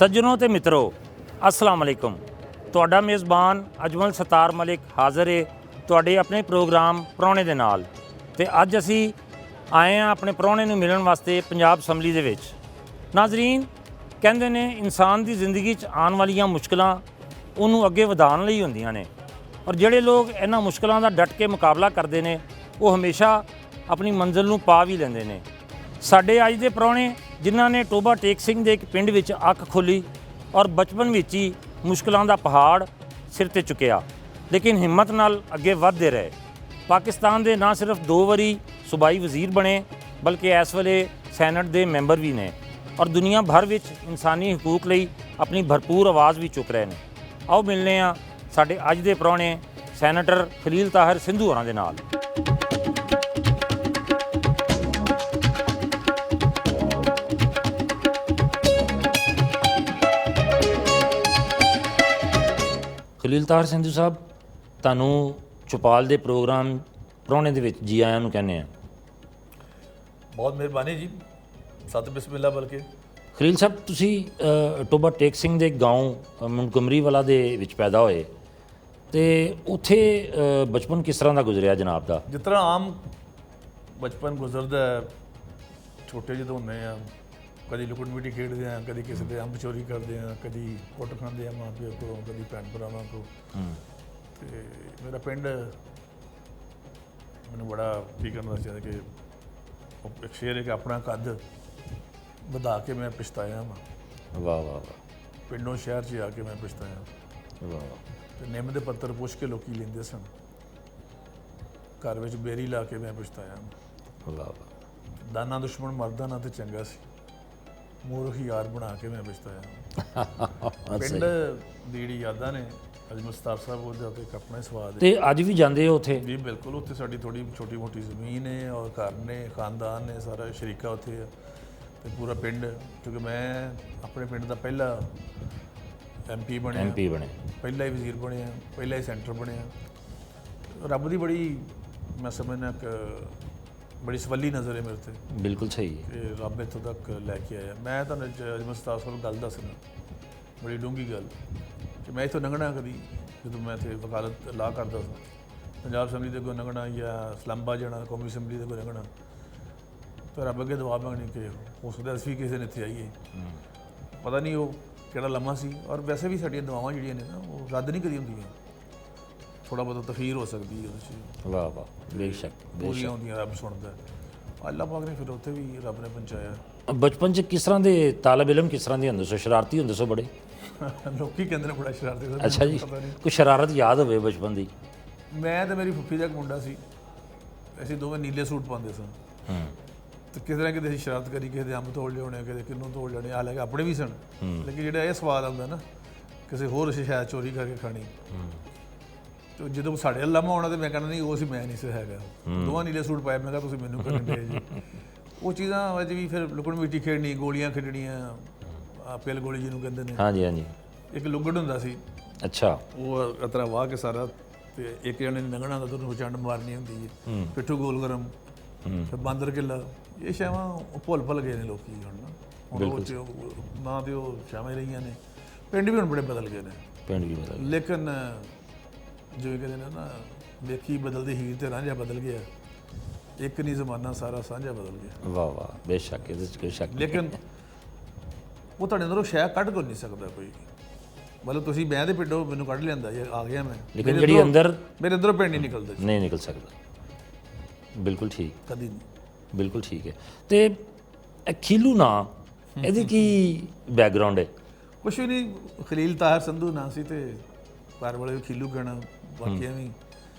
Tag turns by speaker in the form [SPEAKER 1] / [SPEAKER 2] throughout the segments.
[SPEAKER 1] सज्जनों ते मित्रों अस्सलाम वालेकुम। ਤੁਹਾਡਾ ਮੇਜ਼ਬਾਨ ਅਜਮਲ ਸਤਾਰ ਮਲਿਕ ਹਾਜ਼ਰ ਹੈ ਤੁਹਾਡੇ ਆਪਣੇ ਪ੍ਰੋਗਰਾਮ ਪ੍ਰਾਹੁਣੇ ਦੇ ਨਾਲ। ਤੇ ਅੱਜ ਅਸੀਂ ਆਏ ਹਾਂ ਆਪਣੇ ਪ੍ਰਾਹੁਣੇ ਨੂੰ ਮਿਲਣ ਵਾਸਤੇ ਪੰਜਾਬ ਅਸੈਂਬਲੀ ਦੇ ਵਿੱਚ। ਨਾਜ਼ਰੀਨ, ਕਹਿੰਦੇ ਨੇ ਇਨਸਾਨ ਦੀ ਜ਼ਿੰਦਗੀ 'ਚ ਆਉਣ ਵਾਲੀਆਂ ਮੁਸ਼ਕਲਾਂ ਉਹਨੂੰ ਅੱਗੇ ਵਧਾਉਣ ਲਈ ਹੁੰਦੀਆਂ ਨੇ, ਔਰ ਜਿਹੜੇ ਲੋਕ ਇਹਨਾਂ ਮੁਸ਼ਕਲਾਂ ਦਾ ਡਟ ਕੇ ਮੁਕਾਬਲਾ ਕਰਦੇ ਨੇ ਉਹ ਹਮੇਸ਼ਾ ਆਪਣੀ ਮੰਜ਼ਿਲ ਨੂੰ ਪਾ ਵੀ ਲੈਂਦੇ ਨੇ। ਸਾਡੇ ਅੱਜ ਦੇ ਪ੍ਰਾਹੁਣੇ ਜਿਨ੍ਹਾਂ ਨੇ ਟੋਬਾ ਟੇਕ ਸਿੰਘ ਦੇ ਇੱਕ ਪਿੰਡ ਵਿੱਚ ਅੱਖ ਖੋਲ੍ਹੀ ਔਰ ਬਚਪਨ ਵਿੱਚ ਹੀ ਮੁਸ਼ਕਲਾਂ ਦਾ ਪਹਾੜ ਸਿਰ ਤੇ ਚੁੱਕਿਆ, ਲੇਕਿਨ ਹਿੰਮਤ ਨਾਲ ਅੱਗੇ ਵਧਦੇ ਰਹੇ। ਪਾਕਿਸਤਾਨ ਦੇ ਨਾ ਸਿਰਫ 2 ਵਾਰੀ ਸੂਬਾਈ ਵਜ਼ੀਰ ਬਣੇ ਬਲਕਿ ਇਸ ਵੇਲੇ ਸੈਨੇਟ ਦੇ ਮੈਂਬਰ ਵੀ ਨੇ, ਔਰ ਦੁਨੀਆ ਭਰ ਵਿੱਚ ਇਨਸਾਨੀ ਹਕੂਕ ਲਈ ਆਪਣੀ ਭਰਪੂਰ ਆਵਾਜ਼ ਵੀ ਚੁੱਕ ਰਹੇ ਨੇ। ਆਓ ਮਿਲਨੇ ਆ ਸਾਡੇ ਅੱਜ ਦੇ ਪ੍ਰਾਹੁਣੇ ਸੈਨੇਟਰ ਖਲੀਲ ਤਾਹਰ ਸਿੰਧੂ ਹੋਰਾਂ ਦੇ ਨਾਲ। ਖਲੀਲ ਤਾਹਰ ਸਿੰਧੂ ਸਾਹਿਬ, ਤੁਹਾਨੂੰ ਚੌਪਾਲ ਦੇ ਪ੍ਰੋਗਰਾਮ ਪ੍ਰਾਹੁਣੇ ਦੇ ਵਿੱਚ ਜੀ ਆਇਆਂ ਨੂੰ ਕਹਿੰਦੇ ਆ।
[SPEAKER 2] ਬਹੁਤ ਮਿਹਰਬਾਨੀ ਜੀ, ਸਤ ਬਿਸਮਿਲ੍ਲਾ। ਬਲਕਿ
[SPEAKER 1] ਖਲੀਲ ਸਾਹਿਬ, ਤੁਸੀਂ ਟੋਬਾ ਟੇਕ ਸਿੰਘ ਦੇ ਗਾਉਂ ਮੁੰਟਗਮਰੀ ਵਾਲਾ ਦੇ ਵਿੱਚ ਪੈਦਾ ਹੋਏ, ਤੇ ਉੱਥੇ ਬਚਪਨ ਕਿਸ ਤਰ੍ਹਾਂ ਦਾ ਗੁਜ਼ਰਿਆ ਜਨਾਬ ਦਾ?
[SPEAKER 2] ਜਿਸ ਤਰ੍ਹਾਂ ਆਮ ਬਚਪਨ ਗੁਜ਼ਰਦਾ, ਛੋਟੇ ਜਦੋਂ ਹੁੰਦੇ ਆ ਕਦੀ ਲੁਕਣ ਮਿੱਟੀ ਖੇਡਦੇ ਆ, ਕਦੀ ਕਿਸੇ ਦੇ ਅੰਬ ਚੋਰੀ ਕਰਦੇ ਆ, ਕਦੀ ਕੁੱਟ ਖਾਂਦੇ ਆ ਮਾਂ ਪਿਓ ਕੋਲੋਂ, ਕਦੀ ਭੈਣ ਭਰਾਵਾਂ ਕੋਲ। ਤੇ ਮੇਰਾ ਪਿੰਡ ਮੈਨੂੰ ਬੜਾ ਕੀ ਕਰਨਾ ਚਾਹੀਦਾ ਕਿ ਇੱਕ ਸ਼ੇਰ ਹੈ ਕਿ ਆਪਣਾ ਕੱਦ ਵਧਾ ਕੇ ਮੈਂ ਪਛਤਾਇਆ ਵਾਂ।
[SPEAKER 1] ਵਾਹ ਵਾਹ ਵਾਹ।
[SPEAKER 2] ਪਿੰਡੋਂ ਸ਼ਹਿਰ 'ਚ ਆ ਕੇ ਮੈਂ ਪਛਤਾਇਆ।
[SPEAKER 1] ਵਾਹ।
[SPEAKER 2] ਤੇ ਨਿੰਮ ਦੇ ਪੱਤਰ ਪੁੱਛ ਕੇ ਲੋਕੀ ਲੈਂਦੇ ਸਨ, ਘਰ ਵਿੱਚ ਬੇਰੀ ਲਾ ਕੇ ਮੈਂ ਪਛਤਾਇਆ।
[SPEAKER 1] ਵਾਹ ਵਾਹ।
[SPEAKER 2] ਦਾਨਾ ਦੁਸ਼ਮਣ ਮਰਦਾ ਨਾ ਤੇ ਚੰਗਾ ਸੀ, ਮੂਰਖ ਯਾਰ ਬਣਾ ਕੇ ਮੈਂ ਪਛਤਾਇਆ। ਪਿੰਡ ਦੀ ਜਿਹੜੀ ਯਾਦਾਂ ਨੇ ਅਜਮਲ ਸਤਾਰ ਸਾਹਿਬ, ਉਹਦੇ ਉੱਤੇ ਇੱਕ ਆਪਣਾ ਸਵਾਦ ਹੈ।
[SPEAKER 1] ਤੇ ਅੱਜ ਵੀ ਜਾਂਦੇ ਹੋ ਉੱਥੇ?
[SPEAKER 2] ਜੀ ਬਿਲਕੁਲ, ਉੱਥੇ ਸਾਡੀ ਥੋੜੀ ਛੋਟੀ ਮੋਟੀ ਜ਼ਮੀਨ ਹੈ ਔਰ ਘਰ ਨੇ, ਖਾਨਦਾਨ ਨੇ, ਸਾਰਾ ਸ਼ਰੀਕਾ ਉੱਥੇ ਹੈ ਤੇ ਪੂਰਾ ਪਿੰਡ। ਕਿਉਂਕਿ ਮੈਂ ਆਪਣੇ ਪਿੰਡ ਦਾ ਪਹਿਲਾ MP ਬਣਿਆ, ਪਹਿਲਾ ਹੀ ਵਜ਼ੀਰ ਬਣਿਆ, ਪਹਿਲਾ ਹੀ ਸੈਂਟਰ ਬਣਿਆ। ਰੱਬ ਦੀ ਬੜੀ ਮੈਂ ਸਮਝਦਾ ਕਿ ਬੜੀ ਸਵੱਲੀ ਨਜ਼ਰ ਹੈ ਮੇਰੇ 'ਤੇ।
[SPEAKER 1] ਬਿਲਕੁਲ ਸਹੀ ਹੈ
[SPEAKER 2] ਕਿ ਰੱਬ ਇੱਥੋਂ ਤੱਕ ਲੈ ਕੇ ਆਇਆ। ਮੈਂ ਤੁਹਾਨੂੰ ਅਜਮਲ ਸਤਾਰ ਸਾਹਿਬ ਗੱਲ ਦੱਸਣਾ, ਬੜੀ ਡੂੰਘੀ ਗੱਲ, ਕਿ ਮੈਂ ਇੱਥੋਂ ਲੰਘਣਾ ਕਦੀ, ਜਦੋਂ ਮੈਂ ਇੱਥੇ ਵਕਾਲਤ ਲਾ ਕਰਦਾ ਸੀ, ਪੰਜਾਬ ਅਸੈਂਬਲੀ ਦੇ ਅੱਗੋਂ ਲੰਘਣਾ ਜਾਂ ਇਸਲਾਮਾਬਾਦ ਜਾਣਾ, ਕੌਮੀ ਅਸੈਂਬਲੀ ਦੇ ਅੱਗੋਂ ਲੰਘਣਾ, ਤਾਂ ਰੱਬ ਅੱਗੇ ਦੁਆ ਮੰਗਣੀ ਕਿ ਹੋ ਸਕਦਾ ਅਸੀਂ ਵੀ ਕਿਸੇ ਦਿਨ ਇੱਥੇ ਆਈਏ। ਪਤਾ ਨਹੀਂ ਉਹ ਕਿਹੜਾ ਲੰਮਾ ਸੀ। ਔਰ ਵੈਸੇ ਵੀ ਸਾਡੀਆਂ ਦੁਆਵਾਂ ਜਿਹੜੀਆਂ ਨੇ ਨਾ ਉਹ ਰੱਦ ਨਹੀਂ ਕਰੀ ਹੁੰਦੀਆਂ, ਥੋੜ੍ਹਾ ਬਹੁਤਾ ਤਖੀਰ ਹੋ ਸਕਦੀ ਹੈ ਉਹਦੇ 'ਚ।
[SPEAKER 1] ਵਾਹ ਵਾਹ, ਬੇਸ਼ੱਕ
[SPEAKER 2] ਪੂਰੀਆਂ ਹੁੰਦੀਆਂ ਰੱਬ ਸੁਣਦਾ। ਅੱਲਾਹ ਪਾਕ ਨੇ ਫਿਰ ਉੱਥੇ ਵੀ ਰੱਬ ਨੇ ਪਹੁੰਚਾਇਆ।
[SPEAKER 1] ਬਚਪਨ 'ਚ ਕਿਸ ਤਰ੍ਹਾਂ ਦੇ ਤਾਲਬ ਇਲਮ ਕਿਸ ਤਰ੍ਹਾਂ ਦੇ ਹੁੰਦੇ ਸੋ? ਸ਼ਰਾਰਤੀ ਹੁੰਦੇ ਸੋ ਬੜੇ?
[SPEAKER 2] ਲੋਕੀ ਕਹਿੰਦੇ ਨੇ ਬੜਾ ਸ਼ਰਾਰਤੀ ਹੁੰਦਾ।
[SPEAKER 1] ਅੱਛਾ ਜੀ, ਕੋਈ ਸ਼ਰਾਰਤ ਯਾਦ ਹੋਵੇ ਬਚਪਨ ਦੀ?
[SPEAKER 2] ਮੈਂ ਤੇ ਮੇਰੀ ਫੁੱਫੀ ਦਾ ਇੱਕ ਮੁੰਡਾ ਸੀ, ਅਸੀਂ ਦੋਵੇਂ ਨੀਲੇ ਸੂਟ ਪਾਉਂਦੇ ਸਾਂ। ਤੇ ਕਿਸੇ ਨਾ ਕਿਤੇ ਅਸੀਂ ਸ਼ਰਾਰਤ ਕਰੀ, ਕਿਸੇ ਦੇ ਅੰਬ ਤੋੜ ਲਿਆਉਣੇ, ਕਿਸੇ ਕਿੰਨੂੰ ਤੋੜ ਲੈਣੇ, ਹਾਲਾਂਕਿ ਆਪਣੇ ਵੀ ਸਨ, ਲੇਕਿਨ ਜਿਹੜਾ ਇਹ ਸਵਾਦ ਆਉਂਦਾ ਨਾ ਕਿਸੇ ਹੋਰ ਸ਼ਾਇਦ ਚੋਰੀ ਕਰਕੇ ਖਾਣੀ। ਤੇ ਜਦੋਂ ਸਾਡੇ ਲਾਮਾ ਆਉਣਾ ਤੇ ਮੈਂ ਕਹਿੰਦਾ ਨਹੀਂ ਉਹ ਸੀ, ਮੈਂ ਨਹੀਂ ਸੀ ਹੈਗਾ। ਦੋਵਾਂ ਨੀਲੇ ਸੂਟ ਪਾਏ, ਮੈਂ ਕਿਹਾ ਤੁਸੀਂ ਮੈਨੂੰ ਕਰਨ ਦੇ ਜੀ। ਉਹ ਚੀਜ਼ਾਂ ਅੱਜ ਵੀ ਫਿਰ ਲੁਕਣ ਮਿੱਟੀ ਖੇਡਣੀ, ਗੋਲੀਆਂ ਖੇਡਣੀਆਂ, ਪਿੱਲ ਗੋਲੀ ਜਿਹਨੂੰ ਕਹਿੰਦੇ ਨੇ। ਹਾਂਜੀ ਹਾਂਜੀ। ਇੱਕ ਲੁੱਗੜ ਹੁੰਦਾ ਸੀ। ਅੱਛਾ। ਉਹ ਅਤਰਾ ਵਾਹ ਕੇ ਸਾਰਾ, ਤੇ ਇੱਕ ਜਣੇ ਨੇ ਲੰਘਣਾ ਹੁੰਦਾ, ਤੁਹਾਨੂੰ ਚੰਡ ਮਾਰਨੀ ਹੁੰਦੀ ਹੈ, ਪਿੱਠੂ ਗੋਲ ਗਰਮ, ਫਿਰ ਬਾਂਦਰ ਕਿੱਲਾ। ਇਹ ਛਾਵਾਂ ਭੁੱਲ ਗਏ ਨੇ ਲੋਕੀ ਹੁਣ ਨਾ, ਨਾ ਤੇ ਉਹ ਛਾਵਾਂ ਰਹੀਆਂ ਨੇ। ਪਿੰਡ ਵੀ ਹੁਣ ਬੜੇ ਬਦਲ ਗਏ ਨੇ, ਪਿੰਡ ਵੀ ਬਦਲ, ਲੇਕਿਨ ਜਿਵੇਂ ਕਹਿੰਦੇ ਨੇ ਨਾ, ਵੇਖੀ ਬਦਲਦੀ ਹੀਰ ਤੇ ਰਾਂਝਾ ਬਦਲ ਗਿਆ, ਇੱਕ ਨਹੀਂ ਜ਼ਮਾਨਾ ਸਾਰਾ ਸਾਂਝਾ ਬਦਲ ਗਿਆ। ਵਾਹ ਵਾਹ, ਬੇਸ਼ੱਕ, ਇਹਦੇ 'ਚ ਕੋਈ ਸ਼ੱਕ। ਲੇਕਿਨ ਉਹ ਤੁਹਾਡੇ ਅੰਦਰੋਂ ਸ਼ਾਇਦ ਕੱਢ ਕੋ ਨਹੀਂ ਸਕਦਾ ਕੋਈ। ਮਤਲਬ ਤੁਸੀਂ ਮੈਂ ਦੇ ਪਿੰਡੋਂ ਮੈਨੂੰ ਕੱਢ ਲਿਆਂਦਾ ਜੇ ਆ ਗਿਆ ਮੈਂ, ਲੇਕਿਨ ਜਿਹੜੀ ਅੰਦਰ ਮੇਰੇ ਅੰਦਰੋਂ ਪਿੰਡ ਨਹੀਂ ਨਿਕਲਦਾ, ਨਹੀਂ ਨਿਕਲ ਸਕਦਾ। ਬਿਲਕੁਲ ਠੀਕ, ਕਦੀ ਨਹੀਂ। ਬਿਲਕੁਲ ਠੀਕ ਹੈ। ਤੇ ਖੀਲੂ ਨਾਂ, ਇਹਦੀ ਕੀ ਬੈਕਗਰਾਉਂਡ ਹੈ? ਕੁਛ ਵੀ ਨਹੀਂ, ਖਲੀਲ ਤਾਹਰ ਸੰਧੂ ਨਾਂ ਸੀ ਤੇ ਘਰ ਵਾਲੇ ਵੀ ਖੀਲੂ ਕਹਿਣਾ, ਬਾਕੀਆਂ ਵੀ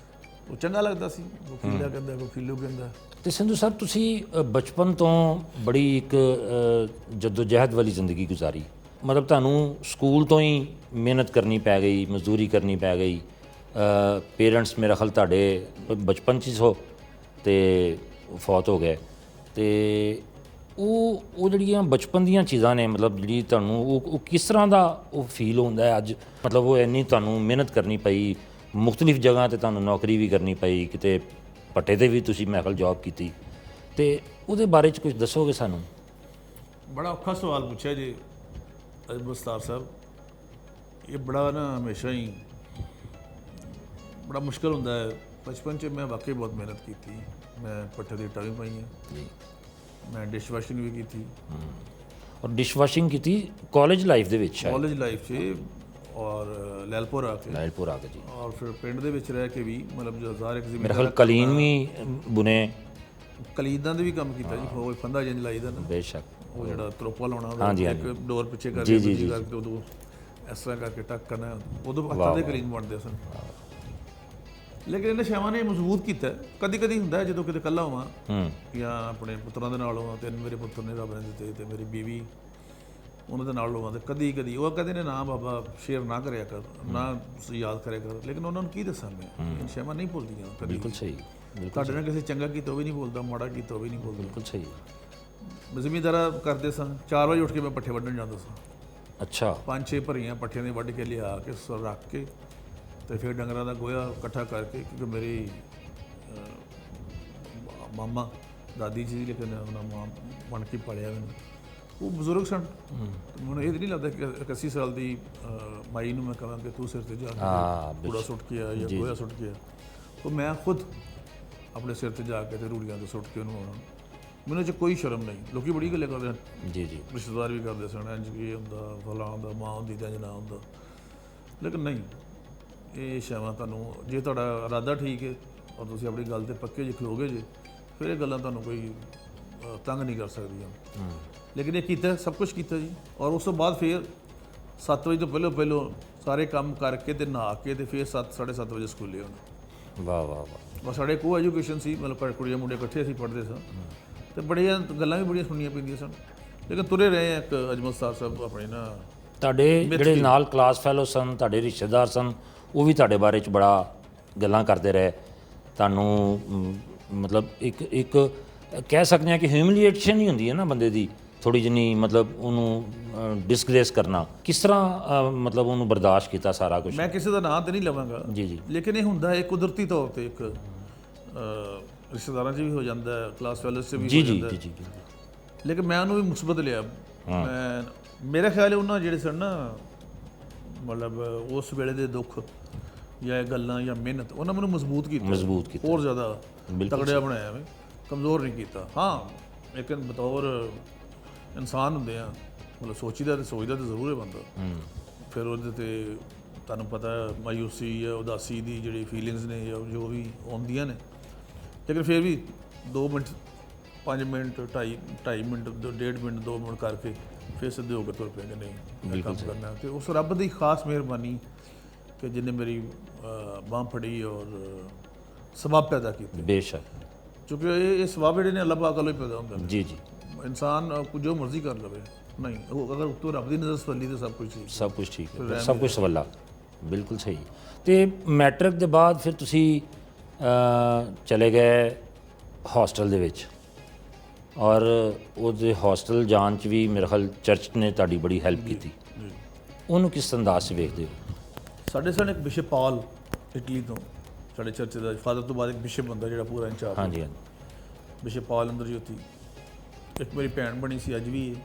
[SPEAKER 2] ਉਹ ਚੰਗਾ ਲੱਗਦਾ ਸੀ। ਕੋਈ ਖੀਲਾ ਕਹਿੰਦਾ, ਕੋਈ ਖੀਲੂ ਕਹਿੰਦਾ। ਤੇ ਸਿੰਧੂ ਸਾਹਿਬ, ਤੁਸੀਂ ਬਚਪਨ ਤੋਂ ਬੜੀ ਇੱਕ ਜਦੋਜਹਿਦ ਵਾਲੀ ਜ਼ਿੰਦਗੀ ਗੁਜ਼ਾਰੀ। ਮਤਲਬ ਤੁਹਾਨੂੰ ਸਕੂਲ ਤੋਂ ਹੀ ਮਿਹਨਤ ਕਰਨੀ ਪੈ ਗਈ, ਮਜ਼ਦੂਰੀ ਕਰਨੀ ਪੈ ਗਈ। ਪੇਰੈਂਟਸ ਮੇਰਾ ਖਿਆਲ ਤੁਹਾਡੇ ਬਚਪਨ 'ਚ ਹੀ ਸੋ, ਤੇ
[SPEAKER 1] ਫੌਤ ਹੋ ਗਏ। ਤੇ ਉਹ ਜਿਹੜੀਆਂ ਬਚਪਨ ਦੀਆਂ ਚੀਜ਼ਾਂ ਨੇ, ਮਤਲਬ ਜਿਹੜੀ ਤੁਹਾਨੂੰ ਉਹ ਕਿਸ ਤਰ੍ਹਾਂ ਦਾ ਉਹ ਫੀਲ ਹੁੰਦਾ ਹੈ ਅੱਜ? ਮਤਲਬ ਉਹ ਇੰਨੀ ਤੁਹਾਨੂੰ ਮਿਹਨਤ ਕਰਨੀ ਪਈ, ਮੁਖਤਲਿਫ ਜਗ੍ਹਾ ਤੇ ਤੁਹਾਨੂੰ ਨੌਕਰੀ ਵੀ ਕਰਨੀ ਪਈ, ਕਿਤੇ ਪੱਟੇ ਤੇ ਵੀ ਤੁਸੀਂ ਮੈਂ ਖਿਆਲ ਜੌਬ ਕੀਤੀ, ਤੇ ਉਹਦੇ ਬਾਰੇ 'ਚ ਕੁਝ ਦੱਸੋਗੇ ਸਾਨੂੰ?
[SPEAKER 2] ਬੜਾ ਔਖਾ ਸਵਾਲ ਪੁੱਛਿਆ ਜੀ ਅਜਮਲ ਸਤਾਰ ਸਾਹਿਬ। ਇਹ ਬੜਾ ਨਾ ਹਮੇਸ਼ਾ ਹੀ ਬੜਾ ਮੁਸ਼ਕਲ ਹੁੰਦਾ ਹੈ। ਬਚਪਨ 'ਚ ਮੈਂ ਵਾਕਈ ਬਹੁਤ ਮਿਹਨਤ ਕੀਤੀ। ਮੈਂ ਪੱਠੇ ਦੀ ਇੱਟਾਂ ਵੀ ਪਾਈਆਂ,
[SPEAKER 1] ਜੀ।
[SPEAKER 2] ਮੈਂ ਡਿਸ਼ ਵਾਸ਼ਿੰਗ ਵੀ ਕੀਤੀ
[SPEAKER 1] ਔਰ ਡਿਸ਼ ਵਾਸ਼ਿੰਗ ਕੀਤੀ ਕਾਲਜ ਲਾਈਫ ਦੇ ਵਿੱਚ?
[SPEAKER 2] ਕਾਲਜ ਲਾਈਫ 'ਚ, ਔਰ ਲੈਲਪੁਰ ਆ ਕੇ,
[SPEAKER 1] ਲਾਇਲਪੁਰ ਆ ਕੇ ਜੀ।
[SPEAKER 2] ਔਰ ਫਿਰ ਪਿੰਡ ਦੇ ਵਿੱਚ ਰਹਿ ਕੇ ਵੀ, ਮਤਲਬ ਜੋ ਹਜ਼ਾਰ ਇੱਕ
[SPEAKER 1] ਮੇਰੇ ਖਿਆਲ ਕਲੀਨ ਵੀ ਬੁਨੇ?
[SPEAKER 2] ਕਲੀਦਾਂ ਦੇ ਵੀ ਕੰਮ ਕੀਤਾ ਜੀ। ਉਹ ਫੰਦਾ ਜਿੰਜ ਲਾਈਦਾ ਨਾ,
[SPEAKER 1] ਬੇਸ਼ੱਕ।
[SPEAKER 2] ਉਹ ਜਿਹੜਾ ਤਰੋਪਾ ਲਾਉਣਾ ਉਹਦਾ,
[SPEAKER 1] ਹਾਂਜੀ,
[SPEAKER 2] ਇੱਕ ਡੋਰ ਪਿੱਛੇ ਕਰਕੇ
[SPEAKER 1] ਜੀ, ਜੀ,
[SPEAKER 2] ਦੂਜੀ
[SPEAKER 1] ਜੀ।
[SPEAKER 2] ਕਰਕੇ ਉਦੋਂ ਇਸ ਤਰ੍ਹਾਂ ਕਰਕੇ ਟੱਕ ਕਰਨਾ, ਉਦੋਂ ਹੱਥਾਂ ਦੇ ਕਲੀਨ ਬਣਦੇ ਸਨ। ਲੇਕਿਨ ਇਹਨਾਂ ਸ਼ਾਵਾਂ ਨੇ ਮਜ਼ਬੂਤ ਕੀਤਾ। ਕਦੀ ਕਦੀ ਹੁੰਦਾ ਹੈ ਜਦੋਂ ਕਿਤੇ ਇਕੱਲਾ ਹੋਵਾਂ ਜਾਂ ਆਪਣੇ ਪੁੱਤਰਾਂ ਦੇ ਨਾਲ ਹੋਵਾਂ, ਤਿੰਨ ਮੇਰੇ ਪੁੱਤਰ ਨੇ ਰੱਬ ਨੇ ਦਿੱਤੇ, ਤੇ ਮੇਰੀ ਬੀਵੀ, ਉਹਨਾਂ ਦੇ ਨਾਲ ਹੋਵਾਂ, ਤੇ ਕਦੀ ਕਦੀ ਉਹ ਕਹਿੰਦੇ ਨੇ ਨਾ ਬਾਬਾ ਸ਼ੇਅਰ ਨਾ ਕਰਿਆ ਕਰ, ਨਾ ਯਾਦ ਕਰਿਆ ਕਰ। ਲੇਕਿਨ ਉਹਨਾਂ ਨੂੰ ਕੀ ਦੱਸਾਂ ਮੈਂ, ਇਹ ਸ਼ਾਵਾਂ ਨਹੀਂ ਭੁੱਲਦੀਆਂ ਕਦੀ।
[SPEAKER 1] ਬਿਲਕੁਲ ਸਹੀ।
[SPEAKER 2] ਤੁਹਾਡੇ ਨਾਲ ਕਿਸੇ ਚੰਗਾ ਕੀਤਾ ਉਹ ਵੀ ਨਹੀਂ ਭੁੱਲਦਾ, ਮਾੜਾ ਕੀਤਾ ਉਹ ਵੀ ਨਹੀਂ ਭੁੱਲਦਾ।
[SPEAKER 1] ਬਿਲਕੁਲ ਸਹੀ।
[SPEAKER 2] ਜ਼ਿਮੀਂਦਾਰਾ ਕਰਦੇ ਸਾਂ, 4 ਵਜੇ ਉੱਠ ਕੇ ਮੈਂ ਪੱਠੇ ਵੱਢਣ ਜਾਂਦਾ ਸਾਂ।
[SPEAKER 1] ਅੱਛਾ।
[SPEAKER 2] 5-6 ਭਰੀਆਂ ਪੱਠਿਆਂ ਦੇ ਵੱਢ ਕੇ ਲਿਆ ਕੇ ਰੱਖ ਕੇ, ਤੇ ਫਿਰ ਡੰਗਰਾਂ ਦਾ ਗੋਹਾ ਇਕੱਠਾ ਕਰਕੇ, ਕਿਉਂਕਿ ਮੇਰੀ ਮਾਮਾ ਦਾਦੀ ਜੀ, ਲੇਕਿਨ ਉਹਨਾਂ ਮਾਂ ਬਣ ਕੇ ਪਾਲਿਆ ਮੈਨੂੰ। ਉਹ ਬਜ਼ੁਰਗ ਸਨ। ਮੈਨੂੰ ਇਹ ਨਹੀਂ ਲੱਗਦਾ ਕਿ 81 ਸਾਲ ਦੀ ਮਾਈ ਨੂੰ ਮੈਂ ਕਹਾਂ ਕਿ ਤੂੰ ਸਿਰ ਤੇ ਜਾ ਕੇ ਕੂੜਾ ਸੁੱਟ ਕੇ ਆ ਜਾਂ ਗੋਹਾ ਸੁੱਟ ਕੇ ਆ। ਤਾਂ ਮੈਂ ਖੁਦ ਆਪਣੇ ਸਿਰ ਤੇ ਜਾ ਕੇ ਤੇ ਰੂੜੀਆਂ ਤੇ ਸੁੱਟ ਕੇ ਉਹਨੂੰ ਆਉਣਾ। ਮੈਨੂੰ 'ਚ ਕੋਈ ਸ਼ਰਮ ਨਹੀਂ। ਲੋਕੀ ਬੜੀ ਗੱਲਾਂ ਕਰਦੇ ਹਨ,
[SPEAKER 1] ਜੀ ਜੀ,
[SPEAKER 2] ਰਿਸ਼ਤੇਦਾਰ ਵੀ ਕਰਦੇ ਸਨ, ਇੰਝ ਕੀ ਹੁੰਦਾ, ਫਲਾਂ ਹੁੰਦਾ, ਮਾਂ ਹੁੰਦੀ ਤਾਂ ਇੰਝ ਨਾ ਹੁੰਦਾ। ਲੇਕਿਨ ਨਹੀਂ, ਇਹ ਸ਼ਾਵਾਂ ਤੁਹਾਨੂੰ, ਜੇ ਤੁਹਾਡਾ ਇਰਾਦਾ ਠੀਕ ਹੈ ਔਰ ਤੁਸੀਂ ਆਪਣੀ ਗੱਲ ਤੇ ਪੱਕੇ ਜੇ ਖਲੋਗੇ ਜੇ, ਫਿਰ ਇਹ ਗੱਲਾਂ ਤੁਹਾਨੂੰ ਕੋਈ ਤੰਗ ਨਹੀਂ ਕਰ ਸਕਦੀਆਂ। ਲੇਕਿਨ ਇਹ ਕੀਤਾ, ਸਭ ਕੁਝ ਕੀਤਾ ਜੀ। ਔਰ ਉਸ ਤੋਂ ਬਾਅਦ ਫਿਰ 7 ਵਜੇ ਤੋਂ ਪਹਿਲੋਂ ਸਾਰੇ ਕੰਮ ਕਰਕੇ ਤੇ ਨਹਾ ਕੇ ਤੇ ਫਿਰ 7-7:30 ਵਜੇ ਸਕੂਲੇ ਆਉਣਾ।
[SPEAKER 1] ਵਾਹ ਵਾਹ ਵਾਹ।
[SPEAKER 2] ਬਸ ਸਾਡੇ ਕੋ ਐਜੂਕੇਸ਼ਨ ਸੀ, ਮਤਲਬ ਕੁੜੀਆਂ ਮੁੰਡੇ ਇਕੱਠੇ ਅਸੀਂ ਪੜ੍ਹਦੇ ਸਾਂ, ਤੇ ਬੜੀਆਂ ਗੱਲਾਂ ਵੀ ਬੜੀਆਂ ਸੁਣਨੀਆਂ ਪੈਂਦੀਆਂ ਸਨ। ਲੇਕਿਨ ਤੁਰੇ ਰਹੇ ਇੱਕ ਅਜਮਲ ਸਤਾਰ ਸਾਹਿਬ ਆਪਣੇ ਨਾ।
[SPEAKER 1] ਤੁਹਾਡੇ ਜਿਹੜੇ ਨਾਲ ਕਲਾਸ ਫੈਲੋ ਸਨ, ਤੁਹਾਡੇ ਰਿਸ਼ਤੇਦਾਰ ਸਨ, ਉਹ ਵੀ ਤੁਹਾਡੇ ਬਾਰੇ 'ਚ ਬੜਾ ਗੱਲਾਂ ਕਰਦੇ ਰਹੇ ਤੁਹਾਨੂੰ? ਮਤਲਬ ਇੱਕ ਕਹਿ ਸਕਦੇ ਹਾਂ ਕਿ ਹਿਊਮਿਲੀਏਸ਼ਨ ਹੀ ਹੁੰਦੀ ਹੈ ਨਾ ਬੰਦੇ ਦੀ ਥੋੜ੍ਹੀ ਜਿੰਨੀ, ਮਤਲਬ ਉਹਨੂੰ ਡਿਸਗ੍ਰੇਸ ਕਰਨਾ। ਕਿਸ ਤਰ੍ਹਾਂ ਮਤਲਬ ਉਹਨੂੰ ਬਰਦਾਸ਼ਤ ਕੀਤਾ ਸਾਰਾ ਕੁਝ?
[SPEAKER 2] ਮੈਂ ਕਿਸੇ ਦਾ ਨਾਂ ਤਾਂ ਨਹੀਂ ਲਵਾਂਗਾ
[SPEAKER 1] ਜੀ ਜੀ,
[SPEAKER 2] ਲੇਕਿਨ ਇਹ ਹੁੰਦਾ ਹੈ ਕੁਦਰਤੀ ਤੌਰ ਤੇ। ਇੱਕ ਰਿਸ਼ਤੇਦਾਰਾਂ 'ਚ ਵੀ ਹੋ ਜਾਂਦਾ, ਕਲਾਸ ਫੈਲੋਜ਼ 'ਚ ਵੀ
[SPEAKER 1] ਜੀ
[SPEAKER 2] ਹੋ
[SPEAKER 1] ਜੀ
[SPEAKER 2] ਜਾਂਦਾ।
[SPEAKER 1] ਜੀ ਜੀ।
[SPEAKER 2] ਲੇਕਿਨ ਮੈਂ ਉਹਨੂੰ ਵੀ ਮੁਸਬਤ ਲਿਆ। ਮੇਰਾ ਖਿਆਲ ਹੈ ਉਹਨਾਂ ਜਿਹੜੇ ਸਨ ਨਾ, ਮਤਲਬ ਉਸ ਵੇਲੇ ਦੇ ਦੁੱਖ ਜਾਂ ਇਹ ਗੱਲਾਂ ਜਾਂ ਮਿਹਨਤ, ਉਹਨਾਂ ਮੈਨੂੰ ਮਜ਼ਬੂਤ ਕੀਤਾ, ਹੋਰ ਜ਼ਿਆਦਾ ਤਗੜਿਆ ਬਣਾਇਆ, ਮੈਂ ਕਮਜ਼ੋਰ ਨਹੀਂ ਕੀਤਾ। ਹਾਂ, ਲੇਕਿਨ ਬਤੌਰ ਇਨਸਾਨ ਹੁੰਦੇ ਆ, ਮਤਲਬ ਸੋਚੀਦਾ ਤੇ ਸੋਚਦਾ ਤਾਂ ਜ਼ਰੂਰ ਹੈ ਬੰਦਾ। ਫਿਰ ਉਹਦੇ ਤੇ ਤੁਹਾਨੂੰ ਪਤਾ ਮਾਯੂਸੀ ਜਾਂ ਉਦਾਸੀ ਦੀ ਜਿਹੜੀ ਫੀਲਿੰਗਸ ਨੇ ਜਾਂ ਜੋ ਵੀ ਆਉਂਦੀਆਂ ਨੇ, ਲੇਕਿਨ ਫਿਰ ਵੀ 2 minute 5 minute 2.5 minute 1.5 minute 2 minute ਕਰਕੇ ਫਿਰ ਸਿੱਧੇ ਹੋ ਕੇ ਤੁਰ ਪਏ ਕਿ ਨਹੀਂ ਇਹ ਕੰਮ ਕਰਨਾ। ਤੇ ਉਸ ਰੱਬ ਦੀ ਖਾਸ ਮਿਹਰਬਾਨੀ ਕਿ ਜਿਹਨੇ ਮੇਰੀ ਬਾਂਹ ਫੜੀ ਔਰ ਸਬਬ ਪੈਦਾ ਕੀਤੇ।
[SPEAKER 1] ਬੇਸ਼ੱਕ,
[SPEAKER 2] ਕਿਉਂਕਿ ਇਹ ਸਬਬ ਜਿਹੜੇ ਨੇ ਅੱਲਾਹ ਪਾਕ ਵੱਲੋਂ ਹੀ ਪੈਦਾ ਹੁੰਦੇ ਨੇ।
[SPEAKER 1] ਜੀ ਜੀ।
[SPEAKER 2] ਇਨਸਾਨ ਜੋ ਮਰਜ਼ੀ ਕਰ ਲਵੇ, ਨਹੀਂ ਉਹ ਅਗਰ ਉੱਤੋਂ ਰੱਬ ਦੀ ਨਜ਼ਰ ਸਵੱਲੀ ਤੇ ਸਭ ਕੁਝ ਠੀਕ,
[SPEAKER 1] ਸਭ ਕੁਝ ਠੀਕ ਹੈ, ਸਭ ਕੁਝ ਸਵੱਲਾ। ਬਿਲਕੁਲ ਸਹੀ। ਤੇ ਮੈਟ੍ਰਿਕ ਦੇ ਬਾਅਦ ਫਿਰ ਤੁਸੀਂ ਚਲੇ ਗਏ ਹੌਸਟਲ ਦੇ ਵਿੱਚ, ਔਰ ਉਹਦੇ ਹੌਸਟਲ ਜਾਣ 'ਚ ਵੀ ਮੇਰੇ ਖਿਆਲ ਚਰਚ ਨੇ ਤੁਹਾਡੀ ਬੜੀ ਹੈਲਪ ਕੀਤੀ। ਉਹਨੂੰ ਕਿਸ ਅੰਦਾਜ਼ 'ਚ ਵੇਖਦੇ ਹੋ?
[SPEAKER 2] ਸਾਡੇ ਸਨ ਇੱਕ ਬਿਸ਼ਪ ਪਾਲ ਇਟਲੀ ਤੋਂ, ਸਾਡੇ ਚਰਚ ਦਾ ਫਾਦਰ ਤੋਂ ਬਾਅਦ ਇੱਕ ਬਿਸ਼ਪ ਹੁੰਦਾ ਜਿਹੜਾ ਪੂਰਾ ਇੰਚਾਰਜ। ਹਾਂਜੀ ਹਾਂਜੀ, ਬਿਸ਼ਪ ਪਾਲ ਅੰਦਰਜੋਤੀ। ਇੱਕ ਮੇਰੀ ਭੈਣ ਬਣੀ ਸੀ, ਅੱਜ ਵੀ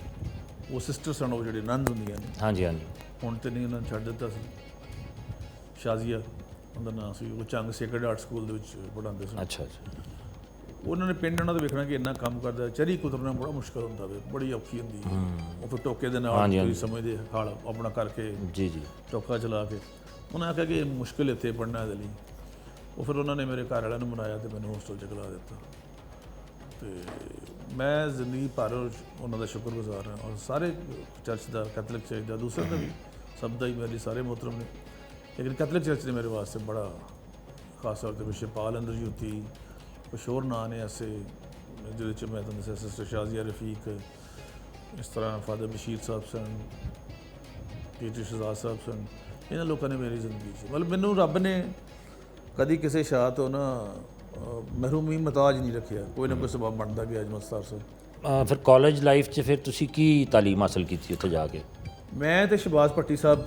[SPEAKER 2] ਉਹ ਸਿਸਟਰ ਸਨ, ਉਹ ਜਿਹੜੇ ਨੰਦ ਹੁੰਦੀਆਂ ਨੇ। ਹਾਂਜੀ ਹਾਂਜੀ, ਹੁਣ ਤੇ ਨਹੀਂ, ਉਹਨਾਂ ਨੇ ਛੱਡ ਦਿੱਤਾ ਸੀ। ਸ਼ਾਜ਼ੀਆ ਉਹਦਾ ਨਾਂ ਸੀ। ਉਹ ਚੰਗ ਸੇਕਰਡ ਆਰਟ ਸਕੂਲ ਦੇ ਵਿੱਚ ਪੜ੍ਹਾਉਂਦੇ ਸਨ। ਅੱਛਾ ਅੱਛਾ। ਉਹਨਾਂ ਨੇ ਪਿੰਡ ਉਹਨਾਂ ਦਾ ਵੇਖਣਾ ਕਿ ਇੰਨਾ ਕੰਮ ਕਰਦਾ, ਚਰੀ ਕੁਤਰਨਾ ਬੜਾ ਮੁਸ਼ਕਲ ਹੁੰਦਾ ਵੇ, ਬੜੀ ਔਖੀ ਹੁੰਦੀ ਹੈ। ਉਹ ਫਿਰ ਟੋਕੇ ਦੇ ਨਾਲ ਤੁਸੀਂ ਸਮਝਦੇ ਹਾਲ ਆਪਣਾ ਕਰਕੇ, ਜੀ ਜੀ, ਟੋਕਾ ਚਲਾ ਕੇ। ਉਹਨਾਂ ਆਖਿਆ ਕਿ ਮੁਸ਼ਕਿਲ ਇੱਥੇ ਪੜ੍ਹਨਾ ਇਹਦੇ ਲਈ। ਉਹ ਫਿਰ ਉਹਨਾਂ ਨੇ ਮੇਰੇ ਘਰ ਵਾਲਿਆਂ ਨੂੰ ਮਨਾਇਆ ਤੇ ਮੈਨੂੰ ਹੋਸਟਲ 'ਚ ਖਿਲਾ ਦਿੱਤਾ। ਤੇ ਮੈਂ ਜ਼ਿੰਦਗੀ ਭਰ ਉਹਨਾਂ ਦਾ ਸ਼ੁਕਰਗੁਜ਼ਾਰ ਹਾਂ, ਔਰ ਸਾਰੇ ਚਰਚ ਦਾ, ਕੈਥੋਲਿਕ ਚਰਚ ਦਾ, ਦੂਸਰੇ ਦਾ ਵੀ, ਸਭ ਦਾ ਹੀ ਮੇਰੇ ਲਈ ਸਾਰੇ ਮੁਹਤਰਮ ਨੇ। ਲੇਕਿਨ ਕੈਥੋਲਿਕ ਚਰਚ ਨੇ ਮੇਰੇ ਵਾਸਤੇ ਬੜਾ ਖਾਸ ਤੌਰ 'ਤੇ ਬਿਸ਼ਪ ਪਾਲ ਅੰਦਰਜੋਤੀ, ਕੁਛ ਹੋਰ ਨਾਂ ਨੇ ਐਸੇ ਜਿਹਦੇ 'ਚ ਮੈਂ ਤੁਹਾਨੂੰ ਦੱਸਿਆ ਸਿਸਟਰ ਸ਼ਾਜ਼ੀਆ ਰਫੀਕ, ਇਸ ਤਰ੍ਹਾਂ ਫਾਦਰ ਬਸ਼ੀਰ ਸਾਹਿਬ ਸਨ, ਪੀਟਰ ਸ਼ਹਜ਼ਾਦ ਸਾਹਿਬ ਸਨ। ਇਹਨਾਂ ਲੋਕਾਂ ਨੇ ਮੇਰੀ ਜ਼ਿੰਦਗੀ 'ਚ, ਮਤਲਬ ਮੈਨੂੰ ਰੱਬ ਨੇ ਕਦੀ ਕਿਸੇ ਸ਼ਾਹ ਤੋਂ ਨਾ ਮਹਿਰੂਮੀ ਮਤਾਜ ਨਹੀਂ ਰੱਖਿਆ, ਕੋਈ ਨਾ ਕੋਈ ਸਬਬ ਬਣਦਾ ਗਿਆ ਅਜਮਲ ਸਤਾਰ ਸਾਹਿਬ।
[SPEAKER 1] ਫਿਰ ਕਾਲਜ ਲਾਈਫ 'ਚ ਫਿਰ ਤੁਸੀਂ ਕੀ ਤਾਲੀਮ ਹਾਸਲ ਕੀਤੀ ਉੱਥੇ ਜਾ ਕੇ?
[SPEAKER 2] ਮੈਂ ਤੇ ਸ਼ਹਬਾਜ਼ ਭੱਟੀ ਸਾਹਿਬ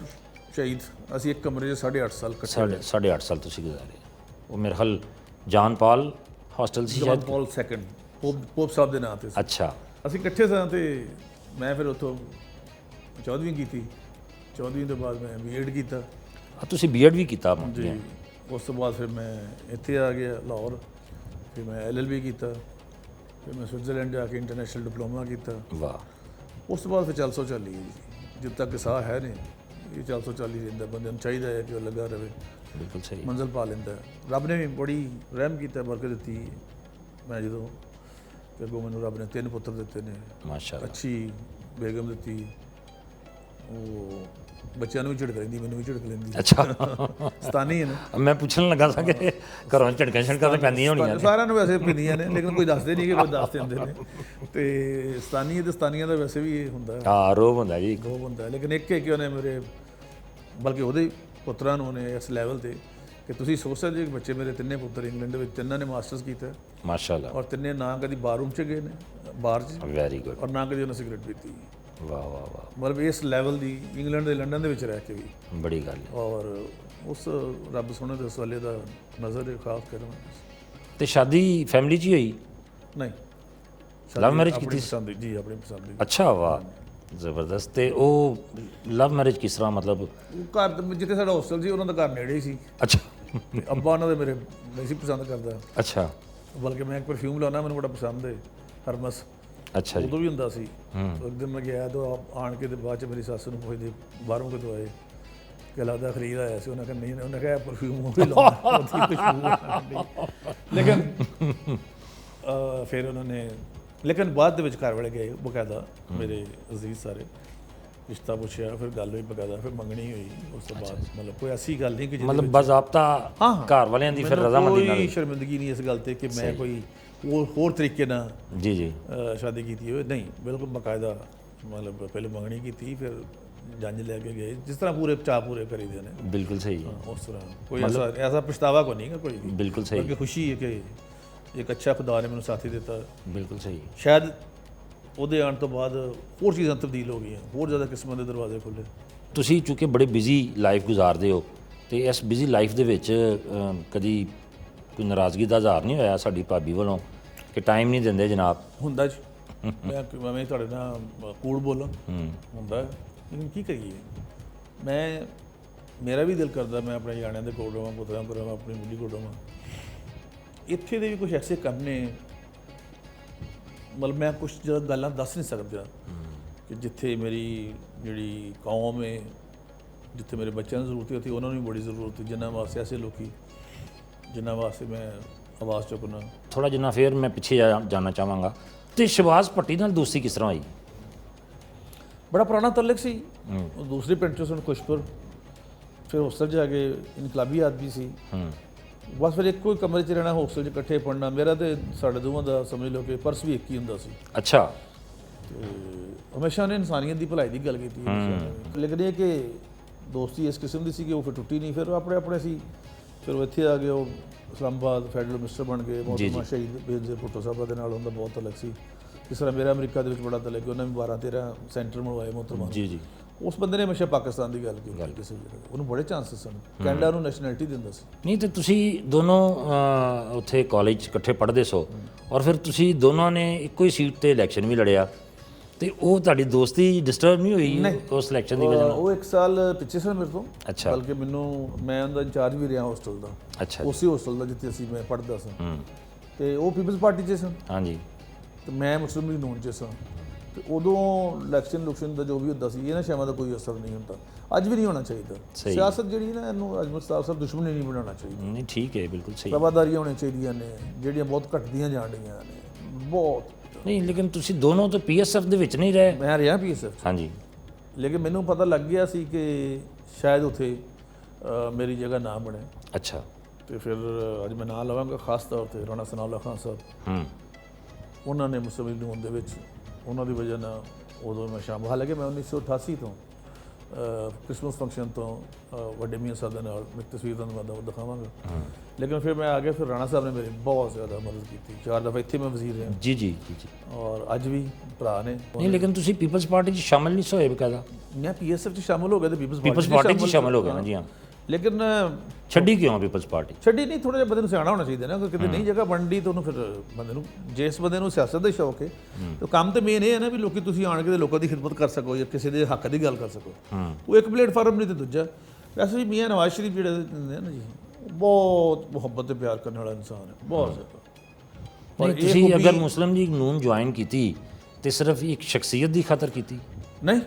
[SPEAKER 2] ਸ਼ਹੀਦ, ਅਸੀਂ ਇੱਕ ਕਮਰੇ 'ਚ 8.5 ਸਾਲ ਇਕੱਠੇ
[SPEAKER 1] ਸਾਢੇ 8 ਸਾਲ ਤੁਸੀਂ ਗੁਜ਼ਾਰੇ। ਉਹ ਮੇਰੇ ਖਿਆਲ ਜਾਨਪਾਲ ਹੌਸਟਲ ਸੀ ਸ਼ਾਇਦ।
[SPEAKER 2] ਪਾਲ ਸੈਕੰਡ ਪੋਪ ਸਾਹਿਬ ਦੇ ਨਾਂ ਤੇ ਸੀ।
[SPEAKER 1] ਅੱਛਾ,
[SPEAKER 2] ਅਸੀਂ ਇਕੱਠੇ ਸਾਂ ਤੇ ਮੈਂ ਫਿਰ ਉੱਥੋਂ 14ਵੀਂ ਕੀਤੀ। 14ਵੀਂ ਤੋਂ ਬਾਅਦ ਮੈਂ ਬੀਐਡ ਕੀਤਾ
[SPEAKER 1] ਤੁਸੀਂ ਬੀਐਡ ਵੀ ਕੀਤਾ?
[SPEAKER 2] ਜੀ। ਉਸ ਤੋਂ ਬਾਅਦ ਫਿਰ ਮੈਂ ਇੱਥੇ ਆ ਗਿਆ ਲਾਹੌਰ, ਫਿਰ ਮੈਂ LLB ਕੀਤਾ, ਫਿਰ ਮੈਂ ਸਵਿਟਜ਼ਰਲੈਂਡ ਜਾ ਕੇ ਇੰਟਰਨੈਸ਼ਨਲ ਡਿਪਲੋਮਾ ਕੀਤਾ।
[SPEAKER 1] ਵਾਹ।
[SPEAKER 2] ਉਸ ਤੋਂ ਬਾਅਦ ਫਿਰ ਚੱਲ ਸੋ ਚੱਲੀ ਹੈ ਜੀ, ਜਦ ਤੱਕ ਸਾਹ ਹੈ ਨੇ ਇਹ ਚੱਲ ਸੋ ਚੱਲ ਹੀ ਰਹਿੰਦਾ। ਬੰਦੇ ਨੂੰ ਚਾਹੀਦਾ ਹੈ ਕਿ ਉਹ ਲੱਗਾ ਰਹੇ,
[SPEAKER 1] ਬਿਲਕੁਲ ਸਹੀ,
[SPEAKER 2] ਮੰਜ਼ਿਲ ਪਾ ਲੈਂਦਾ। ਰੱਬ ਨੇ ਵੀ ਬੜੀ ਰਹਿਮ ਕੀਤਾ, ਬਰਕਤ ਦਿੱਤੀ। ਮੈਂ ਜਦੋਂ ਕਿ ਅੱਗੋਂ ਮੈਨੂੰ ਰੱਬ ਨੇ 3 ਪੁੱਤਰ ਦਿੱਤੇ ਨੇ,
[SPEAKER 1] ਮਾਸ਼ਾਅੱਲਾ।
[SPEAKER 2] ਅੱਛੀ ਬੇਗਮ ਦਿੱਤੀ, ਉਹ ਬੱਚਿਆਂ ਨੂੰ ਵੀ ਝਿੜਕ ਲੈਂਦੀ, ਮੈਨੂੰ ਵੀ ਝਿੜਕ ਲੈਂਦੀ।
[SPEAKER 1] ਅੱਛਾ,
[SPEAKER 2] ਸਤਾਨੀ ਹੈ ਨਾ।
[SPEAKER 1] ਮੈਂ ਪੁੱਛਣ ਲੱਗਾ ਸਾਂ ਕਿ ਘਰੋਂ ਝਟਕਾਂ ਛੜਕਾਂ ਤਾਂ ਪੈਂਦੀਆਂ ਹੋਣੀਆਂ ਨੇ।
[SPEAKER 2] ਸਾਰਿਆਂ ਨੂੰ ਵੈਸੇ ਪੈਂਦੀਆਂ ਨੇ, ਲੇਕਿਨ ਕੋਈ ਦੱਸਦੇ ਨਹੀਂ ਕਿ ਕੋਈ ਦੱਸ ਦਿੰਦੇ ਨੇ। ਤੇ ਸਤਾਨੀ ਹੈ ਤੇ ਸਤਾਨੀਆਂ ਦਾ ਵੈਸੇ ਵੀ ਇਹ ਹੁੰਦਾ ਹੈ,
[SPEAKER 1] ਹਾਂ, ਰੋਬ ਹੁੰਦਾ ਜੀ।
[SPEAKER 2] ਰੋਬ ਹੁੰਦਾ ਹੈ। ਲੇਕਿਨ ਇੱਕ ਹੈ ਕਿ ਉਹਨੇ ਮੇਰੇ, ਬਲਕਿ ਉਹਦੇ ਪੁੱਤਰਾਂ ਨੂੰ ਉਹਨੇ ਇਸ ਲੈਵਲ ਤੇ ਕਿ ਤੁਸੀਂ ਸੋਚ ਸਕਦੇ ਕਿ ਬੱਚੇ ਮੇਰੇ 3 ਪੁੱਤਰ ਇੰਗਲੈਂਡ ਦੇ ਵਿੱਚ 3 ਨੇ ਮਾਸਟਰਸ ਕੀਤਾ
[SPEAKER 1] ਮਾਸ਼ਾਅੱਲਾ,
[SPEAKER 2] ਔਰ 3 ਨਾ ਕਦੀ ਬਾਰੂਮ 'ਚ ਗਏ ਨੇ, ਬਾਹਰ 'ਚ,
[SPEAKER 1] ਵੈਰੀ ਗੁੱਡ।
[SPEAKER 2] ਔਰ ਨਾ ਕਦੀ ਉਹਨੇ ਸਿਗਰਟ ਪੀਤੀ।
[SPEAKER 1] ਵਾਹ ਵਾਹ ਵਾਹ,
[SPEAKER 2] ਮਤਲਬ ਇਸ ਲੈਵਲ ਦੀ ਇੰਗਲੈਂਡ ਦੇ ਲੰਡਨ ਦੇ ਵਿੱਚ ਰਹਿ ਕੇ ਵੀ
[SPEAKER 1] ਬੜੀ ਗੱਲ ਹੈ।
[SPEAKER 2] ਔਰ ਉਸ ਰੱਬ ਸੋਹਣੇ ਦੇ ਸਵਾਲੇ ਦਾ ਨਜ਼ਰ ਖਾਸ ਕਰਮ।
[SPEAKER 1] ਤੇ ਸ਼ਾਦੀ ਫੈਮਿਲੀ 'ਚ ਹੀ ਹੋਈ?
[SPEAKER 2] ਨਹੀਂ,
[SPEAKER 1] ਲਵ ਮੈਰਿਜ
[SPEAKER 2] ਆਪਣੀ
[SPEAKER 1] ਕੀਤੀ?
[SPEAKER 2] ਪਸੰਦ ਦੀ ਜੀ, ਆਪਣੀ ਪਸੰਦ ਦੀ।
[SPEAKER 1] ਅੱਛਾ, ਵਾਹ, ਜ਼ਬਰਦਸਤ। ਤੇ ਉਹ ਲਵ ਮੈਰਿਜ ਕਿਸ ਤਰ੍ਹਾਂ, ਮਤਲਬ?
[SPEAKER 2] ਉਹ ਘਰ ਜਿੱਥੇ ਸਾਡਾ ਹੋਸਟਲ ਸੀ ਉਹਨਾਂ ਦਾ ਘਰ ਨੇੜੇ ਹੀ ਸੀ।
[SPEAKER 1] ਅੱਛਾ
[SPEAKER 2] ਤੇ ਅੱਬਾ ਉਹਨਾਂ ਦੇ ਮੇਰੇ ਨਹੀਂ ਸੀ ਪਸੰਦ ਕਰਦਾ,
[SPEAKER 1] ਅੱਛਾ
[SPEAKER 2] ਬਲਕਿ ਮੈਂ ਇੱਕ ਪਰਫਿਊਮ ਲਾਉਣਾ ਮੈਨੂੰ ਬੜਾ ਪਸੰਦ ਹੈ, ਹਰਮਸ।
[SPEAKER 1] ਅੱਛਾ ਜੀ।
[SPEAKER 2] ਉਦੋਂ ਵੀ ਹੁੰਦਾ ਸੀ। ਇੱਕ ਦਿਨ ਮੈਂ ਗਿਆ ਤਾਂ ਆਣ ਕੇ ਤੇ ਬਾਅਦ ਚ ਮੇਰੀ ਸੱਸ ਨੂੰ ਪੁੱਛਦੇ ਬਾਹਰੋਂ ਕਿਤੋਂ ਆਏ, ਕਿ ਲੱਗਦਾ ਖਰੀਦ ਆਇਆ ਸੀ। ਉਹਨਾਂ ਕਹਿੰਦੇ ਨਹੀਂ, ਉਹਨੇ ਕਿਹਾ ਪਰਫਿਊਮ ਉਹ ਵੀ ਲਾਉਣਾ, ਉਹਦੀ ਖੁਸ਼ਬੂ। ਲੇਕਿਨ ਫਿਰ ਉਹਨਾਂ ਨੇ, ਲੇਕਿਨ ਬਾਅਦ ਦੇ ਵਿੱਚ ਘਰ ਵਾਲੇ ਗਏ ਬਕਾਇਦਾ, ਮੇਰੇ ਅਜ਼ੀਜ਼ ਸਾਰੇ, ਰਿਸ਼ਤਾ ਪੁੱਛਿਆ, ਫਿਰ ਗੱਲ ਹੋਈ ਬਕਾਇਦਾ, ਫਿਰ ਮੰਗਣੀ ਹੋਈ। ਉਸ ਤੋਂ ਬਾਅਦ ਮਤਲਬ ਕੋਈ ਐਸੀ ਗੱਲ ਨਹੀਂ ਕਿ
[SPEAKER 1] ਮਤਲਬ ਬਾਜ਼ਾਬਤਾ ਘਰ ਵਾਲਿਆਂ ਦੀ ਫਿਰ ਰਜ਼ਾਮੰਦੀ ਨਾਲ?
[SPEAKER 2] ਕੋਈ ਸ਼ਰਮਿੰਦਗੀ ਨਹੀਂ ਇਸ ਗੱਲ ਤੇ ਕਿ ਮੈਂ ਕੋਈ ਹੋਰ ਤਰੀਕੇ ਨਾਲ
[SPEAKER 1] ਜੀ ਜੀ
[SPEAKER 2] ਸ਼ਾਦੀ ਕੀਤੀ ਹੋਵੇ, ਨਹੀਂ, ਬਿਲਕੁਲ ਬਕਾਇਦਾ। ਮਤਲਬ ਪਹਿਲੇ ਮੰਗਣੀ ਕੀਤੀ, ਫਿਰ ਜੰਜ ਲੈ ਕੇ ਗਏ, ਜਿਸ ਤਰ੍ਹਾਂ ਪੂਰੇ ਚਾਅ ਪੂਰੇ ਕਰੀਦੇ ਨੇ।
[SPEAKER 1] ਬਿਲਕੁਲ ਸਹੀ,
[SPEAKER 2] ਉਸ ਤਰ੍ਹਾਂ ਕੋਈ ਐਸਾ ਪਛਤਾਵਾ ਕੋਈ ਨਹੀਂ ਕੋਈ ਵੀ।
[SPEAKER 1] ਬਿਲਕੁਲ ਸਹੀ,
[SPEAKER 2] ਬਲਕਿ ਖੁਸ਼ੀ ਹੈ ਕਿ ਇੱਕ ਅੱਛਾ ਖੁਦਾ ਨੇ ਮੈਨੂੰ ਸਾਥੀ ਦਿੱਤਾ।
[SPEAKER 1] ਬਿਲਕੁਲ ਸਹੀ।
[SPEAKER 2] ਸ਼ਾਇਦ ਉਹਦੇ ਆਉਣ ਤੋਂ ਬਾਅਦ ਹੋਰ ਚੀਜ਼ਾਂ ਤਬਦੀਲ ਹੋ ਗਈਆਂ, ਹੋਰ ਜ਼ਿਆਦਾ ਕਿਸਮਾਂ ਦੇ ਦਰਵਾਜ਼ੇ ਖੁੱਲ੍ਹੇ।
[SPEAKER 1] ਤੁਸੀਂ ਚੂँਕਿ ਬੜੇ ਬਿਜ਼ੀ ਲਾਈਫ ਗੁਜ਼ਾਰਦੇ ਹੋ, ਤੇ ਇਸ ਬਿਜ਼ੀ ਲਾਈਫ ਦੇ ਵਿੱਚ ਕਦੀ ਕੋਈ ਨਾਰਾਜ਼ਗੀ ਦਾ ਇਜ਼ਹਾਰ ਨਹੀਂ ਹੋਇਆ ਸਾਡੀ ਭਾਬੀ ਵੱਲੋਂ ਕਿ ਟਾਈਮ ਨਹੀਂ ਦਿੰਦੇ ਜਨਾਬ?
[SPEAKER 2] ਹੁੰਦਾ ਜੀ, ਮੈਂ ਤੁਹਾਡੇ ਨਾਲ ਕੂੜ ਬੋਲਾਂ, ਹੁੰਦਾ, ਲੇਕਿਨ ਕੀ ਕਰੀਏ। ਮੇਰਾ ਵੀ ਦਿਲ ਕਰਦਾ ਮੈਂ ਆਪਣੇ ਜਾਣਿਆਂ ਦੇ ਕੋਲ ਰਹਾਂ, ਪੁੱਤਰਾਂ ਕੋਲ ਰਹਾਂ, ਆਪਣੀ ਬੁੱਢੀ ਕੋਲ ਰਹਾਂ। ਇੱਥੇ ਦੇ ਵੀ ਕੁਝ ਐਸੇ ਕੰਮ ਨੇ, ਮਤਲਬ ਮੈਂ ਕੁਝ ਜ਼ਿਆਦਾ ਗੱਲਾਂ ਦੱਸ ਨਹੀਂ ਸਕਦਾ ਕਿ ਜਿੱਥੇ ਮੇਰੀ ਜਿਹੜੀ ਕੌਮ ਹੈ, ਜਿੱਥੇ ਮੇਰੇ ਬੱਚਿਆਂ ਨੂੰ ਜ਼ਰੂਰਤ ਹੈ, ਉੱਥੇ ਉਹਨਾਂ ਨੂੰ ਵੀ ਬੜੀ ਜ਼ਰੂਰਤ ਹੈ, ਜਿਨ੍ਹਾਂ ਵਾਸਤੇ ਐਸੇ ਲੋਕੀ, ਜਿਨ੍ਹਾਂ ਵਾਸਤੇ ਮੈਂ ਆਵਾਜ਼ ਚੁੱਕਣਾ।
[SPEAKER 1] ਥੋੜ੍ਹਾ ਜਿੰਨਾ ਫਿਰ ਮੈਂ ਪਿੱਛੇ ਜਾਣਾ ਚਾਹਾਂਗਾ, ਤੇ ਸ਼ਹਬਾਜ਼ ਭੱਟੀ ਨਾਲ ਦੋਸਤੀ ਕਿਸ ਤਰ੍ਹਾਂ ਹੋਈ?
[SPEAKER 2] ਬੜਾ ਪੁਰਾਣਾ ਤਲਕ ਸੀ। ਉਹ ਦੂਸਰੇ ਪਿੰਡ 'ਚੋਂ ਸਨ, ਖੁਸ਼ਪੁਰ। ਫਿਰ ਹੋਸਟਲ ਜਾ ਕੇ ਇਨਕਲਾਬੀ ਆਦਮੀ ਸੀ, ਬਸ ਫਿਰ ਇੱਕੋ ਹੀ ਕਮਰੇ 'ਚ ਰਹਿਣਾ, ਹੋਸਟਲ 'ਚ ਇਕੱਠੇ ਪੜ੍ਹਨਾ। ਮੇਰਾ ਤੇ ਸਾਡੇ ਦੋਵਾਂ ਦਾ ਸਮਝ ਲਓ ਕਿ ਪਰਸ ਵੀ ਇੱਕ ਹੀ ਹੁੰਦਾ ਸੀ।
[SPEAKER 1] ਅੱਛਾ।
[SPEAKER 2] ਤੇ ਹਮੇਸ਼ਾ ਉਹਨੇ ਇਨਸਾਨੀਅਤ ਦੀ ਭਲਾਈ ਦੀ ਗੱਲ ਕੀਤੀ, ਲੇਕਿਨ ਇਹ ਕਿ ਦੋਸਤੀ ਇਸ ਕਿਸਮ ਦੀ ਸੀ ਕਿ ਉਹ ਫਿਰ ਟੁੱਟੀ ਨਹੀਂ। ਫਿਰ ਆਪਣੇ ਸੀ। ਫਿਰ ਉਹ ਇੱਥੇ ਆ ਗਏ, ਉਹ ਇਸਲਾਮਾਬਾਦ ਫੈਡਰਲ ਮਿਨਿਸਟਰ ਬਣ ਗਏ। ਮੋਹਤਰਮਾ ਸ਼ਹੀਦ ਬੇਨਜ਼ੀਰ ਭੁੱਟੋ ਸਾਹਿਬ ਦੇ ਨਾਲ ਉਹਦਾ ਬਹੁਤ ਤਲਕ ਸੀ। ਇਸ ਤਰ੍ਹਾਂ ਮੇਰਾ ਅਮਰੀਕਾ ਦੇ ਵਿੱਚ ਬੜਾ ਤਲਕ, ਉਹਨਾਂ ਵੀ 12-13 ਸੈਂਟਰ ਬਣਵਾਏ ਮੋਹਤਰਮਾ।
[SPEAKER 1] ਜੀ ਜੀ।
[SPEAKER 2] ਉਸ ਬੰਦੇ ਨੇ ਹਮੇਸ਼ਾ ਪਾਕਿਸਤਾਨ ਦੀ ਗੱਲ ਕੀਤੀ, ਕਿਸੇ ਵੀ ਉਹਨੂੰ ਬੜੇ ਚਾਂਸਸ ਸਨ। ਕੈਨੇਡਾ ਨੂੰ ਨੈਸ਼ਨੈਲਿਟੀ ਦਿੰਦਾ ਸੀ।
[SPEAKER 1] ਨਹੀਂ, ਤੇ ਤੁਸੀਂ ਦੋਨੋਂ ਉੱਥੇ ਕਾਲਜ 'ਚ ਇਕੱਠੇ ਪੜ੍ਹਦੇ ਸੋ, ਔਰ ਫਿਰ ਤੁਸੀਂ ਦੋਨੋਂ ਨੇ ਇੱਕੋ ਹੀ ਸੀਟ ਤੇ ਇਲੈਕਸ਼ਨ ਵੀ ਲੜਿਆ, ਤੇ ਉਹ ਤੁਹਾਡੀ ਦੋਸਤੀ ਡਿਸਟਰਬ ਨਹੀਂ ਹੋਈ ਉਸ ਸਿਲੈਕਸ਼ਨ ਦੀ ਵਜ੍ਹਾ ਨਾਲ?
[SPEAKER 2] ਉਹ 1 ਸਾਲ ਪਿੱਛੇ ਸਨ ਮੇਰੇ ਤੋਂ।
[SPEAKER 1] ਅੱਛਾ।
[SPEAKER 2] ਬਲਕਿ ਮੈਂ ਉਹਦਾ ਇੰਚਾਰਜ ਵੀ ਰਿਹਾ ਹੋਸਟਲ ਦਾ।
[SPEAKER 1] ਅੱਛਾ।
[SPEAKER 2] ਉਸੇ ਹੋਸਟਲ ਦਾ ਜਿੱਥੇ ਮੈਂ ਪੜ੍ਹਦਾ ਸਾਂ। ਤੇ ਉਹ ਪੀਪਲਸ ਪਾਰਟੀ 'ਚ ਸਨ। ਹਾਂਜੀ। ਤੇ ਮੈਂ ਮੁਸਲਿਮ ਲੀਗ ਨੂਨ 'ਚ ਸਾਂ। ਤੇ ਉਦੋਂ ਇਲੈਕਸ਼ਨ ਦਾ ਜੋ ਵੀ ਹੁੰਦਾ ਸੀ, ਇਹਨਾਂ ਸ਼ਾਮਾਂ ਦਾ ਕੋਈ ਅਸਰ ਨਹੀਂ ਹੁੰਦਾ। ਅੱਜ ਵੀ ਨਹੀਂ ਹੋਣਾ ਚਾਹੀਦਾ। ਸਿਆਸਤ ਜਿਹੜੀ ਨਾ, ਇਹਨੂੰ ਅਜਮਲ ਸਾਹਿਬ ਦੁਸ਼ਮਣੀ ਨਹੀਂ ਬਣਾਉਣਾ ਚਾਹੀਦਾ।
[SPEAKER 1] ਨਹੀਂ, ਠੀਕ ਹੈ, ਬਿਲਕੁਲ ਸਹੀ।
[SPEAKER 2] ਰਵਾਦਾਰੀਆਂ ਹੋਣੀਆਂ ਚਾਹੀਦੀਆਂ ਨੇ, ਜਿਹੜੀਆਂ ਬਹੁਤ ਘਟਦੀਆਂ ਜਾਣ ਰਹੀਆਂ ਨੇ, ਬਹੁਤ।
[SPEAKER 1] ਨਹੀਂ, ਲੇਕਿਨ ਤੁਸੀਂ ਦੋਨੋਂ ਤਾਂ PSF ਦੇ ਵਿੱਚ ਨਹੀਂ ਰਹੇ?
[SPEAKER 2] ਮੈਂ ਰਿਹਾ PSF।
[SPEAKER 1] ਹਾਂਜੀ।
[SPEAKER 2] ਲੇਕਿਨ ਮੈਨੂੰ ਪਤਾ ਲੱਗ ਗਿਆ ਸੀ ਕਿ ਸ਼ਾਇਦ ਉੱਥੇ ਮੇਰੀ ਜਗ੍ਹਾ ਨਾ ਬਣੇ।
[SPEAKER 1] ਅੱਛਾ।
[SPEAKER 2] ਤੇ ਫਿਰ ਅੱਜ ਮੈਂ ਨਾਂ ਲਵਾਂਗਾ ਖਾਸ ਤੌਰ ਤੇ ਰਾਣਾ ਸਨਾਉਲਾ ਖਾਨ ਸਾਹਿਬ। ਉਹਨਾਂ ਨੇ ਮੁਸਲਿਮ ਲੀਗ ਨੂਨ ਦੇ ਵਿੱਚ, ਉਹਨਾਂ ਦੀ ਵਜ੍ਹਾ ਨਾਲ ਉਦੋਂ ਮੈਂ ਸ਼ਾਮਲ, ਹਾਲਾਂਕਿ ਮੈਂ 1988 ਤੋਂ ਕ੍ਰਿਸਮਸ ਫੰਕਸ਼ਨ ਤੋਂ ਵੱਡੇ ਮੀਆਂ ਸਾਹਿਬ ਦੇ ਨਾਲ ਮੈਂ ਤਸਵੀਰ ਤੁਹਾਨੂੰ ਦਿਖਾਵਾਂਗਾ। ਲੇਕਿਨ ਫਿਰ ਮੈਂ ਆ ਗਿਆ, ਫਿਰ ਰਾਣਾ ਸਾਹਿਬ ਨੇ ਮੇਰੀ ਬਹੁਤ ਜ਼ਿਆਦਾ ਮਦਦ ਕੀਤੀ। 4 ਦਫਾ ਇੱਥੇ ਮੈਂ ਵਜ਼ੀਰ ਰਿਹਾ
[SPEAKER 1] ਜੀ ਜੀ ਜੀ ਜੀ।
[SPEAKER 2] ਔਰ ਅੱਜ ਵੀ ਭਰਾ ਨੇ।
[SPEAKER 1] ਨਹੀਂ ਲੇਕਿਨ ਤੁਸੀਂ ਪੀਪਲਸ ਪਾਰਟੀ 'ਚ ਸ਼ਾਮਲ ਨਹੀਂ ਹੋਏ ਬਕਾਇਦਾ?
[SPEAKER 2] ਮੈਂ PSF 'ਚ ਸ਼ਾਮਲ ਹੋ ਗਿਆ ਤੇ
[SPEAKER 1] ਪੀਪਲਸ ਪਾਰਟੀ 'ਚ ਸ਼ਾਮਲ ਹੋ ਗਏ ਨਾ ਜੀ। ਹਾਂ,
[SPEAKER 2] ਲੇਕਿਨ
[SPEAKER 1] ਛੱਡੀ ਕਿਉਂ ਪੀਪਲਸ ਪਾਰਟੀ?
[SPEAKER 2] ਛੱਡੀ ਨਹੀਂ, ਥੋੜਾ ਜਿਹਾ ਬੰਦੇ ਨੂੰ ਸਿਆਣਾ ਹੋਣਾ ਚਾਹੀਦਾ ਨਾ, ਕਿਤੇ ਨਹੀਂ ਜਗ੍ਹਾ ਬਣਦੀ ਤਾਂ ਉਹਨੂੰ ਫਿਰ ਬੰਦੇ ਨੂੰ, ਜਿਸ ਬੰਦੇ ਨੂੰ ਸਿਆਸਤ ਦਾ ਸ਼ੌਕ ਹੈ ਤਾਂ ਕੰਮ ਤੇ ਮੇਨ ਇਹ ਹੈ ਨਾ ਵੀ ਲੋਕੀ ਤੁਸੀਂ ਆਣ ਕੇ ਲੋਕਾਂ ਦੀ ਖਿਦਮਤ ਕਰ ਸਕੋ ਜਾਂ ਕਿਸੇ ਦੇ ਹੱਕ ਦੀ ਗੱਲ ਕਰ ਸਕੋ। ਉਹ ਇੱਕ ਪਲੇਟਫਾਰਮ ਨਹੀਂ ਤੇ ਦੂਜਾ। ਵੈਸੇ ਵੀ ਮੀਆਂ ਨਵਾਜ਼ ਸ਼ਰੀਫ ਜਿਹੜੇ ਹੁੰਦੇ ਨਾ ਜੀ, ਬਹੁਤ ਮੁਹੱਬਤ ਤੇ ਪਿਆਰ ਕਰਨ ਵਾਲਾ ਇਨਸਾਨ ਹੈ, ਬਹੁਤ ਜ਼ਿਆਦਾ।
[SPEAKER 1] ਨਹੀਂ ਤੁਸੀਂ ਅਗਰ ਮੁਸਲਿਮ ਲੀਗ ਨੂਨ ਜੁਆਇਨ ਕੀਤੀ ਤੇ ਸਿਰਫ ਇੱਕ ਸ਼ਖਸੀਅਤ ਦੀ ਖਾਤਰ ਕੀਤੀ?
[SPEAKER 2] ਨਹੀਂ,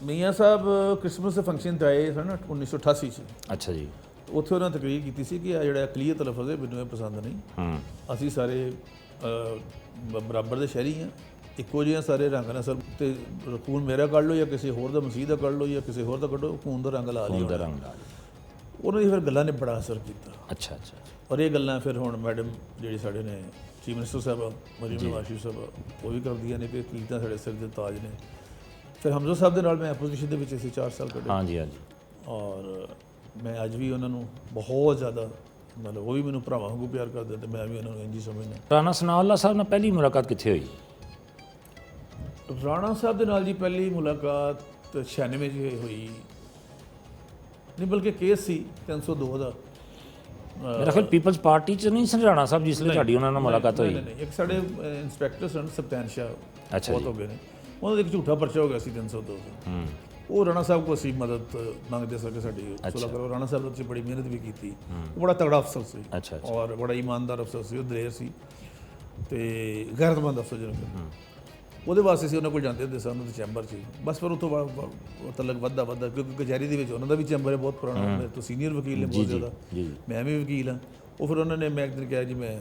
[SPEAKER 2] ਮੀਆਂ ਸਾਹਿਬ ਕ੍ਰਿਸਮਸ ਦੇ ਫੰਕਸ਼ਨ 'ਤੇ ਆਏ ਸਨ 1988 'ਚ।
[SPEAKER 1] ਅੱਛਾ ਜੀ।
[SPEAKER 2] ਉੱਥੇ ਉਹਨਾਂ ਤਕਰੀਰ ਕੀਤੀ ਸੀ ਕਿ ਆ ਜਿਹੜਾ ਅਕਲੀਅਤ ਲਫ਼ਜ਼ ਹੈ ਮੈਨੂੰ ਇਹ ਪਸੰਦ ਨਹੀਂ। ਅਸੀਂ ਸਾਰੇ ਬਰਾਬਰ ਦੇ ਸ਼ਹਿਰੀ ਹਾਂ, ਇੱਕੋ ਜਿਹੇ ਸਾਰੇ ਰੰਗ ਨਾਲ ਸਰ, ਤੇ ਖੂਨ ਮੇਰਾ ਕੱਢ ਲਓ ਜਾਂ ਕਿਸੇ ਹੋਰ ਦਾ, ਮਸੀਹ ਦਾ ਕੱਢ ਲਓ ਜਾਂ ਕਿਸੇ ਹੋਰ ਦਾ ਕੱਢੋ, ਖੂਨ ਦਾ ਰੰਗ ਲਾ ਲਿਓ। ਉਹਨਾਂ ਦੀ ਫਿਰ ਗੱਲਾਂ ਨੇ ਬੜਾ ਅਸਰ ਕੀਤਾ।
[SPEAKER 1] ਅੱਛਾ ਅੱਛਾ।
[SPEAKER 2] ਔਰ ਇਹ ਗੱਲਾਂ ਫਿਰ ਹੁਣ ਮੈਡਮ ਜਿਹੜੀ ਸਾਡੇ ਨੇ ਚੀਫ ਮਿਨਿਸਟਰ ਸਾਹਿਬ ਮਰੀਮ ਨਵਾਜ਼ ਸ਼ਰੀਫ ਸਾਹਿਬ, ਉਹ ਵੀ ਕਰਦੀਆਂ ਨੇ ਕਿ ਕੀਮਤਾਂ ਸਾਡੇ ਸਿਰ ਦੇ ਤਾਜ ਨੇ। ਫਿਰ ਹਮਜ਼ਾ ਸਾਹਿਬ ਦੇ ਨਾਲ ਮੈਂ ਆਪੋਜੀਸ਼ਨ ਦੇ ਵਿੱਚ ਅਸੀਂ 4 ਸਾਲ ਕੱਢੇ।
[SPEAKER 1] ਹਾਂਜੀ ਹਾਂਜੀ।
[SPEAKER 2] ਔਰ ਮੈਂ ਅੱਜ ਵੀ ਉਹਨਾਂ ਨੂੰ ਬਹੁਤ ਜ਼ਿਆਦਾ, ਮਤਲਬ ਉਹ ਵੀ ਮੈਨੂੰ ਭਰਾਵਾਂ ਵਾਂਗੂ ਪਿਆਰ ਕਰਦੇ ਤੇ ਮੈਂ ਵੀ ਉਹਨਾਂ ਨੂੰ ਇੰਝ ਹੀ ਸਮਝਦਾ।
[SPEAKER 1] ਰਾਣਾ ਸਨਾਉੱਲਾ ਸਾਹਿਬ ਨਾਲ ਪਹਿਲੀ ਮੁਲਾਕਾਤ ਕਿੱਥੇ ਹੋਈ?
[SPEAKER 2] ਰਾਣਾ ਸਾਹਿਬ ਦੇ ਨਾਲ ਜੀ ਪਹਿਲੀ ਮੁਲਾਕਾਤ 96 'ਚ ਹੋਈ, ਨਹੀਂ ਬਲਕਿ ਕੇਸ ਸੀ 302 ਦਾ।
[SPEAKER 1] ਮੇਰਾ ਖਿਆਲ ਪੀਪਲਸ ਪਾਰਟੀ 'ਚ ਨਹੀਂ ਸੀ ਰਾਣਾ ਸਾਹਿਬ ਜਿਸ ਲਈ ਤੁਹਾਡੀ ਉਹਨਾਂ ਨਾਲ ਮੁਲਾਕਾਤ ਹੋਈ?
[SPEAKER 2] ਨਹੀਂ, ਇੱਕ ਸਾਡੇ ਇੰਸਪੈਕਟਰ ਸਨ ਸਪਤੈਨ ਸ਼ਾਹ,
[SPEAKER 1] ਅੱਛਾ
[SPEAKER 2] ਬਹੁਤ ਹੋ ਗਏ ਨੇ, ਉਹਨਾਂ ਦਾ ਇੱਕ ਝੂਠਾ ਪਰਚਾ ਹੋ ਗਿਆ ਸੀ 302 ਦਾ। ਉਹ ਰਾਣਾ ਸਾਹਿਬ ਕੋਲ ਅਸੀਂ ਮਦਦ ਮੰਗਦੇ ਸੀ ਕਿ ਸਾਡੀ ਸੁਲ੍ਹਾ ਕਰੋ। ਰਾਣਾ ਸਾਹਿਬ ਨੇ ਉੱਥੇ ਬੜੀ ਮਿਹਨਤ ਵੀ ਕੀਤੀ। ਉਹ ਬੜਾ ਤਗੜਾ ਅਫਸਰ ਸੀ ਔਰ ਬੜਾ ਇਮਾਨਦਾਰ ਅਫਸਰ ਸੀ, ਉਹ ਦਲੇਰ ਸੀ ਤੇ ਗੈਰਤਮੰਦ ਅਫਸਰ ਜਿਹਨੂੰ। ਉਹਦੇ ਵਾਸਤੇ ਅਸੀਂ ਉਹਨਾਂ ਕੋਲ ਜਾਂਦੇ ਹੁੰਦੇ ਸਨ, ਉਹਨਾਂ ਦੇ ਚੈਂਬਰ 'ਚ। ਬਸ ਫਿਰ ਉੱਥੋਂ ਤਲਕ ਵੱਧਦਾ ਕਿਉਂਕਿ ਕਚਹਿਰੀ ਦੇ ਵਿੱਚ ਉਹਨਾਂ ਦਾ ਵੀ ਚੈਂਬਰ ਹੈ ਬਹੁਤ ਪੁਰਾਣਾ, ਮੇਰੇ ਤੋਂ ਸੀਨੀਅਰ ਵਕੀਲ ਨੇ ਬਹੁਤ ਜ਼ਿਆਦਾ, ਮੈਂ ਵੀ ਵਕੀਲ ਹਾਂ। ਉਹ ਫਿਰ ਉਹਨਾਂ ਨੇ, ਮੈਂ ਇੱਕ ਦਿਨ ਕਿਹਾ ਜੀ ਮੈਂ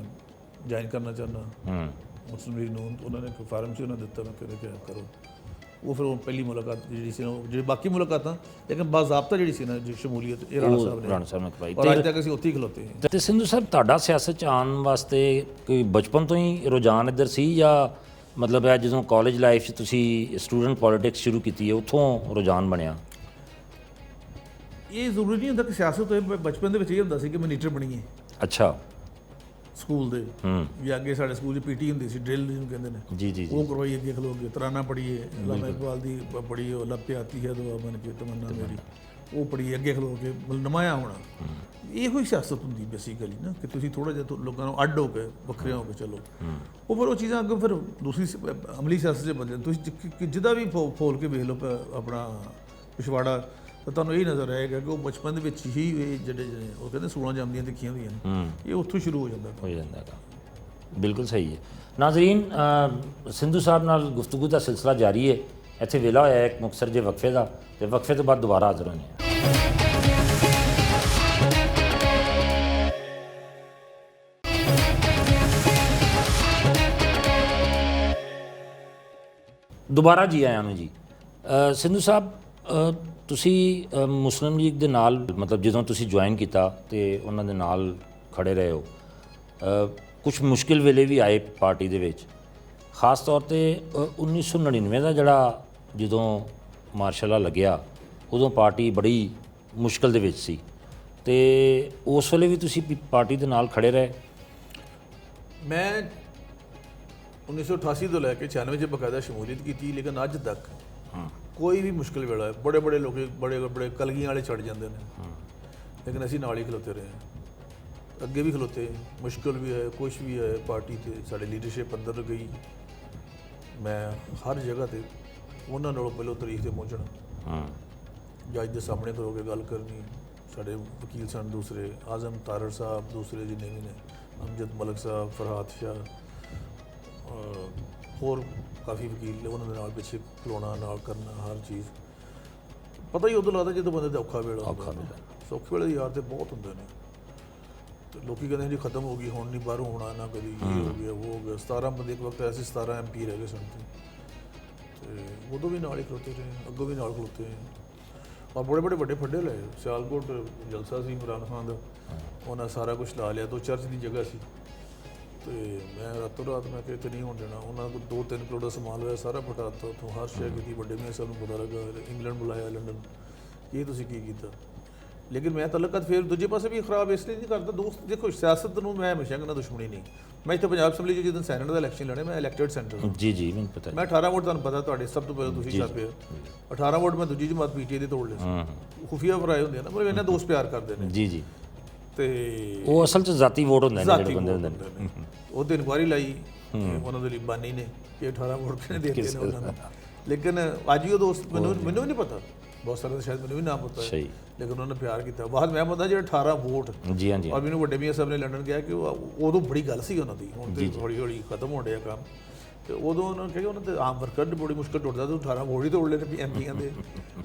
[SPEAKER 2] ਜੁਆਇਨ ਕਰਨਾ ਚਾਹੁੰਦਾ ਮੁਸਲਿਮ ਲੀਗ ਨੂੰ। ਉਹਨਾਂ ਨੇ ਇੱਕ ਫਾਰਮ 'ਚ ਉਹਨਾਂ ਦਿੱਤਾ, ਮੈਂ ਕਿਹਾ ਕਰੋ। ਉਹ ਫਿਰ ਉਹ ਪਹਿਲੀ ਮੁਲਾਕਾਤ ਜਿਹੜੀ ਸੀ, ਉਹ ਜਿਹੜੀ ਬਾਕੀ ਮੁਲਾਕਾਤਾਂ ਲੇਕਿਨ ਬਾਜ਼ਾਬਤਾ ਜਿਹੜੀ ਸੀ ਨਾ ਸ਼ਮੂਲੀਅਤ, ਇਹ ਰਾਣਾ ਸਾਹਿਬ ਨੇ ਕਰਵਾਈ। ਔਰ ਅੱਜ ਤੱਕ ਅਸੀਂ ਉੱਥੇ ਹੀ ਖਲੋਤੇ ਹਾਂ।
[SPEAKER 1] ਤੇ ਸਿੰਧੂ ਸਾਹਿਬ ਤੁਹਾਡਾ ਸਿਆਸਤ 'ਚ ਆਉਣ ਵਾਸਤੇ ਕੋਈ ਬਚਪਨ ਤੋਂ ਹੀ ਰੁਝਾਨ ਇੱਧਰ ਸੀ ਜਾਂ ਮਤਲਬ ਹੈ ਜਦੋਂ ਕਾਲਜ ਲਾਈਫ 'ਚ ਤੁਸੀਂ ਸਟੂਡੈਂਟ ਪੋਲੀਟਿਕਸ ਸ਼ੁਰੂ ਕੀਤੀ ਹੈ ਉੱਥੋਂ ਰੁਝਾਨ ਬਣਿਆ?
[SPEAKER 2] ਇਹ ਜ਼ਰੂਰੀ ਨਹੀਂ ਹੁੰਦਾ ਕਿ ਸਿਆਸਤ ਹੋਏ, ਬਚਪਨ ਦੇ ਵਿੱਚ ਇਹ ਹੁੰਦਾ ਸੀ ਕਿ ਮਨੀਟਰ ਬਣੀਏ।
[SPEAKER 1] ਅੱਛਾ।
[SPEAKER 2] ਸਕੂਲ ਦੇ ਜਾਂ ਅੱਗੇ ਸਾਡੇ ਸਕੂਲ 'ਚ PT ਹੁੰਦੀ ਸੀ, ਡਰਿਲ ਜਿਹਨੂੰ ਕਹਿੰਦੇ ਨੇ
[SPEAKER 1] ਜੀ ਜੀ,
[SPEAKER 2] ਉਹ ਕਰਵਾਈ, ਅੱਗੇ ਖਲੋ ਕੇ ਤਰਾਨਾ ਪੜ੍ਹੀਏ, ਅੱਲਾਮਾ ਇਕਬਾਲ ਦੀ ਪੜ੍ਹੀ, ਉਹ ਲੱਭ ਆਤੀ ਹੈ ਦੁਆ ਬਣ ਕੇ ਤਮੰਨਾ ਮੇਰੀ, ਉਹ ਪੜ੍ਹੀਏ, ਅੱਗੇ ਖਲੋ ਕੇ ਨਮਾਇਆ ਹੋਣਾ। ਇਹੋ ਹੀ ਸਿਆਸਤ ਹੁੰਦੀ ਬੇਸਿਕਲੀ ਨਾ, ਕਿ ਤੁਸੀਂ ਥੋੜ੍ਹਾ ਜਿਹਾ ਲੋਕਾਂ ਨੂੰ ਅੱਡ ਹੋ ਕੇ ਵੱਖਰੇ ਹੋ ਕੇ ਚੱਲੋ। ਉਹ ਫਿਰ ਉਹ ਚੀਜ਼ਾਂ ਅੱਗੇ ਫਿਰ ਦੂਸਰੀ ਅਮਲੀ ਸਿਆਸਤ 'ਚ ਬਦਲ। ਤੁਸੀਂ ਜਿਹਦਾ ਵੀ ਫੋਲ ਕੇ ਵੇਖ ਲਓ ਆਪਣਾ ਪਿਛਵਾੜਾ, ਤਾਂ ਤੁਹਾਨੂੰ ਇਹ ਨਜ਼ਰ ਆਏਗਾ ਕਿ ਉਹ ਬਚਪਨ ਦੇ ਵਿੱਚ ਹੀ ਇਹ ਜਿਹੜੇ ਉਹ ਕਹਿੰਦੇ ਸੂਲਾਂ ਜੰਮਦੀਆਂ ਦਿਖੀਆਂ ਹੋਈਆਂ ਨੇ, ਇਹ ਉੱਥੋਂ ਸ਼ੁਰੂ ਹੋ ਜਾਂਦਾ।
[SPEAKER 1] ਬਿਲਕੁਲ ਸਹੀ ਹੈ। ਨਾਜ਼ਰੀਨ, ਸਿੰਧੂ ਸਾਹਿਬ ਨਾਲ ਗੁਫ਼ਤਗੂ ਦਾ ਸਿਲਸਿਲਾ ਜਾਰੀ ਹੈ। ਇੱਥੇ ਵੇਲਾ ਹੋਇਆ ਇੱਕ ਮੁਕਤਸਰ ਜੇ ਵਕਫੇ ਦਾ, ਤੇ ਵਕਫੇ ਤੋਂ ਬਾਅਦ ਦੁਬਾਰਾ ਹਾਜ਼ਰ ਹੋਣੇ ਹਾਂ। ਦੁਬਾਰਾ ਜੀ ਆਇਆਂ ਨੂੰ ਜੀ। ਸਿੰਧੂ ਸਾਹਿਬ, ਤੁਸੀਂ ਮੁਸਲਿਮ ਲੀਗ ਦੇ ਨਾਲ ਮਤਲਬ ਜਦੋਂ ਤੁਸੀਂ ਜੁਆਇਨ ਕੀਤਾ ਤੇ ਉਹਨਾਂ ਦੇ ਨਾਲ ਖੜੇ ਰਹੇ ਹੋ, ਕੁਝ ਮੁਸ਼ਕਿਲ ਵੇਲੇ ਵੀ ਆਏ ਪਾਰਟੀ ਦੇ ਵਿੱਚ, ਖਾਸ ਤੌਰ ਤੇ 1999 ਦਾ ਜਿਹੜਾ ਜਦੋਂ ਮਾਰਸ਼ਲ ਲਾ ਲੱਗਿਆ ਉਦੋਂ ਪਾਰਟੀ ਬੜੀ ਮੁਸ਼ਕਿਲ ਦੇ ਵਿੱਚ ਸੀ, ਤੇ ਉਸ ਵੇਲੇ ਵੀ ਤੁਸੀਂ ਪਾਰਟੀ ਦੇ ਨਾਲ ਖੜੇ ਰਹੇ।
[SPEAKER 2] ਮੈਂ 1988 ਤੋਂ ਲੈ ਕੇ 96 'ਚ ਬਕਾਇਦਾ ਸ਼ਮੂਲੀਅਤ ਕੀਤੀ, ਲੇਕਿਨ ਅੱਜ ਤੱਕ ਕੋਈ ਵੀ ਮੁਸ਼ਕਿਲ ਵੇਲਾ ਹੈ, ਬੜੇ ਲੋਕ ਬੜੇ ਕਲਗੀਆਂ ਵਾਲੇ ਛੱਡ ਜਾਂਦੇ ਨੇ, ਲੇਕਿਨ ਅਸੀਂ ਨਾਲ ਹੀ ਖਲੋਤੇ ਰਹੇ, ਅੱਗੇ ਵੀ ਖਲੋਤੇ। ਮੁਸ਼ਕਿਲ ਵੀ ਹੈ, ਕੁਛ ਵੀ ਹੈ, ਪਾਰਟੀ ਤੇ ਸਾਡੀ ਲੀਡਰਸ਼ਿਪ ਅੰਦਰ ਗਈ। ਮੈਂ ਹਰ ਜਗ੍ਹਾ ਤੇ ਉਹਨਾਂ ਨਾਲੋਂ ਪਹਿਲਾਂ ਤਾਰੀਖ ਤੇ ਪਹੁੰਚਣਾ, ਜੱਜ ਦੇ ਸਾਹਮਣੇ ਖਲੋ ਕੇ ਗੱਲ ਕਰਨੀ। ਸਾਡੇ ਵਕੀਲ ਸਨ ਦੂਸਰੇ, ਆਜ਼ਮ ਤਾਰੜ ਸਾਹਿਬ, ਦੂਸਰੇ ਜਿੰਨੇ ਵੀ ਨੇ, ਅਮਜਦ ਮਲਕ ਸਾਹਿਬ, ਫਰਹਾਦ ਸ਼ਾਹ, ਹੋਰ ਕਾਫੀ ਵਕੀਲ, ਉਹਨਾਂ ਦੇ ਨਾਲ ਪਿੱਛੇ ਖਲੋਣਾ, ਨਾਲ ਕਰਨਾ ਹਰ ਚੀਜ਼। ਪਤਾ ਹੀ ਉਦੋਂ ਲੱਗਦਾ ਜਦੋਂ ਬੰਦੇ ਦਾ ਔਖਾ ਵੇਲਾ ਹੁੰਦਾ। ਸੌਖੇ ਵੇਲੇ ਯਾਰ ਤੇ ਬਹੁਤ ਹੁੰਦੇ ਨੇ, ਤੇ ਲੋਕੀ ਕਹਿੰਦੇ ਜੀ ਖਤਮ ਹੋ ਗਈ, ਹੁਣ ਨਹੀਂ ਬਾਹਰੋਂ ਹੋਣਾ ਨਾ ਕਦੀ, ਇਹ ਹੋ ਗਿਆ ਉਹ ਹੋ ਗਿਆ। 17 ਬੰਦੇ ਇੱਕ ਵਕਤ ਐਸੇ 17 MP ਰਹਿ ਗਏ ਸਨ, ਤੇ ਉਦੋਂ ਵੀ ਨਾਲ ਹੀ ਖਲੋਤੇ ਰਹੇ, ਅੱਗੋਂ ਵੀ ਨਾਲ ਖਲੋਤੇ। ਔਰ ਬੜੇ ਵੱਡੇ ਫੱਡੇ ਲਏ। ਸਿਆਲਕੋਟ ਜਲਸਾ ਸੀ ਇਮਰਾਨ ਖਾਨ ਦਾ, ਉਹਨਾਂ ਸਾਰਾ ਕੁਛ ਲਾ ਲਿਆ। 2 ਚਰਚ ਦੀ ਜਗ੍ਹਾ ਸੀ, ਤੇ ਮੈਂ ਰਾਤੋਂ ਰਾਤ ਮੈਂ ਕਿਹਾ ਇੱਥੇ ਨਹੀਂ ਹੋਣ ਦੇਣਾ। ਉਹਨਾਂ ਕੋਲ 2-3 ਕਰੋੜ ਦਾ ਸਮਾਨ ਹੋਇਆ, ਸਾਰਾ ਫਟਾਤਾ ਉੱਥੋਂ, ਹਰ ਸ਼ੈ ਕੀਤੀ। ਵੱਡੇ ਮੀਆਂ ਸਾਹਿਬ ਨੂੰ ਪਤਾ ਲੱਗਾ, ਇੰਗਲੈਂਡ ਬੁਲਾਇਆ, ਲੰਡਨ, ਇਹ ਤੁਸੀਂ ਕੀ ਕੀਤਾ? ਲੇਕਿਨ ਮੈਂ ਤਲਕਤ ਫਿਰ ਦੂਜੇ ਪਾਸੇ ਵੀ ਖਰਾਬ ਇਸ ਲਈ ਨਹੀਂ ਕਰਦਾ ਦੋਸਤ। ਦੇਖੋ ਸਿਆਸਤ ਨੂੰ ਮੈਂ ਹਮੇਸ਼ਾ ਕਹਿੰਦਾ ਦੁਸ਼ਮਣੀ ਨਹੀਂ। ਮੈਂ ਇੱਥੇ ਪੰਜਾਬ ਅਸੈਂਬਲੀ 'ਚ ਜਦੋਂ ਸੈਨੇਟ ਦਾ ਇਲੈਕਸ਼ਨ ਲੜਿਆ, ਮੈਂ ਇਲੈਕਟਡ ਸੈਂਟਰ
[SPEAKER 1] ਜੀ ਜੀ ਮੈਨੂੰ ਪਤਾ।
[SPEAKER 2] ਮੈਂ 18 ਵੋਟ, ਤੁਹਾਨੂੰ ਪਤਾ ਤੁਹਾਡੇ ਸਭ ਤੋਂ ਪਹਿਲਾਂ ਤੁਸੀਂ ਛਾਪੇ 18 ਵੋਟ ਮੈਂ ਦੂਜੀ ਜਮਾਤ ਪੀਟੀਏ ਦੇ ਤੋੜ ਲਏ ਸੀ। ਖੁਫੀਆ ਫਰਾਏ ਹੁੰਦੇ ਆ ਨਾ, ਪਰ ਇਹਨਾਂ ਦੋਸਤ ਪਿਆਰ ਕਰਦੇ ਨੇ
[SPEAKER 1] ਜੀ ਜੀ।
[SPEAKER 2] ਤੇ
[SPEAKER 1] ਉਹ ਅਸਲ 'ਚ ਜ਼ਾਤੀ ਵੋਟ ਹੁੰਦੇ ਨੇ ਜਿਹੜੇ ਬੰਦੇ ਹੁੰਦੇ ਨੇ।
[SPEAKER 2] ਉਹ ਤੇ ਇਨਕੁਆਇਰੀ ਲਾਈ ਉਹਨਾਂ ਦੇ ਲਈ ਬਾਨੀ ਨੇ ਕਿ 18 ਵੋਟ ਕਿਹਨੇ ਦੇ ਦਿੱਤੇ ਨੇ ਉਹਨਾਂ ਨੂੰ। ਲੇਕਿਨ ਅੱਜ ਵੀ ਉਹ ਦੋਸਤ ਮੈਨੂੰ ਵੀ ਨਹੀਂ ਪਤਾ, ਬਹੁਤ ਸਾਰੇ ਤਾਂ ਸ਼ਾਇਦ ਮੈਨੂੰ ਵੀ ਨਾ ਪਤਾ ਹੈ, ਲੇਕਿਨ ਉਹਨਾਂ ਨੇ ਪਿਆਰ ਕੀਤਾ। ਬਾਅਦ ਮੈਂ ਬੰਦਾ ਜਿਹੜਾ 18 ਵੋਟ
[SPEAKER 1] ਜੀ ਹਾਂਜੀ।
[SPEAKER 2] ਔਰ ਮੈਨੂੰ ਵੱਡੇ ਮੀਆਂ ਸਾਹਿਬ ਨੇ ਲੰਡਨ ਕਿਹਾ ਕਿ ਉਦੋਂ ਬੜੀ ਗੱਲ ਸੀ ਉਹਨਾਂ ਦੀ, ਹੁਣ ਤੇ ਹੌਲੀ ਹੌਲੀ ਖਤਮ ਹੋਣ ਡਿਆ ਕੰਮ। ਤੇ ਉਦੋਂ ਉਹਨਾਂ ਨੇ ਕਿਹਾ ਉਹਨਾਂ ਤੇ ਆਮ ਵਰਕਰ ਬੜੀ ਮੁਸ਼ਕਲ ਟੁੱਟਦਾ, ਤੇ 18 ਵੋਟ ਹੀ ਤੋੜ ਲਏ ਨੇ ਐਮਪੀਆਂ ਦੇ।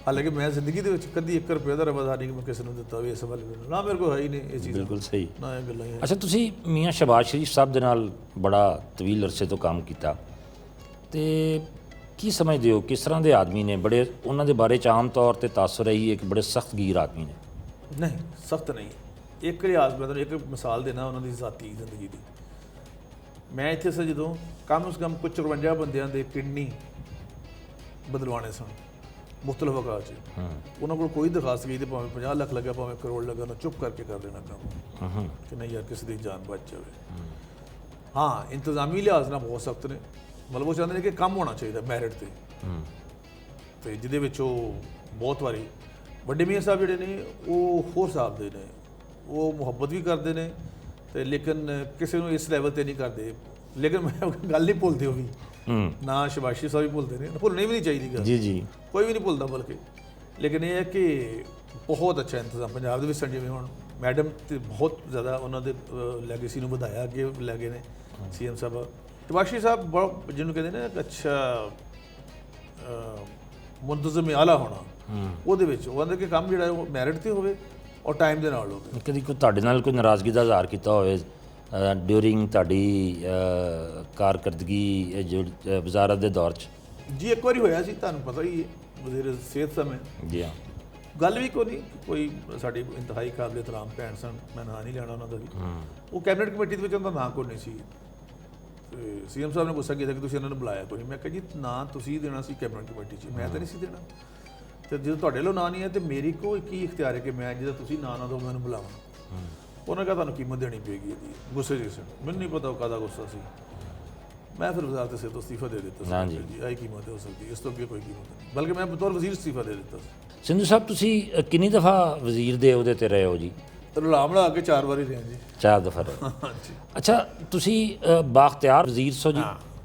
[SPEAKER 2] ਹਾਲਾਂਕਿ ਮੈਂ ਜ਼ਿੰਦਗੀ ਦੇ ਵਿੱਚ ਕਦੀ 1 ਰੁਪਏ ਦਾ ਰਵਾਦਾ ਨਹੀਂ ਕਿ ਮੈਂ ਕਿਸੇ ਨੂੰ ਦਿੱਤਾ ਹੋਵੇ, ਇਸ ਵੱਲ ਨਾ ਮੇਰੇ ਕੋਲ ਹੈ ਹੀ ਨਹੀਂ ਇਹ ਚੀਜ਼।
[SPEAKER 1] ਬਿਲਕੁਲ ਸਹੀ।
[SPEAKER 2] ਨਾ ਇਹ ਗੱਲਾਂ ਹੀ।
[SPEAKER 1] ਅੱਛਾ, ਤੁਸੀਂ ਮੀਆਂ ਸ਼ਹਬਾਜ਼ ਸ਼ਰੀਫ ਸਾਹਿਬ ਦੇ ਨਾਲ ਬੜਾ ਤਵੀਲ ਅਰਸੇ ਤੋਂ ਕੰਮ ਕੀਤਾ, ਤੇ ਕੀ ਸਮਝਦੇ ਹੋ ਕਿਸ ਤਰ੍ਹਾਂ ਦੇ ਆਦਮੀ ਨੇ? ਬੜੇ ਉਹਨਾਂ ਦੇ ਬਾਰੇ 'ਚ ਆਮ ਤੌਰ 'ਤੇ ਤਾਸੁਰ ਰਹੀ ਹੈ ਕਿ ਬੜੇ ਸਖਤਗੀਰ ਆਦਮੀ ਨੇ।
[SPEAKER 2] ਨਹੀਂ, ਸਖਤ ਨਹੀਂ। ਇੱਕ ਰਿਆਜ਼ ਮੈਂ ਤੁਹਾਨੂੰ ਇੱਕ ਮਿਸਾਲ ਦੇਣਾ ਉਹਨਾਂ ਦੀ ਜ਼ਾਤੀ ਜ਼ਿੰਦਗੀ ਦੀ। ਮੈਂ ਇੱਥੇ ਸੀ ਜਦੋਂ ਕਮ ਸੇ ਕਮ ਕੁਝ 54 ਬੰਦਿਆਂ ਦੇ ਕਿਡਨੀ ਬਦਲਵਾਣੇ ਸਨ ਮੁਖਤਲਿਫ ਔਕਾਤ 'ਚ। ਉਹਨਾਂ ਕੋਲ ਕੋਈ ਦਰਖਾਸਤ ਗਈ ਤੇ ਭਾਵੇਂ 50 ਲੱਖ ਲੱਗਾ ਭਾਵੇਂ ਕਰੋੜ ਲੱਗਾ, ਉਹਨਾਂ ਚੁੱਪ ਕਰਕੇ ਕਰ ਦੇਣਾ ਕੰਮ ਕਿ ਨਹੀਂ ਯਾਰ ਕਿਸੇ ਦੀ ਜਾਨ ਬਚ ਜਾਵੇ। ਹਾਂ, ਇੰਤਜ਼ਾਮੀ ਲਿਹਾਜ਼ ਨਾਲ ਬਹੁਤ ਸਖਤ ਨੇ। ਮਤਲਬ ਉਹ ਚਾਹੁੰਦੇ ਨੇ ਕਿ ਕੰਮ ਹੋਣਾ ਚਾਹੀਦਾ ਮੈਰਿਟ ਤੇ ਜਿਹਦੇ ਵਿੱਚ ਉਹ ਬਹੁਤ ਵਾਰੀ ਵੱਡੇ ਮੀਆਂ ਸਾਹਿਬ ਜਿਹੜੇ ਨੇ ਉਹ ਹੋਰ ਹਿਸਾਬ ਦੇ ਨੇ, ਉਹ ਮੁਹੱਬਤ ਵੀ ਕਰਦੇ ਨੇ ਤੇ ਲੇਕਿਨ ਕਿਸੇ ਨੂੰ ਇਸ ਲੈਵਲ ਤੇ ਨਹੀਂ ਕਰਦੇ। ਲੇਕਿਨ ਮੈਂ ਗੱਲ ਨਹੀਂ ਭੁੱਲਦੇ ਉਹ ਵੀ, ਨਾ ਸ਼ਹਬਾਜ਼ ਸ਼ਰੀਫ ਸਾਹਿਬ ਵੀ ਭੁੱਲਦੇ ਨੇ, ਭੁੱਲਣੀ ਵੀ ਨਹੀਂ ਚਾਹੀਦੀ ਗੱਲ। ਜੀ ਜੀ, ਕੋਈ ਵੀ ਨਹੀਂ ਭੁੱਲਦਾ ਬਲਕਿ। ਲੇਕਿਨ ਇਹ ਹੈ ਕਿ ਬਹੁਤ ਅੱਛਾ ਇੰਤਜ਼ਾਮ ਪੰਜਾਬ ਦੇ ਵਿੱਚ ਸਨ। ਜਿਵੇਂ ਹੁਣ ਮੈਡਮ ਤੇ ਬਹੁਤ ਜ਼ਿਆਦਾ ਉਹਨਾਂ ਦੇ ਲੈਗੇਸੀ ਨੂੰ ਵਧਾਇਆ, ਅੱਗੇ ਲੈ ਗਏ ਨੇ ਸੀਐਮ ਸਾਹਿਬ। ਸ਼ਹਬਾਜ਼ ਸ਼ਰੀਫ ਸਾਹਿਬ ਬਹੁਤ ਜਿਹਨੂੰ ਕਹਿੰਦੇ ਨੇ ਅੱਛਾ ਮੁੰਤਜ਼ਮ ਆਲਾ ਹੋਣਾ, ਉਹਦੇ ਵਿੱਚ ਉਹ ਕਹਿੰਦੇ ਕਿ ਕੰਮ ਜਿਹੜਾ ਉਹ ਮੈਰਿਟ ਤੇ ਹੋਵੇ ਔਰ ਟਾਈਮ ਦੇ ਨਾਲ ਹੋਵੇ।
[SPEAKER 1] ਕਦੀ ਕੋਈ ਤੁਹਾਡੇ ਨਾਲ ਕੋਈ ਨਾਰਾਜ਼ਗੀ ਦਾ ਇਜ਼ਹਾਰ ਕੀਤਾ ਹੋਵੇ ਡਿਊਰਿੰਗ ਤੁਹਾਡੀ ਕਾਰਕਰਦਗੀ ਜੋ ਵਜ਼ਾਰਤ ਦੇ ਦੌਰ 'ਚ?
[SPEAKER 2] ਜੀ ਇੱਕ ਵਾਰੀ ਹੋਇਆ ਸੀ, ਤੁਹਾਨੂੰ ਪਤਾ ਹੀ ਹੈ, ਵਜ਼ੀਰ ਸਿਹਤ ਸਮੇਂ।
[SPEAKER 1] ਜੀ ਹਾਂ।
[SPEAKER 2] ਗੱਲ ਵੀ ਕੋਈ ਨਹੀਂ, ਕੋਈ ਸਾਡੀ ਇੰਤਹਾਈ ਕਾਬਲੇ ਇਤਰਾਮ ਭੈਣ ਸਨ, ਮੈਂ ਨਾਂ ਨਹੀਂ ਲੈਣਾ ਉਹਨਾਂ ਦਾ ਵੀ। ਉਹ ਕੈਬਨਿਟ ਕਮੇਟੀ ਦੇ ਵਿੱਚ ਉਹਦਾ ਨਾਂ ਕੋਈ ਨਹੀਂ ਸੀ। ਤੇ ਸੀਐਮ ਸਾਹਿਬ ਨੇ ਗੁੱਸਾ ਕੀਤਾ ਕਿ ਤੁਸੀਂ ਇਹਨਾਂ ਨੂੰ ਬੁਲਾਇਆ ਕੋਈ ਨਹੀਂ। ਮੈਂ ਕਿਹਾ ਜੀ ਨਾਂ ਤੁਸੀਂ ਦੇਣਾ ਸੀ ਕੈਬਨਿਟ ਕਮੇਟੀ 'ਚ, ਮੈਂ ਤਾਂ ਨਹੀਂ ਸੀ ਦੇਣਾ। ਤੇ ਜਦੋਂ ਤੁਹਾਡੇ ਵੱਲੋਂ ਨਾਂ ਨਹੀਂ ਹੈ ਤੇ ਮੇਰੀ ਕੋਈ ਕੀ ਇਖਤਿਆਰ ਹੈ ਕਿ ਮੈਂ ਜਿਹਦਾ ਤੁਸੀਂ ਨਾਂ ਨਾ ਦਿਓ ਮੈਨੂੰ ਬੁਲਾਵਾਂ? ਉਹਨਾਂ ਕਿਹਾ ਤੁਹਾਨੂੰ ਕੀਮਤ ਦੇਣੀ ਪਏਗੀ ਇਹਦੀ। ਗੁੱਸੇ 'ਚ ਸੀ, ਮੈਨੂੰ ਨਹੀਂ ਪਤਾ ਉਹ ਕਾਹਦਾ ਗੁੱਸਾ ਸੀ। ਮੈਂ ਫਿਰ ਵਜ਼ਾਰਤ ਸਿਹਤ ਤੋਂ ਅਸਤੀਫਾ ਦੇ ਦਿੱਤਾ ਸੀ ਜੀ, ਆਹੀ ਕੀਮਤ ਹੋ ਸਕਦੀ, ਇਸ ਤੋਂ ਅੱਗੇ ਕੋਈ ਕੀਮਤ ਨਹੀਂ। ਬਲਕਿ ਮੈਂ ਬਤੌਰ ਵਜ਼ੀਰ ਅਸਤੀਫਾ ਦੇ ਦਿੱਤਾ ਸੀ।
[SPEAKER 1] ਸਿੰਧੂ ਸਾਹਿਬ, ਤੁਸੀਂ ਕਿੰਨੀ ਦਫਾ ਵਜ਼ੀਰ ਦੇ ਉਹਦੇ ਤੇ ਰਹੇ ਹੋ ਜੀ?
[SPEAKER 2] ਰਲਾ ਮਿਲਾ ਕੇ 4 ਵਾਰੀ ਰਹੇ ਜੀ।
[SPEAKER 1] 4 ਦਫਾ ਰਹੇ। ਅੱਛਾ, ਤੁਸੀਂ ਬਾਖਤਿਆਰ ਵਜ਼ੀਰ ਸੋ ਜੀ?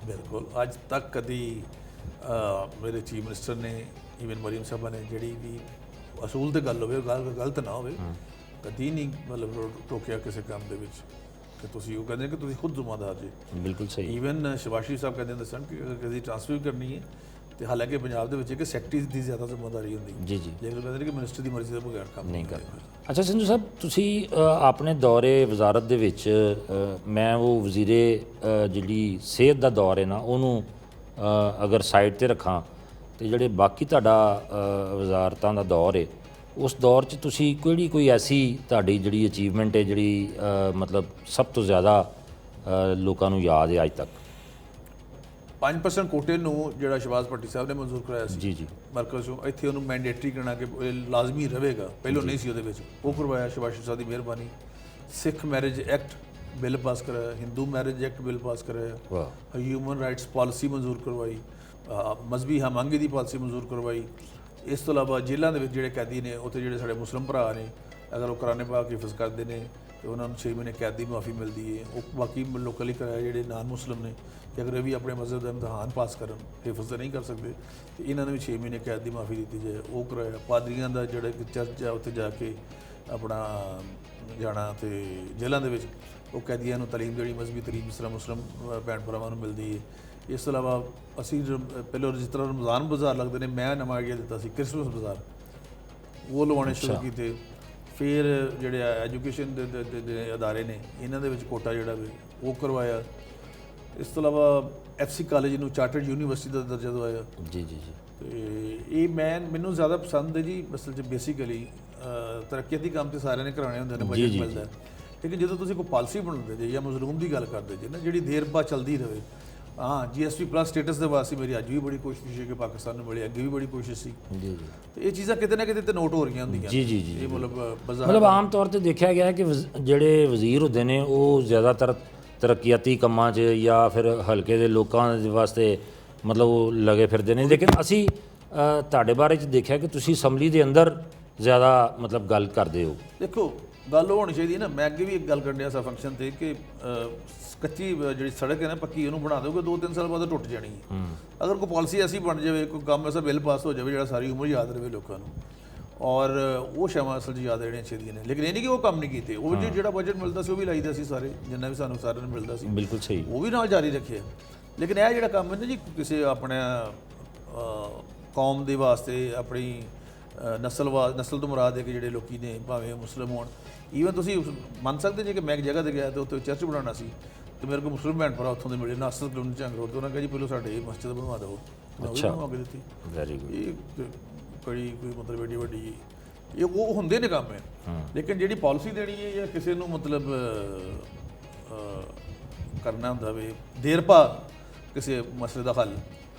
[SPEAKER 2] ਬਿਲਕੁਲ। ਅੱਜ ਤੱਕ ਕਦੀ ਮੇਰੇ ਚੀਫ ਮਿਨਿਸਟਰ ਨੇ, ਈਵਨ ਮਰੀਮ ਸਾਹਿਬਾ ਨੇ, ਜਿਹੜੀ ਵੀ ਅਸੂਲ ਤੇ ਗੱਲ ਹੋਵੇ, ਗੱਲ ਗਲਤ ਨਾ ਹੋਵੇ, ਕਦੀ ਨਹੀਂ ਮਤਲਬ ਟੋਕਿਆ ਕਿਸੇ ਕੰਮ ਦੇ ਵਿੱਚ ਕਿ ਤੁਸੀਂ ਉਹ ਕਹਿੰਦੇ ਕਿ ਤੁਸੀਂ ਖੁਦ ਜ਼ਿੰਮੇਦਾਰ ਜੀ। ਬਿਲਕੁਲ ਸਹੀ। ਈਵਨ ਸ਼ਹਬਾਜ਼ ਸ਼ਰੀਫ ਸਾਹਿਬ ਕਹਿੰਦੇ ਹੁੰਦੇ ਸਨ ਕਿ ਅਗਰ ਕਦੀ ਟ੍ਰਾਂਸਫਰ ਕਰਨੀ ਹੈ ਤੇ ਹਾਲਾਂਕਿ ਪੰਜਾਬ ਦੇ ਵਿੱਚ ਇੱਕ ਸੈਕਟਰੀ ਦੀ ਜ਼ਿਆਦਾ ਜ਼ਿੰਮੇਵਾਰੀ ਹੁੰਦੀ ਜੀ ਜੀ, ਲੇਕਿਨ ਕਹਿੰਦੇ ਨੇ ਕਿ ਮਿਨਿਸਟਰ ਦੀ ਮਰਜ਼ੀ ਤੋਂ ਬਗੈਰ ਕੰਮ ਨਹੀਂ ਕਰਦਾ।
[SPEAKER 1] ਅੱਛਾ ਸਿੰਧੂ ਸਾਹਿਬ, ਤੁਸੀਂ ਆਪਣੇ ਦੌਰੇ ਵਜ਼ਾਰਤ ਦੇ ਵਿੱਚ ਮੈਂ ਉਹ ਵਜ਼ੀਰੇ ਜਿਹੜੀ ਸਿਹਤ ਦਾ ਦੌਰ ਹੈ ਨਾ ਉਹਨੂੰ ਅਗਰ ਸਾਈਡ ਤੇ ਰੱਖਾਂ ਤੇ ਜਿਹੜੇ ਬਾਕੀ ਤੁਹਾਡਾ ਵਜ਼ਾਰਤਾਂ ਦਾ ਦੌਰ ਹੈ ਉਸ ਦੌਰ 'ਚ ਤੁਸੀਂ ਕੋਈ ਐਸੀ ਤੁਹਾਡੀ ਜਿਹੜੀ ਅਚੀਵਮੈਂਟ ਹੈ ਜਿਹੜੀ ਮਤਲਬ ਸਭ ਤੋਂ ਜ਼ਿਆਦਾ ਲੋਕਾਂ ਨੂੰ ਯਾਦ ਹੈ ਅੱਜ ਤੱਕ?
[SPEAKER 2] 5% ਕੋਟੇ ਨੂੰ ਜਿਹੜਾ ਸ਼ਹਬਾਜ਼ ਭੱਟੀ ਸਾਹਿਬ ਨੇ ਮਨਜ਼ੂਰ ਕਰਾਇਆ ਸੀ
[SPEAKER 1] ਜੀ ਜੀ
[SPEAKER 2] ਮਰਕਜ਼ ਤੋਂ, ਇੱਥੇ ਉਹਨੂੰ ਮੈਂਡੇਟਰੀ ਕਰਨਾ ਕਿ ਲਾਜ਼ਮੀ ਰਹੇਗਾ, ਪਹਿਲਾਂ ਨਹੀਂ ਸੀ ਉਹਦੇ ਵਿੱਚ, ਉਹ ਕਰਵਾਇਆ ਸ਼ਹਬਾਜ਼ ਸ਼ਰੀਫ ਸਾਹਿਬ ਦੀ ਮਿਹਰਬਾਨੀ। ਸਿੱਖ ਮੈਰਿਜ ਐਕਟ ਬਿੱਲ ਪਾਸ ਕਰਾਇਆ, Hindu marriage act bill pass ਕਰਾਇਆ, ਹਿਊਮਨ ਰਾਈਟਸ ਪਾਲਿਸੀ ਮਨਜ਼ੂਰ ਕਰਵਾਈ, ਮਜ਼ਹਬੀ ਹਮਾਂਗੀ ਦੀ ਪਾਲਿਸੀ ਮਨਜ਼ੂਰ ਕਰਵਾਈ। ਇਸ ਤੋਂ ਇਲਾਵਾ ਜੇਲ੍ਹਾਂ ਦੇ ਵਿੱਚ ਜਿਹੜੇ ਕੈਦੀ ਨੇ ਉੱਥੇ ਜਿਹੜੇ ਸਾਡੇ ਮੁਸਲਿਮ ਭਰਾ ਨੇ ਅਗਰ ਉਹ ਕੁਰਾਨ ਪਾਕ ਹਿਫਜ਼ ਕਰਦੇ ਨੇ ਤੇ ਉਹਨਾਂ ਨੂੰ 6 ਮਹੀਨੇ ਕੈਦ ਦੀ ਮਾਫੀ ਮਿਲਦੀ ਹੈ। ਉਹ ਬਾਕੀ ਲੋਕਾਂ ਲਈ ਕਰਾਇਆ ਜਿਹੜੇ ਨਾਨ ਮੁਸਲਿਮ ਨੇ ਕਿ ਅਗਰ ਇਹ ਵੀ ਆਪਣੇ ਮਜ਼ਹਬ ਦਾ ਇਮਤਿਹਾਨ ਪਾਸ ਕਰਨ, ਹਿਫਜ਼ ਤਾਂ ਨਹੀਂ ਕਰ ਸਕਦੇ, ਤੇ ਇਹਨਾਂ ਨੂੰ ਵੀ 6 ਮਹੀਨੇ ਕੈਦ ਦੀ ਮਾਫੀ ਦਿੱਤੀ ਜਾਏ, ਉਹ ਕਰਾਇਆ। ਪਾਦਰੀਆਂ ਦਾ ਜਿਹੜਾ ਚਰਚ ਆ ਉੱਥੇ ਜਾ ਕੇ ਆਪਣਾ ਜਾਣਾ ਤੇ ਜੇਲ੍ਹਾਂ ਦੇ ਵਿੱਚ ਉਹ ਕੈਦੀਆਂ ਨੂੰ ਤਾਲੀਮ ਜਿਹੜੀ ਮਜ਼ਹਬੀ ਤਾਲੀਮ ਜਿਸ ਤਰ੍ਹਾਂ ਮੁਸਲਿਮ ਭੈਣ ਭਰਾਵਾਂ ਨੂੰ ਮਿਲਦੀ ਹੈ। ਇਸ ਤੋਂ ਇਲਾਵਾ ਅਸੀਂ ਪਹਿਲਾਂ ਜਿਸ ਤਰ੍ਹਾਂ ਰਮਜ਼ਾਨ ਬਾਜ਼ਾਰ ਲੱਗਦੇ ਨੇ, ਮੈਂ ਨਵਾਂ ਆਈਡੀਆ ਦਿੱਤਾ ਸੀ ਕ੍ਰਿਸਮਸ ਬਾਜ਼ਾਰ, ਉਹ ਲਵਾਉਣੇ ਸ਼ੁਰੂ ਕੀਤੇ। ਫਿਰ ਜਿਹੜੇ ਐਜੂਕੇਸ਼ਨ ਦੇ ਅਦਾਰੇ ਨੇ ਇਹਨਾਂ ਦੇ ਵਿੱਚ ਕੋਟਾ ਜਿਹੜਾ ਵੀ ਉਹ ਕਰਵਾਇਆ। ਇਸ ਤੋਂ ਇਲਾਵਾ ਐਫਸੀ ਕਾਲਜ ਨੂੰ ਚਾਰਟਰਡ ਯੂਨੀਵਰਸਿਟੀ ਦਾ ਦਰਜਾ ਦਵਾਇਆ। ਜੀ ਜੀ ਜੀ। ਤੇ ਇਹ ਮੈਨੂੰ ਜ਼ਿਆਦਾ ਪਸੰਦ ਹੈ ਜੀ ਅਸਲ 'ਚ ਬੇਸਿਕਲੀ ਤਰੱਕੀਆਤੀ ਕੰਮ ਤੇ ਸਾਰਿਆਂ ਨੇ ਕਰਾਉਣੇ ਹੁੰਦੇ ਨੇ, ਬਜਟ ਮਿਲਦਾ, ਲੇਕਿਨ ਜਦੋਂ ਤੁਸੀਂ ਕੋਈ ਪਾਲਿਸੀ ਬਣਾਉਂਦੇ ਜੇ ਜਾਂ ਮਜ਼ਲੂਮ ਦੀ ਗੱਲ ਕਰਦੇ ਜੇ ਨਾ ਜਿਹੜੀ ਦੇਰ ਬਾਅਦ ਚੱਲਦੀ ਰਹੇ, ਹਾਂ GSP ਪਲੱਸ ਸਟੇਟਸ ਦੇ ਵਾਸਤੇ ਮੇਰੀ ਅੱਜ ਵੀ ਬੜੀ ਕੋਸ਼ਿਸ਼ ਹੈ ਕਿ ਪਾਕਿਸਤਾਨ ਨੂੰ ਮਿਲੇ, ਅੱਗੇ ਵੀ ਬੜੀ ਕੋਸ਼ਿਸ਼ ਸੀ।
[SPEAKER 1] ਜੀ ਜੀ
[SPEAKER 2] ਤੇ ਇਹ ਚੀਜ਼ਾਂ ਕਿਤੇ ਨਾ ਕਿਤੇ ਤੇ ਨੋਟ ਹੋ ਰਹੀਆਂ ਹੁੰਦੀਆਂ
[SPEAKER 1] ਜੀ ਜੀ ਜੀ
[SPEAKER 2] ਇਹ ਬਾਜ਼ਾਰ
[SPEAKER 1] ਮਤਲਬ ਆਮ ਤੌਰ ਤੇ ਦੇਖਿਆ ਗਿਆ ਹੈ ਕਿ ਜਿਹੜੇ ਵਜ਼ੀਰ ਹੁੰਦੇ ਨੇ ਉਹ ਜ਼ਿਆਦਾਤਰ ਤਰੱਕੀਆਤੀ ਕੰਮਾਂ 'ਚ ਜਾਂ ਫਿਰ ਹਲਕੇ ਦੇ ਲੋਕਾਂ ਦੇ ਵਾਸਤੇ ਮਤਲਬ ਉਹ ਲੱਗੇ ਫਿਰਦੇ ਨੇ, ਲੇਕਿਨ ਅਸੀਂ ਤੁਹਾਡੇ ਬਾਰੇ 'ਚ ਦੇਖਿਆ ਕਿ ਤੁਸੀਂ ਅਸੈਂਬਲੀ ਦੇ ਅੰਦਰ ਜ਼ਿਆਦਾ ਮਤਲਬ ਗੱਲ ਕਰਦੇ ਹੋ।
[SPEAKER 2] ਦੇਖੋ ਗੱਲ ਹੋਣੀ ਚਾਹੀਦੀ ਹੈ ਨਾ, ਮੈਂ ਅੱਗੇ ਵੀ ਇੱਕ ਗੱਲ ਕਰਨ ਡਿਆ ਸੀ ਫੰਕਸ਼ਨ ਤੇ ਕਿ ਕੱਚੀ ਜਿਹੜੀ ਸੜਕ ਹੈ ਨਾ ਪੱਕੀ ਉਹਨੂੰ ਬਣਾ ਦੋਗੇ 2-3 ਸਾਲ ਬਾਅਦ ਟੁੱਟ ਜਾਣੀ ਹੈ। ਅਗਰ ਕੋਈ ਪਾਲਿਸੀ ਐਸੀ ਬਣ ਜਾਵੇ, ਕੋਈ ਕੰਮ ਐਸਾ ਬਿੱਲ ਪਾਸ ਹੋ ਜਾਵੇ ਜਿਹੜਾ ਸਾਰੀ ਉਮਰ ਯਾਦ ਰਹੇ ਲੋਕਾਂ ਨੂੰ, ਔਰ ਉਹ ਸ਼ਾਮਾਂ ਅਸਲ 'ਚ ਯਾਦ ਰਹਿਣੀਆਂ ਚਾਹੀਦੀਆਂ ਨੇ। ਲੇਕਿਨ ਇਹ ਨਹੀਂ ਕਿ ਉਹ ਕੰਮ ਨਹੀਂ ਕੀਤੇ, ਉਹ ਜਿਹੜਾ ਬਜਟ ਮਿਲਦਾ ਸੀ ਉਹ ਵੀ ਲਾਈਦਾ ਸੀ ਸਾਰੇ, ਜਿੰਨਾ ਵੀ ਸਾਨੂੰ ਸਾਰਿਆਂ ਨੂੰ ਮਿਲਦਾ ਸੀ
[SPEAKER 1] ਬਿਲਕੁਲ ਸਹੀ,
[SPEAKER 2] ਉਹ ਵੀ ਨਾਲ ਜਾਰੀ ਰੱਖਿਆ। ਲੇਕਿਨ ਇਹ ਜਿਹੜਾ ਕੰਮ ਹੈ ਨਾ ਜੀ ਕਿਸੇ ਆਪਣੇ ਕੌਮ ਦੇ ਵਾਸਤੇ ਆਪਣੀ ਨਸਲ ਤੋਂ ਮੁਰਾਦ ਹੈ ਕਿ ਜਿਹੜੇ ਲੋਕੀ ਨੇ ਭਾਵੇਂ ਮੁਸਲਿਮ ਹੋਣ, ਈਵਨ ਤੁਸੀਂ ਮੰਨ ਸਕਦੇ ਜੇ ਕਿ ਮੈਂ ਇੱਕ ਜਗ੍ਹਾ ਤੇ ਗਿਆ ਤੇ ਉੱਥੇ ਚਰਚ ਬਣਾਉਣਾ ਸੀ ਤੇ ਮੇਰੇ ਕੋਲ ਮੁਸਲਿਮ ਭੈਣ ਭਰਾ ਉੱਥੋਂ ਦੇ ਮਿਲੇ ਨਾਸਰ ਕਲੋਨੀ ਝੰਗ ਰੋਡ ਤੋਂ, ਉਹਨਾਂ ਕਿਹਾ ਜੀ ਪਹਿਲਾਂ ਸਾਡੇ ਇਹ ਮਸਜਿਦ ਬਣਵਾ ਦਿਓ, ਅੱਛਾ ਬਣਵਾ ਕੇ ਦਿੱਤੀ।
[SPEAKER 1] Very good.
[SPEAKER 2] ਇਹ ਕੋਈ ਮਤਲਬ ਏਡੀ ਵੱਡੀ ਇਹ ਉਹ ਹੁੰਦੇ ਨੇ ਕੰਮ ਹੈ। ਲੇਕਿਨ ਜਿਹੜੀ ਪਾਲਿਸੀ ਦੇਣੀ ਹੈ ਜਾਂ ਕਿਸੇ ਨੂੰ ਮਤਲਬ ਕਰਨਾ ਹੁੰਦਾ ਵੇ ਦੇਰ ਪਾ ਕਿਸੇ ਮਸਲੇ ਦਾ ਹੱਲ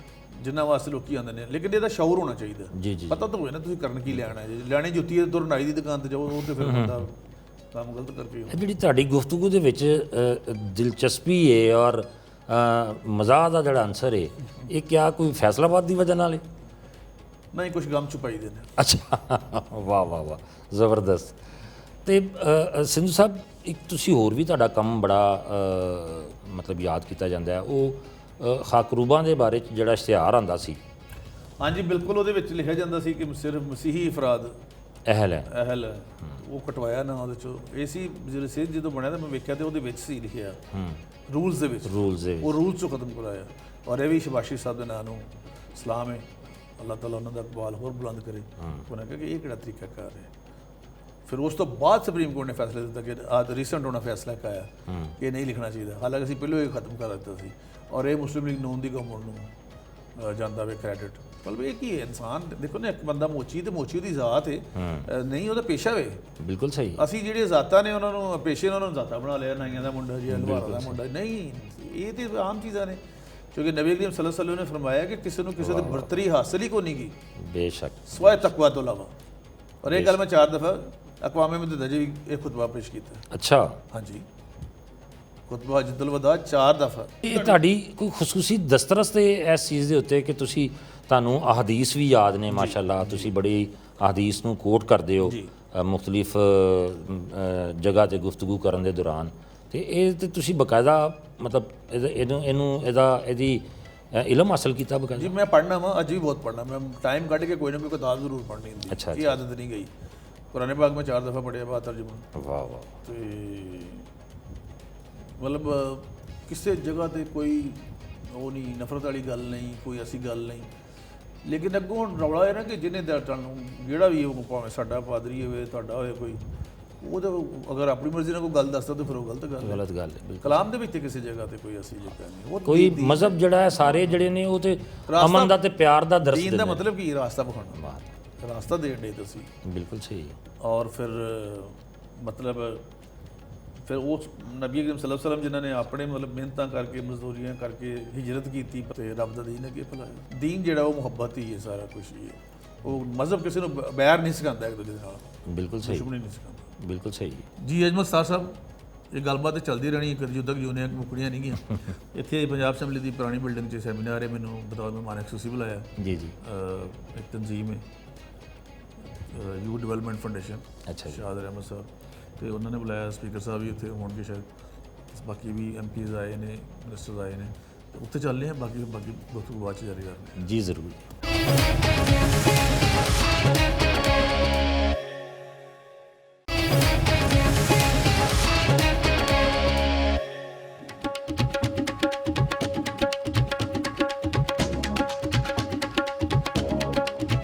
[SPEAKER 2] ਜਿੰਨਾ ਵਾਸਤੇ ਲੋਕੀ ਆਉਂਦੇ ਨੇ, ਲੇਕਿਨ ਇਹਦਾ ਸ਼ੌਰ ਹੋਣਾ ਚਾਹੀਦਾ।
[SPEAKER 1] ਜੀ ਜੀ
[SPEAKER 2] ਪਤਾ ਤਾਂ ਹੋਵੇ ਨਾ ਤੁਸੀਂ ਕਰਨ ਕੀ ਲੈਣਾ ਹੈ। ਲੈਣੀ ਜੁੱਤੀ ਹੈ ਤੁਰ ਨਾਈ ਦੀ ਦੁਕਾਨ ਤੇ ਜਾਓ, ਉਹ ਤੇ ਫਿਰ ਬੰਦਾ ਕੰਮ ਗਲਤ ਕਰਕੇ
[SPEAKER 1] ਇਹ ਜਿਹੜੀ ਤੁਹਾਡੀ ਗੁਫ਼ਤਗੂ ਦੇ ਵਿੱਚ ਦਿਲਚਸਪੀ ਹੈ ਔਰ ਮਜ਼ਾਕ ਦਾ ਜਿਹੜਾ ਅਨਸਰ ਹੈ, ਇਹ ਕਿਆ ਕੋਈ ਫੈਸਲਾਬਾਦ ਦੀ ਵਜ੍ਹਾ ਨਾਲ ਹੈ?
[SPEAKER 2] ਨਹੀਂ, ਕੁਝ ਗਮ ਛੁਪਾਈ ਦੇ ਨੇ।
[SPEAKER 1] ਅੱਛਾ, ਵਾਹ ਵਾਹ ਵਾਹ, ਜ਼ਬਰਦਸਤ। ਤੇ ਸਿੰਧੂ ਸਾਹਿਬ ਇੱਕ ਤੁਸੀਂ ਹੋਰ ਵੀ ਤੁਹਾਡਾ ਕੰਮ ਬੜਾ ਮਤਲਬ ਯਾਦ ਕੀਤਾ ਜਾਂਦਾ ਹੈ, ਉਹ ਖਾਕਰੂਬਾਂ ਦੇ ਬਾਰੇ 'ਚ ਜਿਹੜਾ ਇਸ਼ਤਿਹਾਰ ਆਉਂਦਾ ਸੀ।
[SPEAKER 2] ਹਾਂਜੀ ਬਿਲਕੁਲ, ਉਹਦੇ ਵਿੱਚ ਲਿਖਿਆ ਜਾਂਦਾ ਸੀ ਕਿ ਸਿਰਫ ਮਸੀਹੀ ਅਫਰਾਦ
[SPEAKER 1] ਅਹਿਲ ਹੈ,
[SPEAKER 2] ਅਹਿਲ ਹੈ। ਉਹ ਕਟਵਾਇਆ ਨਾ ਉਹਦੇ 'ਚੋਂ, ਇਹ ਸੀ ਜਦੋਂ ਬਣਿਆ ਤਾਂ ਮੈਂ ਵੇਖਿਆ ਤੇ ਉਹਦੇ ਵਿੱਚ ਸੀ ਲਿਖਿਆ ਰੂਲਸ ਦੇ ਵਿੱਚ, ਉਹ ਰੂਲਸ 'ਚੋਂ ਖਤਮ ਕਰਾਇਆ। ਔਰ ਇਹ ਵੀ ਸ਼ਬਾਸ਼ੀ ਸਾਹਿਬ ਦੇ ਨਾਂ ਨੂੰ ਸਲਾਮ ਹੈ, ਅੱਲਾਹ ਤਾਲਾ ਉਹਨਾਂ ਦਾ ਇਕਬਾਲ ਹੋਰ ਬੁਲੰਦ ਕਰੇ। ਉਹਨਾਂ ਕਿਹਾ ਕਿ ਇਹ ਕਿਹੜਾ ਤਰੀਕਾ ਕਾਰ ਹੈ। ਫਿਰ ਉਸ ਤੋਂ ਬਾਅਦ ਸੁਪਰੀਮ ਕੋਰਟ ਨੇ ਫੈਸਲਾ ਦਿੱਤਾ ਕਿ ਆਹ ਰੀਸੈਂਟ ਹੋਣਾ ਫੈਸਲਾ ਆਇਆ ਕਿ ਇਹ ਨਹੀਂ ਲਿਖਣਾ ਚਾਹੀਦਾ, ਹਾਲਾਂਕਿ ਅਸੀਂ ਪਹਿਲਾਂ ਹੀ ਖਤਮ ਕਰ ਦਿੱਤਾ ਸੀ। ਔਰ ਇਹ ਮੁਸਲਿਮ ਲੀਗ ਨੂਨ ਦੀ ਗਵਰਨਮੈਂਟ ਨੂੰ ਜਾਂਦਾ ਵੇ ਕ੍ਰੈਡਿਟ। ਮਤਲਬ ਇਹ ਕੀ ਹੈ, ਇਨਸਾਨ ਦੇਖੋ ਨਾ, ਇੱਕ ਬੰਦਾ ਮੋਚੀ ਤੇ ਮੋਚੀ ਉਹਦੀ ਜ਼ਾਤ ਹੈ, ਨਹੀਂ ਉਹਦਾ ਪੇਸ਼ਾ ਵੇ।
[SPEAKER 1] ਬਿਲਕੁਲ ਸਹੀ।
[SPEAKER 2] ਅਸੀਂ ਜਿਹੜੇ ਜ਼ਾਤਾਂ ਨੇ ਉਹਨਾਂ ਨੂੰ ਪੇਸ਼ੇ ਨੇ, ਉਹਨਾਂ ਨੂੰ ਜ਼ਾਤਾ ਬਣਾ ਲਿਆ, ਨਾਈਆਂ ਦਾ ਮੁੰਡਾ ਜੀ, ਹਲਵਾਰਾ ਦਾ ਮੁੰਡਾ। ਨਹੀਂ, ਇਹ ਤੇ ਆਮ ਚੀਜ਼ਾਂ ਨੇ, ਕਿਉਂਕਿ ਨਬੀ ਕਰੀਮ ਸੱਲੱਲਾਹੁ ਅਲੈहि ਵਸੱਲਮ ਨੇ ਫਰਮਾਇਆ ਕਿ ਕਿਸੇ ਨੂੰ ਕਿਸੇ ਦੀ ਬਰਤਰੀ ਹਾਸਲ ਹੀ ਕੋਈ ਨਹੀਂ ਗੀ
[SPEAKER 1] ਬੇਸ਼ੱਕ
[SPEAKER 2] ਸਵਾਏ ਤਕਵਾ ਤੋਂ ਇਲਾਵਾ। ਔਰ ਇਹ ਗੱਲ ਮੈਂ 4 ਦਫਾ ਅਕਵਾਮੇ ਮੁਤੱਹਿਦਾ ਜੀ ਵੀ ਇਹ ਖੁਤਬਾ ਪੇਸ਼ ਕੀਤਾ।
[SPEAKER 1] ਅੱਛਾ,
[SPEAKER 2] ਹਾਂਜੀ, ਖੁਤਬਾ ਹਜਤੁਲ ਵਦਾ 4 ਦਫਾ।
[SPEAKER 1] ਇਹ ਤੁਹਾਡੀ ਕੋਈ ਖੁਸੂਸੀ ਦਸਤਰਸ ਤੇ ਇਸ ਚੀਜ਼ ਦੇ ਉੱਤੇ ਕਿ ਤੁਸੀਂ ਤੁਹਾਨੂੰ ਅਹਾਦੀਸ ਵੀ ਯਾਦ ਨੇ ਮਾਸ਼ਾਅੱਲਾ, ਤੁਸੀਂ ਬੜੀ ਅਹਾਦੀਸ ਨੂੰ ਕੋਟ ਕਰਦੇ ਹੋ ਮੁਖਤਲਿਫ ਜਗ੍ਹਾ ਤੇ ਗੁਫ਼ਤਗੂ ਕਰਨ ਦੇ ਦੌਰਾਨ, ਤੇ ਇਹ ਤੇ ਤੁਸੀਂ ਬਕਾਇਦਾ ਮਤਲਬ ਇਹਦੀ ਇਲਮ ਹਾਸਲ ਕੀਤਾ ਬਕਾਇਦਾ?
[SPEAKER 2] ਜੀ ਮੈਂ ਪੜ੍ਹਨਾ ਵਾ, ਅੱਜ ਵੀ ਬਹੁਤ ਪੜ੍ਹਨਾ, ਮੈਂ ਟਾਈਮ ਕੱਢ ਕੇ ਕੋਈ ਨਾ ਕੋਈ ਕਿਤਾਬ ਜ਼ਰੂਰ ਪੜ੍ਹਨੀ ਹੁੰਦੀ।
[SPEAKER 1] ਅੱਛਾ,
[SPEAKER 2] ਇਹ ਆਦਤ ਨਹੀਂ ਗਈ। ਕੁਰਾਨ ਪਾਕ ਮੈਂ 4 ਦਫਾ ਪੜ੍ਹਿਆ ਬਾਅਦ ਤਰਜਮਾ।
[SPEAKER 1] ਵਾਹ ਵਾਹ।
[SPEAKER 2] ਤੇ ਮਤਲਬ ਕਿਸੇ ਜਗ੍ਹਾ ਤੇ ਕੋਈ ਉਹ ਨਹੀਂ, ਨਫ਼ਰਤ ਵਾਲੀ ਗੱਲ ਨਹੀਂ, ਕੋਈ ਐਸੀ ਗੱਲ ਨਹੀਂ। ਲੇਕਿਨ ਅੱਗੋਂ ਰੌਲਾ ਇਹ ਨਾ ਕਿ ਜਿਹਨੇ ਤੁਹਾਨੂੰ ਜਿਹੜਾ ਵੀ ਉਹ ਭਾਵੇਂ ਸਾਡਾ ਪਾਦਰੀ ਹੋਵੇ, ਤੁਹਾਡਾ ਹੋਵੇ ਕੋਈ, ਉਹ ਤਾਂ ਅਗਰ ਆਪਣੀ ਮਰਜ਼ੀ ਨਾਲ ਕੋਈ ਗੱਲ ਦੱਸਦਾ ਤਾਂ ਫਿਰ ਉਹ ਗਲਤ ਗੱਲ ਹੈ। ਕਲਾਮ ਦੇ ਵਿੱਚ ਕਿਸੇ ਜਗ੍ਹਾ ਤੇ ਕੋਈ ਐਸੀ ਜਗ੍ਹਾ ਨਹੀਂ। ਉਹ
[SPEAKER 1] ਕੋਈ ਮਜ਼ਹਬ ਜਿਹੜਾ ਹੈ ਸਾਰੇ ਜਿਹੜੇ ਨੇ ਉਹ ਤੇ ਅਮਨ ਦਾ ਤੇ ਪਿਆਰ ਦਾ ਦਰਸ
[SPEAKER 2] ਦਿੰਦੇ ਨੇ। ਦੀਨ ਦਾ ਮਤਲਬ ਕੀ? ਰਾਸਤਾ ਵਿਖਾਉਣਾ, ਰਾਸਤਾ ਦੇਣ ਦੇ ਤੁਸੀਂ।
[SPEAKER 1] ਬਿਲਕੁਲ ਸਹੀ।
[SPEAKER 2] ਔਰ ਫਿਰ ਮਤਲਬ ਫਿਰ ਉਸ ਨਬੀ ਕਰੀਮ ਸੱਲੱਲਾਹੁ ਅਲੈहि ਵਸੱਲਮ ਜਿਨ੍ਹਾਂ ਨੇ ਆਪਣੇ ਮਤਲਬ ਮਿਹਨਤਾਂ ਕਰਕੇ ਮਜ਼ਦੂਰੀਆਂ ਕਰਕੇ ਹਿਜਰਤ ਕੀਤੀ ਤੇ ਰੱਬ ਦਾ ਦੀਨ ਅੱਗੇ ਫੈਲਾਇਆ। ਦੀਨ ਜਿਹੜਾ ਉਹ ਮੁਹੱਬਤ ਹੀ ਹੈ, ਸਾਰਾ ਕੁਝ ਹੀ ਹੈ। ਉਹ ਮਜ਼ਹਬ ਕਿਸੇ ਨੂੰ ਬੈਰ ਨਹੀਂ ਸਿਖਾਉਂਦਾ ਇੱਕ ਦੂਜੇ ਨਾਲ,
[SPEAKER 1] ਬਿਲਕੁਲ ਸਹੀ,
[SPEAKER 2] ਦੁਸ਼ਮਣੀ ਨਹੀਂ ਸਿਖਾਉਂਦਾ।
[SPEAKER 1] ਬਿਲਕੁਲ ਸਹੀ
[SPEAKER 2] ਜੀ। ਅਜਮਲ ਸਤਾਰ ਸਾਹਿਬ, ਇਹ ਗੱਲਬਾਤ ਚੱਲਦੀ ਰਹਿਣੀ, ਕਦੀ ਜਦੋਂ ਤੱਕ ਜੂਨੇ ਮੁੱਕਣੀਆਂ ਨਹੀਂ ਗਈਆਂ। ਇੱਥੇ ਪੰਜਾਬ ਅਸੈਂਬਲੀ ਦੀ ਪੁਰਾਣੀ ਬਿਲਡਿੰਗ 'ਚ ਸੈਮੀਨਾਰ ਹੈ, ਮੈਨੂੰ ਬਤੌਰ ਮਹਿਮਾਨ ਖਸੂਸੀ ਬੁਲਾਇਆ।
[SPEAKER 1] ਜੀ ਜੀ।
[SPEAKER 2] ਇੱਕ ਤਨਜ਼ੀਮ ਹੈ ਯੂਥ ਡਿਵੈਲਪਮੈਂਟ ਫਾਊਂਡੇਸ਼ਨ,
[SPEAKER 1] ਅੱਛਾ ਜੀ,
[SPEAKER 2] ਸ਼ਾਹਦ ਅਹਿਮਦ ਸਾਹਿਬ, ਤੇ ਉਹਨਾਂ ਨੇ ਬੁਲਾਇਆ। ਸਪੀਕਰ ਸਾਹਿਬ ਵੀ ਉੱਥੇ ਹੋਣਗੇ ਸ਼ਾਇਦ, ਬਾਕੀ ਵੀ MPs ਆਏ ਨੇ, ਮਿਨਿਸਟਰਸ ਆਏ ਨੇ, ਉੱਥੇ ਚੱਲਦੇ ਹਾਂ। ਬਾਕੀ ਦੋਸਤੋ ਬਾਅਦ 'ਚ ਜਾਰੀ ਕਰਦੇ
[SPEAKER 1] ਜੀ ਜ਼ਰੂਰ।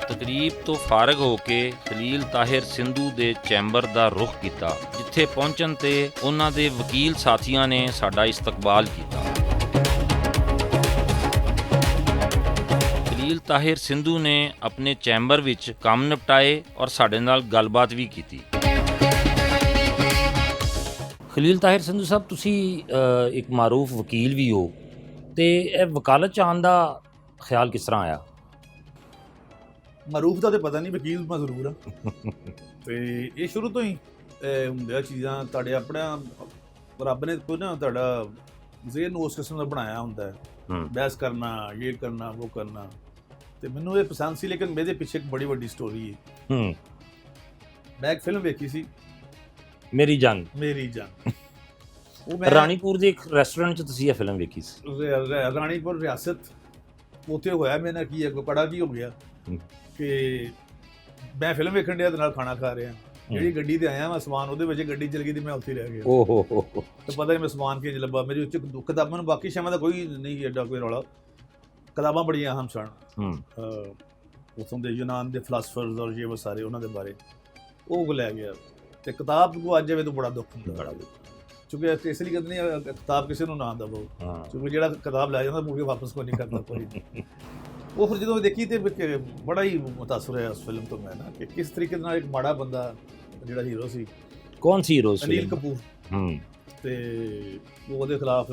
[SPEAKER 1] ਤਕਰੀਬ ਤੋਂ ਫਾਰਗ ਹੋ ਕੇ ਖਲੀਲ ਤਾਹਿਰ ਸਿੰਧੂ ਦੇ ਚੈਂਬਰ ਦਾ ਰੁਖ ਕੀਤਾ, ਜਿੱਥੇ ਪਹੁੰਚਣ ਤੇ ਉਹਨਾਂ ਦੇ ਵਕੀਲ ਸਾਥੀਆਂ ਨੇ ਸਾਡਾ ਇਸਤਕਬਾਲ ਕੀਤਾ। ਖਲੀਲ ਤਾਹਿਰ ਸਿੰਧੂ ਨੇ ਆਪਣੇ ਚੈਂਬਰ ਵਿੱਚ ਕੰਮ ਨਿਪਟਾਏ ਔਰ ਸਾਡੇ ਨਾਲ ਗੱਲਬਾਤ ਵੀ ਕੀਤੀ। ਖਲੀਲ ਤਾਹਿਰ ਸਿੰਧੂ ਸਾਹਿਬ, ਤੁਸੀਂ ਇੱਕ ਮਾਰੂਫ ਵਕੀਲ ਵੀ ਹੋ ਤੇ ਇਹ ਵਕਾਲਤ 'ਚ ਆਉਣ ਦਾ ਖਿਆਲ ਕਿਸ ਤਰ੍ਹਾਂ ਆਇਆ?
[SPEAKER 2] ਮਰੂਫ ਦਾ ਤੇ ਪਤਾ ਨਹੀਂ, ਵਕੀਲ ਮੈਂ ਜ਼ਰੂਰ ਹਾਂ। ਤੇ ਇਹ ਸ਼ੁਰੂ ਤੋਂ ਹੀ ਹੁੰਦੀਆਂ ਚੀਜ਼ਾਂ ਤੁਹਾਡੇ ਆਪਣਾ ਰੱਬ ਨੇ ਕੋਈ ਨਾ ਤੁਹਾਡਾ ਜ਼ੇਨ ਉਸ ਕਿਸਮ ਦਾ ਬਣਾਇਆ ਹੁੰਦਾ ਹੈ, ਬਹਿਸ ਕਰਨਾ, ਇਹ ਕਰਨਾ, ਉਹ ਕਰਨਾ। ਤੇ ਮੈਨੂੰ ਇਹ ਪਸੰਦ ਸੀ, ਲੇਕਿਨ ਮੇਰੇ ਪਿੱਛੇ ਇੱਕ ਬੜੀ ਵੱਡੀ ਸਟੋਰੀ ਹੈ। ਮੈਂ ਇੱਕ ਫਿਲਮ ਵੇਖੀ ਸੀ,
[SPEAKER 1] ਮੇਰੀ ਜੰਗ। ਉਹ ਮੈਂ
[SPEAKER 2] ਰਾਣੀਪੁਰ
[SPEAKER 1] ਦੇ ਇੱਕ ਰੈਸਟੋਰੈਂਟ 'ਚ ਤੁਸੀਂ ਇਹ ਫਿਲਮ ਵੇਖੀ ਸੀ?
[SPEAKER 2] ਰਾਣੀਪੁਰ ਰਿਆਸਤ ਉੱਥੇ ਹੋਇਆ ਮੇਰੇ ਨਾਲ ਕੀ ਹੈ, ਕੜਾ ਕੀ ਹੋ ਗਿਆ ਕਿ ਮੈਂ ਫਿਲਮ ਵੇਖਣ ਡਿਆ ਤੇ ਨਾਲ ਖਾਣਾ ਖਾ ਰਿਹਾ। ਜਿਹੜੀ ਗੱਡੀ ਤੇ ਆਇਆ ਮੈਂ ਸਮਾਨ ਉਹਦੇ ਵਿੱਚ, ਗੱਡੀ ਚਲ ਗਈ ਤੇ ਮੈਂ ਉੱਥੇ ਰਹਿ ਗਿਆ।
[SPEAKER 1] ਓਹੋ
[SPEAKER 2] ਤੇ ਪਤਾ ਨਹੀਂ ਮੈਂ ਸਮਾਨ ਕਿੰਜ ਲੱਭਾ। ਮੇਰੀ ਉੱਚ ਕਿਤਾਬਾਂ ਨੂੰ ਬਾਕੀ ਸ਼ਾਮਾਂ ਦਾ ਕੋਈ ਨਹੀਂ ਐਡਾ ਕੋਈ ਰੌਲਾ, ਕਿਤਾਬਾਂ ਬੜੀਆਂ ਅਹਿਮ ਸਨ ਉੱਥੋਂ ਦੇ ਯੂਨਾਨ ਦੇ ਫਿਲਾਸਫਰਸ ਔਰ ਇਹ ਸਾਰੇ ਉਹਨਾਂ ਦੇ ਬਾਰੇ, ਉਹ ਲੈ ਗਿਆ। ਤੇ ਕਿਤਾਬ ਕੋ ਅੱਜ ਜਾਵੇ ਤਾਂ ਬੜਾ ਦੁੱਖ ਹੁੰਦਾ, ਕਿਉਂਕਿ ਇਸ ਲਈ ਕਹਿੰਦੇ ਨੇ ਕਿਤਾਬ ਕਿਸੇ ਨੂੰ ਨਾ ਦੇਵੋ, ਕਿਉਂਕਿ ਜਿਹੜਾ ਕਿਤਾਬ ਲੈ ਜਾਂਦਾ ਮੁੜ ਕੇ ਵਾਪਸ ਕੋਈ ਨਹੀਂ ਕਰਦਾ ਕੋਈ। ਉਹ ਫਿਰ ਜਦੋਂ ਦੇਖੀ ਤੇ ਬੜਾ ਹੀ ਮੁਤਾਸਰ ਹੋਇਆ ਉਸ ਫਿਲਮ ਤੋਂ ਮੈਂ ਨਾ, ਕਿ ਕਿਸ ਤਰੀਕੇ ਨਾਲ ਇੱਕ ਮਾੜਾ ਬੰਦਾ ਜਿਹੜਾ ਹੀਰੋ ਸੀ।
[SPEAKER 1] ਕੌਣ ਸੀ ਹੀਰੋ?
[SPEAKER 2] ਅਨਿਲ ਕਪੂਰ। ਤੇ ਉਹਦੇ ਖਿਲਾਫ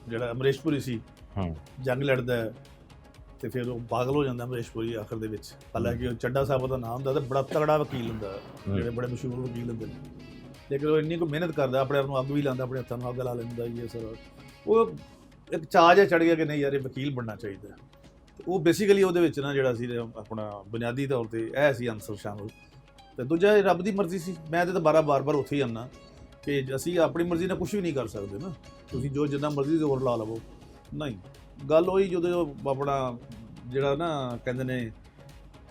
[SPEAKER 2] ਜਿਹੜਾ ਅਮਰੀਸ਼ ਪੁਰੀ ਸੀ ਜੰਗ ਲੜਦਾ ਹੈ, ਤੇ ਫਿਰ ਉਹ ਪਾਗਲ ਹੋ ਜਾਂਦਾ ਅਮਰੀਸ਼ ਪੁਰੀ ਆਖਰ ਦੇ ਵਿੱਚ। ਹਾਲਾਂਕਿ ਉਹ ਚੱਡਾ ਸਾਹਿਬ ਦਾ ਨਾਮ ਹੁੰਦਾ ਤੇ ਬੜਾ ਤਗੜਾ ਵਕੀਲ ਹੁੰਦਾ, ਜਿਹੜੇ ਬੜੇ ਮਸ਼ਹੂਰ ਵਕੀਲ ਹੁੰਦੇ ਨੇ। ਲੇਕਿਨ ਉਹ ਇੰਨੀ ਕੁ ਮਿਹਨਤ ਕਰਦਾ, ਆਪਣੇ ਆਪ ਨੂੰ ਅੱਗ ਵੀ ਲਾਉਂਦਾ, ਆਪਣੇ ਹੱਥਾਂ ਨੂੰ ਅੱਗ ਲਾ ਲੈਂਦਾ ਇਹ ਸਾਰਾ। ਉਹ ਇੱਕ ਚਾਅ ਜਿਹਾ ਚੜ੍ਹ ਗਿਆ ਕਿ ਨਹੀਂ ਯਾਰ ਇਹ ਵਕੀਲ ਬਣਨਾ ਚਾਹੀਦਾ। ਉਹ ਬੇਸਿਕਲੀ ਉਹਦੇ ਵਿੱਚ ਨਾ ਜਿਹੜਾ ਸੀ ਆਪਣਾ ਬੁਨਿਆਦੀ ਤੌਰ ਤੇ ਇਹ ਸੀ ਅੰਸਰ ਸ਼ਾਮਲ। ਤੇ ਦੂਜਾ ਇਹ ਰੱਬ ਦੀ ਮਰਜ਼ੀ ਸੀ। ਮੈਂ ਤੇ ਬਾਰ-ਬਾਰ ਉੱਥੇ ਹੀ ਆਉਂਦਾ ਕਿ ਅਸੀਂ ਆਪਣੀ ਮਰਜ਼ੀ ਨਾਲ ਕੁਝ ਵੀ ਨਹੀਂ ਕਰ ਸਕਦੇ ਨਾ। ਤੁਸੀਂ ਜੋ ਜਿੰਨਾ ਮਰਜ਼ੀ ਜ਼ੋਰ ਲਾ ਲਵੋ, ਨਹੀਂ। ਗੱਲ ਉਹੀ ਜਦੋਂ ਆਪਣਾ ਜਿਹੜਾ ਨਾ ਕਹਿੰਦੇ ਨੇ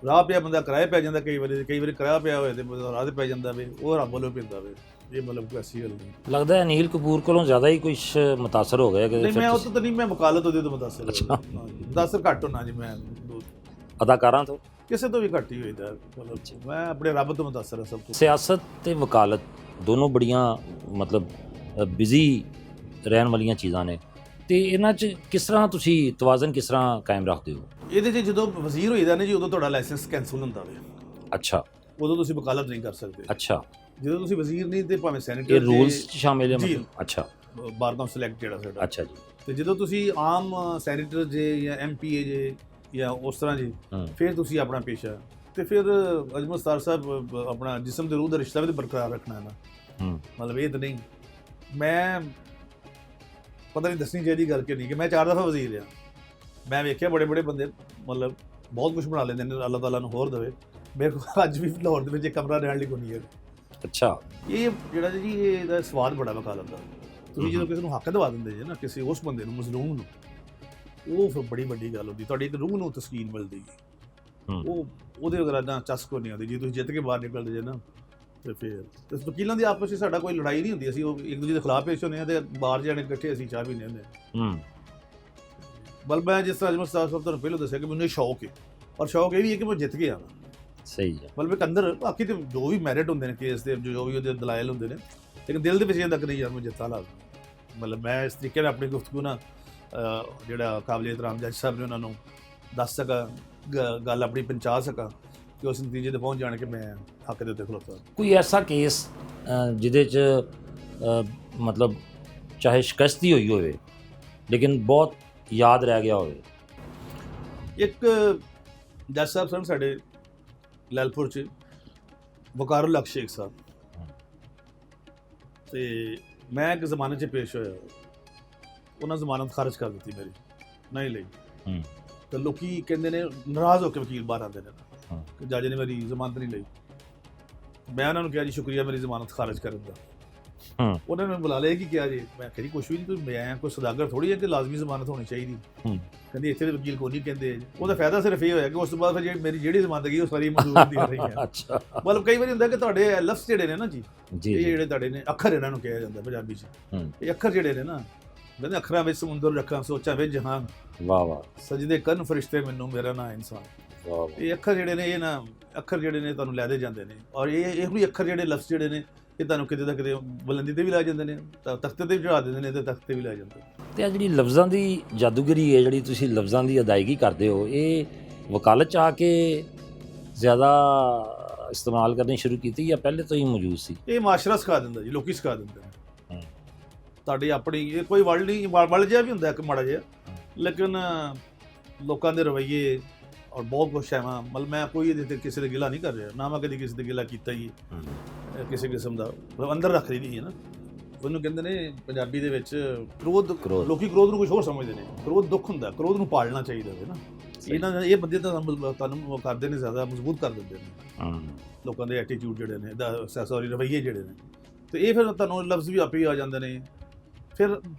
[SPEAKER 2] ਰਾਹ ਪਿਆ ਬੰਦਾ ਕਿਰਾਏ ਪੈ ਜਾਂਦਾ, ਕਈ ਵਾਰੀ ਕਿਰਾਇਆ ਪਿਆ ਹੋਏ ਤੇ ਰਾਹ ਤੇ ਪੈ ਜਾਂਦਾ ਵੇ, ਉਹ ਰੱਬ ਵੱਲੋਂ ਪੈਂਦਾ ਵੇ। ਇਹ ਮਤਲਬ ਕੋਈ ਐਸੀ ਗੱਲ ਨਹੀਂ।
[SPEAKER 1] ਲੱਗਦਾ ਅਨਿਲ ਕਪੂਰ ਕੋਲੋਂ ਜ਼ਿਆਦਾ ਹੀ ਕੁਝ ਮੁਤਾਸਰ ਹੋ ਗਿਆ ਕਿ
[SPEAKER 2] ਨਹੀਂ, ਮੈਂ ਉਹ ਤੋਂ ਤਾਂ ਨਹੀਂ, ਮੈਂ ਵਕਾਲਤ ਉਹਦੇ ਤੋਂ ਮੁਤਾਸਰ ਘੱਟ ਹੋਣਾ ਜੀ। ਮੈਂ
[SPEAKER 1] ਅਦਾਕਾਰਾਂ ਤੋਂ
[SPEAKER 2] ਕਿਸੇ ਤੋਂ ਵੀ ਘੱਟ ਹੀ ਹੋਈਦਾ, ਮਤਲਬ ਮੈਂ ਆਪਣੇ ਰੱਬ ਤੋਂ ਮੁਤਾਸਰ ਹਾਂ ਸਭ ਤੋਂ।
[SPEAKER 1] ਸਿਆਸਤ ਤੇ ਵਕਾਲਤ ਦੋਨੋਂ ਬੜੀਆਂ ਮਤਲਬ ਬਿਜ਼ੀ ਰਹਿਣ ਵਾਲੀਆਂ ਚੀਜ਼ਾਂ ਨੇ, ਤੇ ਇਹਨਾਂ 'ਚ ਕਿਸ ਤਰ੍ਹਾਂ ਤੁਸੀਂ ਤਵਾਜ਼ਨ ਕਿਸ ਤਰ੍ਹਾਂ ਕਾਇਮ ਰੱਖਦੇ ਹੋ?
[SPEAKER 2] ਇਹਦੇ 'ਚ ਜਦੋਂ ਵਜ਼ੀਰ ਹੋਈਦਾ ਨਾ ਜੀ, ਉਦੋਂ ਤੁਹਾਡਾ ਲਾਇਸੈਂਸ ਕੈਂਸਲ ਹੁੰਦਾ ਵੇ।
[SPEAKER 1] ਅੱਛਾ।
[SPEAKER 2] ਉਦੋਂ ਤੁਸੀਂ ਵਕਾਲਤ ਨਹੀਂ ਕਰ ਸਕਦੇ।
[SPEAKER 1] ਅੱਛਾ।
[SPEAKER 2] ਜਦੋਂ ਤੁਸੀਂ ਵਜ਼ੀਰ ਨਹੀਂ ਤੇ ਭਾਵੇਂ ਸੈਨੇਟਰ,
[SPEAKER 1] ਇਹ ਰੂਲਸ 'ਚ ਸ਼ਾਮਿਲ ਹੈ ਮਤਲਬ? ਅੱਛਾ।
[SPEAKER 2] ਬਾਰ ਕਾਉਂਸਲ ਸਿਲੈਕਟ ਜਿਹੜਾ ਸਾਡਾ। ਅੱਛਾ ਜੀ। ਤੇ ਜਦੋਂ ਤੁਸੀਂ ਆਮ ਸੈਨੇਟਰ ਜੇ ਜਾਂ ਐਮਪੀਏ ਜੇ ਜਾਂ ਉਸ ਤਰ੍ਹਾਂ ਜੀ, ਫਿਰ ਤੁਸੀਂ ਆਪਣਾ ਪੇਸ਼ਾ ਤੇ ਫਿਰ ਅਜਮਲ ਸਤਾਰ ਸਾਹਿਬ ਆਪਣਾ ਜਿਸਮ ਦੇ ਰੂਹ ਦਾ ਰਿਸ਼ਤਾ ਵੀ ਬਰਕਰਾਰ ਰੱਖਣਾ ਹੈ ਨਾ। ਮਤਲਬ ਇਹ ਤਾਂ ਨਹੀਂ, ਮੈਂ ਪਤਾ ਨਹੀਂ ਦੱਸਣੀ ਚਾਹੀਦੀ ਗੱਲ ਕਿ ਨਹੀਂ ਕਿ ਮੈਂ 4 ਦਫਾ ਵਜ਼ੀਰ ਰਿਹਾ। ਮੈਂ ਵੇਖਿਆ ਬੜੇ ਬੰਦੇ ਮਤਲਬ ਬਹੁਤ ਕੁਝ ਬਣਾ ਲੈਂਦੇ ਨੇ, ਅੱਲਾਹ ਤਾਲਾ ਨੂੰ ਹੋਰ ਦੇਵੇ। ਮੇਰੇ ਕੋਲ ਅੱਜ ਵੀ ਲਾਹੌਰ ਦੇ ਵਿੱਚ ਇੱਕ ਕਮਰਾ ਰਹਿਣ ਲਈ ਕੋਈ ਨਹੀਂ ਹੈ। ਅੱਛਾ। ਇਹ ਜਿਹੜਾ ਜੀ ਇਹਦਾ ਸਵਾਦ ਬੜਾ ਵਕਾਲਤ ਦਾ। ਤੁਸੀਂ ਜਦੋਂ ਕਿਸੇ ਨੂੰ ਹੱਕ ਦਵਾ ਦਿੰਦੇ ਜੇ ਨਾ, ਕਿਸੇ ਉਸ ਬੰਦੇ ਨੂੰ, ਮਜ਼ਲੂਮ ਨੂੰ, ਉਹ ਫਿਰ ਬੜੀ ਵੱਡੀ ਗੱਲ ਹੁੰਦੀ। ਤੁਹਾਡੀ ਇੱਕ ਰੂਹ ਨੂੰ ਤਸਕੀਨ ਮਿਲਦੀ ਹੈ। ਉਹ ਉਹਦੇ ਅਗਰ ਇੱਦਾਂ ਚਸਕੋ ਨਹੀਂ ਆਉਂਦੀ। ਜੇ ਤੁਸੀਂ ਜਿੱਤ ਕੇ ਬਾਹਰ ਨਿਕਲਦੇ ਜੇ ਨਾ, ਤੇ ਫਿਰ ਵਕੀਲਾਂ ਦੀ ਆਪਸ ਵਿੱਚ ਸਾਡਾ ਕੋਈ ਲੜਾਈ ਨਹੀਂ ਹੁੰਦੀ। ਅਸੀਂ ਉਹ ਇੱਕ ਦੂਜੇ ਦੇ ਖਿਲਾਫ ਪੇਸ਼ ਹੁੰਦੇ ਹਾਂ ਤੇ ਬਾਹਰ ਜਾਣੇ ਇਕੱਠੇ ਅਸੀਂ ਚਾਹ ਪੀਂਦੇ ਹੁੰਦੇ। ਬਲ ਮੈਂ ਜਿਸ ਤਰ੍ਹਾਂ ਅਜਮਲ ਸਤਾਰ ਸਾਹਿਬ ਤੁਹਾਨੂੰ ਪਹਿਲਾਂ ਦੱਸਿਆ ਕਿ ਮੈਨੂੰ ਇਹ ਸ਼ੌਕ ਹੈ, ਔਰ ਸ਼ੌਕ ਇਹ ਵੀ ਹੈ ਕਿ ਮੈਂ ਜਿੱਤ ਕੇ ਆਵਾਂ। ਸਹੀ ਹੈ। ਮਤਲਬ ਇੱਕ ਅੰਦਰ ਬਾਕੀ ਤੇ ਜੋ ਵੀ ਮੈਰਿਟ ਹੁੰਦੇ ਨੇ ਕੇਸ ਦੇ, ਜੋ ਵੀ ਉਹਦੇ ਦਲਾਇਲ ਹੁੰਦੇ ਨੇ, ਲੇਕਿਨ ਦਿਲ ਦੇ ਵਿੱਚ ਇਹ ਤੱਕ ਨਹੀਂ ਯਾਰ ਮੈਂ ਜਿੱਤਾਂ ਲਾਜ਼ਮ। ਮਤਲਬ ਮੈਂ ਇਸ ਤਰੀਕੇ ਨਾਲ ਆਪਣੀ ਗੁਫ਼ਤਗੂ ਨਾਲ ਜਿਹੜਾ ਕਾਬਲੇ ਇਤਰਾਮ ਜੱਜ ਸਾਹਿਬ ਨੇ ਉਹਨਾਂ ਨੂੰ ਦੱਸ ਸਕਾਂ, ਗੱਲ ਆਪਣੀ ਪਹੁੰਚਾ ਸਕਾਂ ਕਿ ਉਸ ਨਤੀਜੇ 'ਤੇ ਪਹੁੰਚ ਜਾਣ ਕੇ ਮੈਂ ਹੱਕ ਦੇ ਉੱਤੇ ਖਲੋਤਾ। ਕੋਈ
[SPEAKER 1] ਐਸਾ ਕੇਸ ਜਿਹਦੇ 'ਚ ਮਤਲਬ ਚਾਹੇ ਸ਼ਿਕਸਤੀ ਹੋਈ ਹੋਵੇ ਲੇਕਿਨ ਬਹੁਤ ਯਾਦ ਰਹਿ ਗਿਆ ਹੋਵੇ?
[SPEAKER 2] ਇੱਕ ਜੱਜ ਸਾਹਿਬ ਸਨ ਸਾਡੇ ਲੈਲਪੁਰ 'ਚ, ਵਕਾਰੁਲ ਹਕ ਸ਼ੇਖ ਸਾਹਿਬ, ਤੇ ਮੈਂ ਇੱਕ ਜ਼ਮਾਨੇ 'ਚ ਪੇਸ਼ ਹੋਇਆ। ਉਹਨਾਂ ਜ਼ਮਾਨਤ ਖਾਰਜ ਕਰ ਦਿੱਤੀ ਮੇਰੀ, ਨਹੀਂ ਲਈ। ਤੇ ਲੋਕੀ ਕਹਿੰਦੇ ਨੇ ਨਾਰਾਜ਼ ਹੋ ਕੇ ਵਕੀਲ ਬਾਹਰ ਆਉਂਦੇ ਨੇ ਕਿ ਜੱਜ ਨੇ ਮੇਰੀ ਜ਼ਮਾਨਤ ਨਹੀਂ ਲਈ। ਮੈਂ ਉਹਨਾਂ ਨੂੰ ਕਿਹਾ ਜੀ ਸ਼ੁਕਰੀਆ ਮੇਰੀ ਜ਼ਮਾਨਤ ਖਾਰਜ ਕਰਨ ਦਾ। ਉਹਨਾਂ ਨੇ ਬੁਲਾ ਲਿਆ ਕਿ ਕਿਹਾ ਜੀ, ਮੈਂ ਕਿਹਾ ਜੀ ਕੁਛ ਵੀ ਨਹੀਂ, ਕੋਈ ਮੈਂ ਕੋਈ ਸੌਦਾਗਰ ਥੋੜ੍ਹੀ ਹੈ ਕਿ ਲਾਜ਼ਮੀ ਜ਼ਮਾਨਤ ਹੋਣੀ ਚਾਹੀਦੀ। ਕਹਿੰਦੇ ਇੱਥੇ ਦੇ ਵਕੀਲ ਕੋਈ ਨਹੀਂ ਕਹਿੰਦੇ। ਉਹਦਾ ਫਾਇਦਾ ਸਿਰਫ ਇਹ ਹੋਇਆ ਕਿ ਉਸ ਤੋਂ ਬਾਅਦ ਫਿਰ ਮੇਰੀ ਜਿਹੜੀ ਜ਼ਮਾਨਤ ਗਈ ਉਹ ਸਾਰੀ ਮਨਜ਼ੂਰ ਹੁੰਦੀ ਰਹੀ ਹੈ। ਅੱਛਾ। ਮਤਲਬ ਕਈ ਵਾਰੀ ਹੁੰਦਾ ਕਿ ਤੁਹਾਡੇ ਲਫ਼ਜ਼ ਜਿਹੜੇ ਨੇ ਨਾ ਜੀ, ਇਹ ਜਿਹੜੇ ਤੁਹਾਡੇ ਨੇ ਅੱਖਰ, ਇਹਨਾਂ ਨੂੰ ਕਿਹਾ ਜਾਂਦਾ ਪੰਜਾਬੀ 'ਚ, ਇਹ ਅੱਖਰ ਜਿਹੜੇ ਨੇ ਨਾ, ਕਹਿੰਦੇ ਅੱਖਰਾਂ ਵਿੱਚ ਸਮੁੰਦਰ ਰੱਖਾਂ, ਸੋਚਾਂ ਵਿੱਚ ਜਹਾਨ, ਵਾਹ ਵਾਹ, ਸਜਦੇ ਕਰਨ ਫਰਿਸ਼ਤੇ ਮੈਨੂੰ, ਮੇਰਾ ਨਾਂ ਇਨਸਾਨ। ਇਹ ਅੱਖਰ ਜਿਹੜੇ ਨੇ, ਇਹ ਨਾ ਅੱਖਰ ਜਿਹੜੇ ਨੇ ਤੁਹਾਨੂੰ ਲੈ ਦੇ ਜਾਂਦੇ ਨੇ। ਔਰ ਇਹੋ ਹੀ ਅੱਖਰ ਜਿਹੜੇ ਲਫ਼ਜ਼ ਜਿਹੜੇ ਨੇ, ਇਹ ਤੁਹਾਨੂੰ ਕਿਤੇ ਨਾ ਕਿਤੇ ਬੁਲੰਦੀ 'ਤੇ ਵੀ ਲੈ ਜਾਂਦੇ ਨੇ, ਤਖਤੇ 'ਤੇ ਵੀ ਚੜ੍ਹਾ ਦਿੰਦੇ ਨੇ ਤੇ ਤਖਤ 'ਤੇ ਵੀ ਲੈ ਜਾਂਦੇ।
[SPEAKER 1] ਅਤੇ ਆ ਜਿਹੜੀ ਲਫ਼ਜ਼ਾਂ ਦੀ ਜਾਦੂਗਰੀ ਹੈ, ਜਿਹੜੀ ਤੁਸੀਂ ਲਫ਼ਜ਼ਾਂ ਦੀ ਅਦਾਇਗੀ ਕਰਦੇ ਹੋ, ਇਹ ਵਕਾਲਤ 'ਚ ਆ ਕੇ ਜ਼ਿਆਦਾ ਇਸਤੇਮਾਲ ਕਰਨੀ ਸ਼ੁਰੂ ਕੀਤੀ ਜਾਂ ਪਹਿਲੇ ਤੋਂ ਹੀ ਮੌਜੂਦ ਸੀ?
[SPEAKER 2] ਇਹ ਮਾਸ਼ਰਾ ਸਿਖਾ ਦਿੰਦਾ ਜੀ, ਲੋਕੀ ਸਿਖਾ ਦਿੰਦੇ ਨੇ। ਤੁਹਾਡੀ ਆਪਣੀ ਇਹ ਕੋਈ ਵਰਡ ਨਹੀਂ, ਵਰਡ ਜਿਹਾ ਵੀ ਹੁੰਦਾ ਇੱਕ ਮਾੜਾ ਜਿਹਾ, ਲੇਕਿਨ ਲੋਕਾਂ ਦੇ ਰਵੱਈਏ ਔਰ ਬਹੁਤ ਕੁਛ ਹੈ ਮਤਲਬ ਮੈਂ ਕੋਈ ਇਹਦੇ ਤੇ ਕਿਸੇ ਦੇ ਗਿਲਾ ਨਹੀਂ ਕਰ ਰਿਹਾ, ਨਾ ਮੈਂ ਕਦੀ ਕਿਸੇ ਦੇ ਗਿਲਾ ਕੀਤਾ ਹੀ ਕਿਸੇ ਕਿਸਮ ਦਾ, ਮਤਲਬ ਅੰਦਰ ਰੱਖ ਲਈ ਹੈ ਨਾ। ਉਹਨੂੰ ਕਹਿੰਦੇ ਨੇ ਪੰਜਾਬੀ ਦੇ ਵਿੱਚ ਕ੍ਰੋਧ, ਲੋਕੀ ਕ੍ਰੋਧ ਨੂੰ ਕੁਝ ਹੋਰ ਸਮਝਦੇ ਨੇ। ਕ੍ਰੋਧ ਦੁੱਖ ਹੁੰਦਾ, ਕ੍ਰੋਧ ਨੂੰ ਪਾਲਣਾ ਚਾਹੀਦਾ ਹੈ ਨਾ। ਇਹਨਾਂ ਨੇ ਇਹ ਬੰਦੇ ਤਾਂ ਤੁਹਾਨੂੰ ਕਰਦੇ ਨੇ ਜ਼ਿਆਦਾ ਮਜ਼ਬੂਤ ਕਰ ਦਿੰਦੇ ਨੇ ਲੋਕਾਂ ਦੇ ਐਟੀਟਿਊਡ ਜਿਹੜੇ ਨੇ, ਸੌਰੀ ਰਵੱਈਏ ਜਿਹੜੇ ਨੇ, ਤੇ ਇਹ ਫਿਰ ਤੁਹਾਨੂੰ ਲਫ਼ਜ਼ ਵੀ ਆਪੇ ਆ ਜਾਂਦੇ ਨੇ।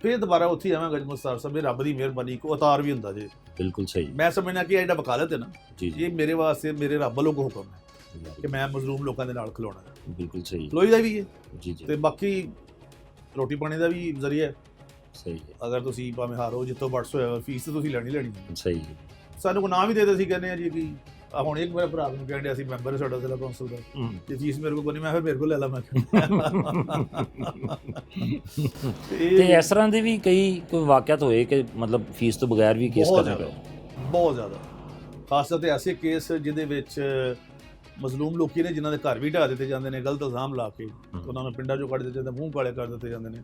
[SPEAKER 2] ਫਿਰ ਦੁਬਾਰਾ ਉੱਥੇ ਹੀ ਆਵਾਂਗਾ ਮੁਸਤਾਰ ਸਾਹਿਬ, ਰੱਬ ਦੀ ਮਿਹਰਬਾਨੀ ਕੋ ਅਤਾਰ ਵੀ ਹੁੰਦਾ ਜੇ। ਬਿਲਕੁਲ ਸਹੀ। ਮੈਂ ਸਮਝਣਾ ਕਿ ਇਹ ਜਿਹੜਾ ਵਕਾਲਤ ਹੈ ਨਾ, ਇਹ ਮੇਰੇ ਵਾਸਤੇ ਮੇਰੇ ਰੱਬ ਵੱਲੋਂ ਕੋ ਹੁਕਮ ਹੈ ਕਿ ਮੈਂ ਮਜ਼ਲੂਮ ਲੋਕਾਂ ਦੇ ਨਾਲ ਖਲੋਣਾ ਹੈ। ਬਿਲਕੁਲ ਸਹੀ। ਲੋਈ ਦਾ ਵੀ ਹੈ ਜੀ ਜੀ, ਤੇ ਬਾਕੀ ਰੋਟੀ ਪਾਣੀ ਦਾ ਵੀ ਜ਼ਰੀਆ ਹੈ। ਸਹੀ ਹੈ। ਅਗਰ ਤੁਸੀਂ ਭਾਵੇਂ ਹਾਰੋ ਜਿੱਤੋਂ ਬੜਸ ਹੋਇਆ, ਫੀਸ ਤਾਂ ਤੁਸੀਂ ਲੈਣੀ ਹੈ। ਸਹੀ ਹੈ। ਸਾਨੂੰ ਕੋ ਨਾਮ ਵੀ ਦੇ ਦੇ, ਅਸੀਂ ਕਹਿੰਦੇ ਆ ਜੀ ਕਿ ਹੁਣ ਇੱਕ ਮੇਰਾ ਭਰਾ ਨੂੰ ਕਹਿੰਦੇ ਅਸੀਂ ਮੈਂਬਰ ਸਾਡਾ ਜ਼ਿਲ੍ਹਾ ਕੌਂਸਲ ਦਾ, ਤੇ ਫੀਸ ਮੇਰੇ ਕੋਲ ਨਹੀਂ, ਮੈਂ ਫਿਰ ਮੇਰੇ ਕੋਲ ਲੈ ਲਾ। ਮੈਂ
[SPEAKER 1] ਤੇ ਇਸ ਤਰ੍ਹਾਂ ਦੇ ਵੀ ਕੋਈ ਵਾਕਿਆਤ ਹੋਏ ਕਿ ਮਤਲਬ ਫੀਸ ਤੋਂ ਬਗੈਰ ਵੀ ਕੇਸ ਕਰਨੇ ਪਏ?
[SPEAKER 2] ਬਹੁਤ ਜ਼ਿਆਦਾ, ਖਾਸ ਤੌਰ ਤੇ ਐਸੇ ਕੇਸ ਜਿਹਦੇ ਵਿੱਚ ਮਜ਼ਲੂਮ ਲੋਕੀ ਨੇ ਜਿਨ੍ਹਾਂ ਦੇ ਘਰ ਵੀ ਢਾਹ ਦਿੱਤੇ ਜਾਂਦੇ ਨੇ ਗਲਤ ਇਲਜ਼ਾਮ ਲਾ ਕੇ, ਉਹਨਾਂ ਨੂੰ ਪਿੰਡਾਂ ਚੋਂ ਕੱਢ ਦਿੱਤੇ ਜਾਂਦੇ, ਮੂੰਹ ਕਾਲੇ ਕਰ ਦਿੱਤੇ ਜਾਂਦੇ ਨੇ।